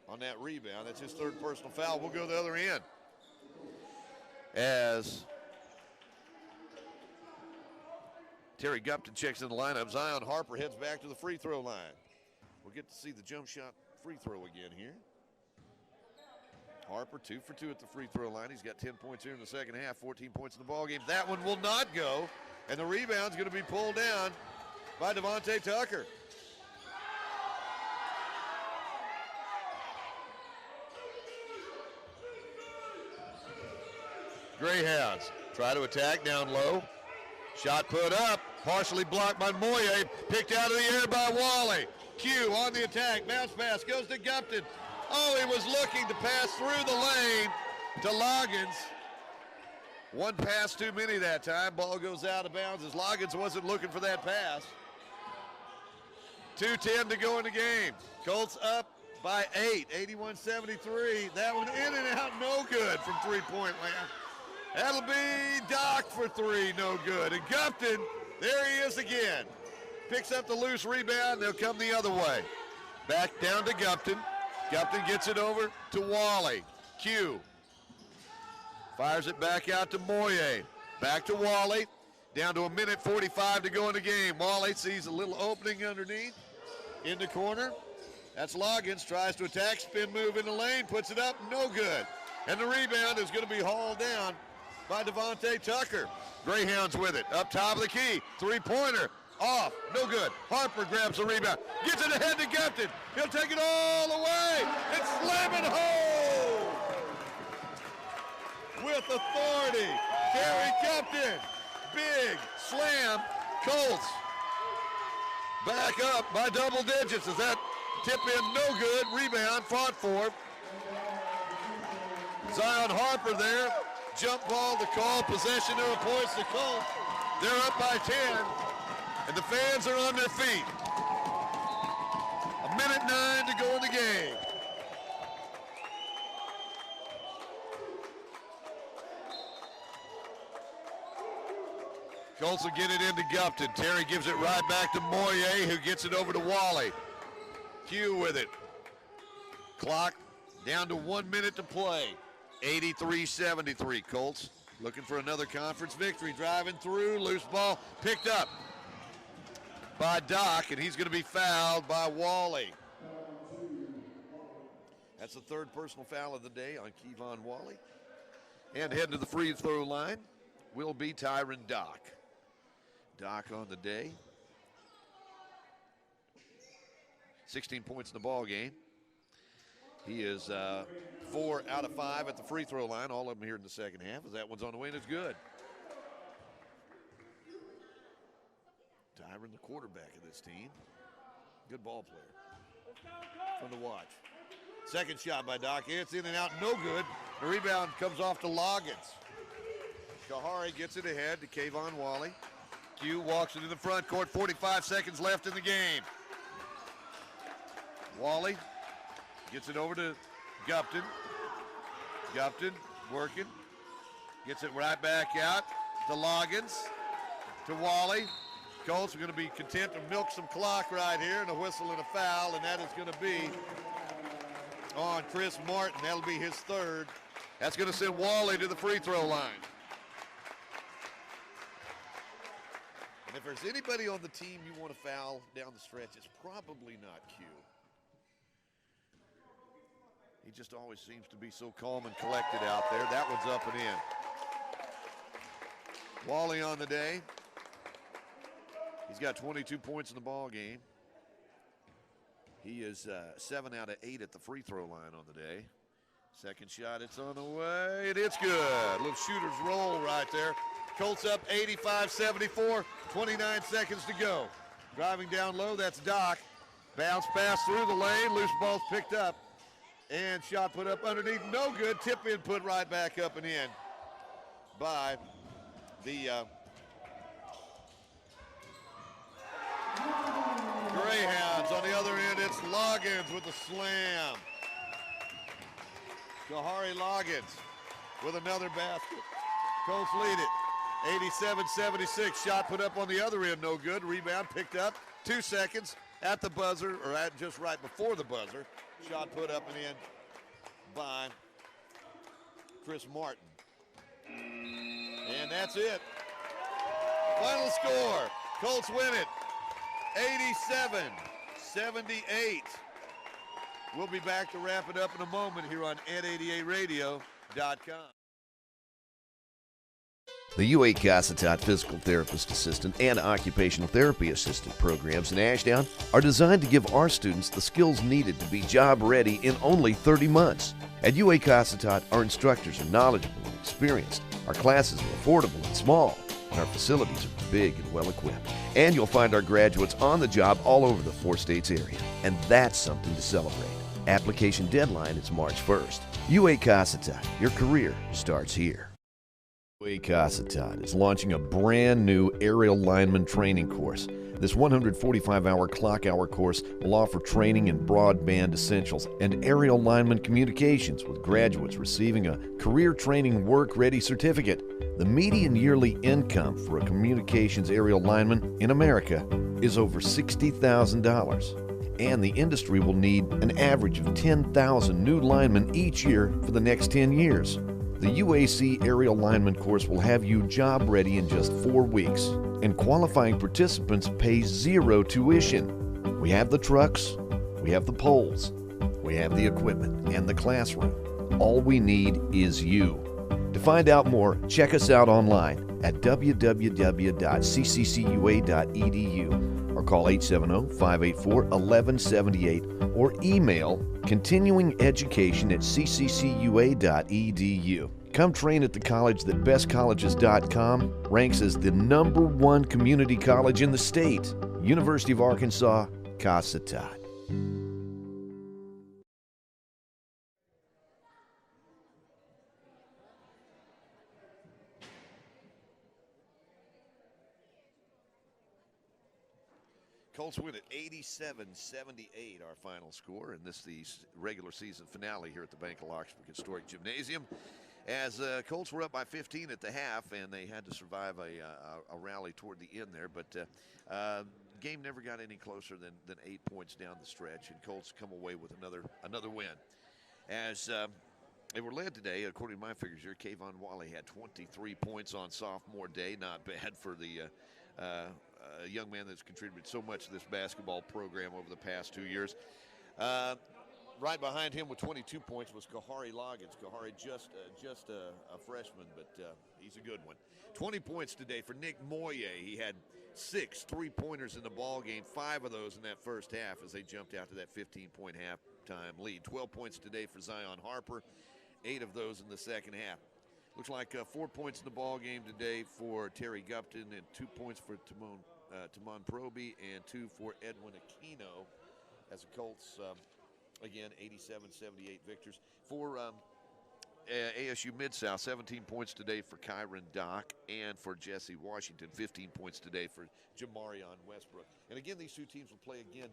on that rebound. That's his third personal foul. We'll go the other end as Terry Gupton checks in the lineup. Zion Harper heads back to the free throw line. We'll get to see the jump shot free throw again here. Harper 2 for 2 at the free throw line. He's got 10 points here in the second half, 14 points in the ball game. That one will not go, and the rebound's going to be pulled down by Devontae Tucker. Greyhounds try to attack down low. Shot put up, partially blocked by Moye, picked out of the air by Wally. Q on the attack, bounce pass, goes to Gupton. Oh, he was looking to pass through the lane to Loggins. One pass too many that time. Ball goes out of bounds as Loggins wasn't looking for that pass. 2:10 to go in the game. Colts up by 8, 81-73. That one in and out, no good from three-point land. That'll be Doc for 3, no good. And Gupton, there he is again. Picks up the loose rebound, they'll come the other way. Back down to Gupton. Gupton gets it over to Wally. Q fires it back out to Moye. Back to Wally. Down to 1:45 to go in the game. Wally sees a little opening underneath in the corner. That's Loggins, tries to attack, spin move in the lane, puts it up, no good. And the rebound is going to be hauled down by Devontae Tucker. Greyhounds with it, up top of the key, three-pointer, off, no good. Harper grabs the rebound, gets it ahead to Gupton. He'll take it all the way, and slam it home! With authority, Terry Gupton. Big slam, Colts back up by double digits as that tip in no good, rebound fought for. Zion Harper there, jump ball to call, possession to points to Colts. They're up by 10, and the fans are on their feet. 1:09 to go in the game. Colts will get it into Gupton. Terry gives it right back to Moye, who gets it over to Wally. Q with it. Clock down to 1 minute to play. 83-73. Colts looking for another conference victory. Driving through, loose ball picked up by Doc, and he's going to be fouled by Wally. That's the third personal foul of the day on Kevon Wally. And heading to the free throw line will be Tyron Doc. Doc on the day. 16 points in the ball game. He is 4 out of 5 at the free throw line. All of them here in the second half. As that one's on the way and it's good. Tyron, the quarterback of this team. Good ball player. Fun to watch. Second shot by Doc. It's in and out, no good. The rebound comes off to Loggins. Kahari gets it ahead to Kevon Wally. Q walks it in the front court. 45 seconds left in the game. Wally gets it over to Gupton. Gupton working. Gets it right back out to Loggins. To Wally. Colts are going to be content to milk some clock right here, and a whistle and a foul, and that is going to be on Chris Martin. That'll be his third. That's going to send Wally to the free throw line. And if there's anybody on the team you want to foul down the stretch, it's probably not Q. He just always seems to be so calm and collected out there. That one's up and in. Wally on the day. He's got 22 points in the ball game. He is 7 out of 8 at the free throw line on the day. Second shot, it's on the way, and it's good. Little shooter's roll right there. Colts up 85-74, 29 seconds to go. Driving down low, that's Doc. Bounce pass through the lane, loose ball's picked up. And shot put up underneath, no good. Tip in put right back up and in by the Greyhounds. On the other end, it's Loggins with a slam. Kahari Loggins with another basket. Colts lead it 87-76. Shot put up on the other end, no good. Rebound picked up. 2 seconds at the buzzer, or at just right before the buzzer. Shot put up and in by Chris Martin. And that's it. Final score. Colts win it. 87-78. We'll be back to wrap it up in a moment here on ed88radio.com. The UA Cossatot Physical Therapist Assistant and Occupational Therapy Assistant programs in Ashdown are designed to give our students the skills needed to be job ready in only 30 months. At UA Cossatot, our instructors are knowledgeable and experienced. Our classes are affordable and small, and our facilities are big and well equipped. And you'll find our graduates on the job all over the 4 states area, and that's something to celebrate. Application deadline is March 1st. UA Cossatot, your career starts here. UA Cossatot is launching a brand new aerial lineman training course. This 145-hour clock hour course will offer training in broadband essentials and aerial lineman communications, with graduates receiving a career training work-ready certificate. The median yearly income for a communications aerial lineman in America is over $60,000. And the industry will need an average of 10,000 new linemen each year for the next 10 years. The UAC Aerial Lineman course will have you job ready in just 4 weeks, and qualifying participants pay 0 tuition. We have the trucks, we have the poles, we have the equipment and the classroom. All we need is you. To find out more, check us out online at www.cccua.edu or call 870-584-1178 or email continuingeducation@cccua.edu. Come train at the college that bestcolleges.com ranks as the #1 community college in the state. University of Arkansas, Cossatot. Colts win at 87-78, our final score, and this is the regular season finale here at the Bank of Lockesburg Historic Gymnasium. As Colts were up by 15 at the half, and they had to survive a rally toward the end there, but game never got any closer than 8 points down the stretch, and Colts come away with another win. As they were led today, according to my figures here, Kayvon Wally had 23 points on sophomore day. Not bad for the a young man that's contributed so much to this basketball program over the past 2 years. Right behind him with 22 points was Kahari Loggins. Kahari just a freshman, but he's a good one. 20 points today for Nick Moye. He had 6 3-pointers in the ball game, 5 of those in that first half as they jumped out to that 15-point halftime lead. 12 points today for Zion Harper, 8 of those in the second half. Looks like 4 points in the ball game today for Terry Gupton and 2 points for Timon Proby and 2 for Edwin Aquino as the Colts, again, 87-78 victors. For ASU Midsouth, 17 points today for Kyron Dock and for Jesse Washington, 15 points today for Jamarion Westbrook. And again, these two teams will play again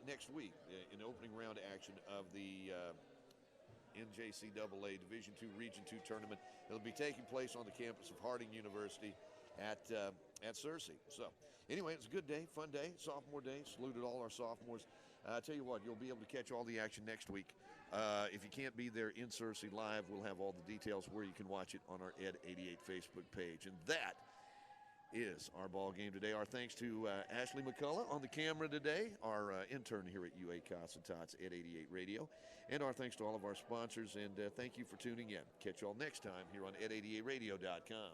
next week in opening round action of the NJCAA Division II Region II tournament. It'll be taking place on the campus of Harding University at Searcy. So anyway, it's a good day, fun day, sophomore day. Saluted all our sophomores. I tell you what, you'll be able to catch all the action next week. If you can't be there in Searcy live, we'll have all the details where you can watch it on our Ed88 Facebook page. And that is our ball game today. Our thanks to Ashley McCullough on the camera today, our intern here at UA Cossatot's Ed88 Radio, and our thanks to all of our sponsors, and thank you for tuning in. Catch you all next time here on Ed88Radio.com.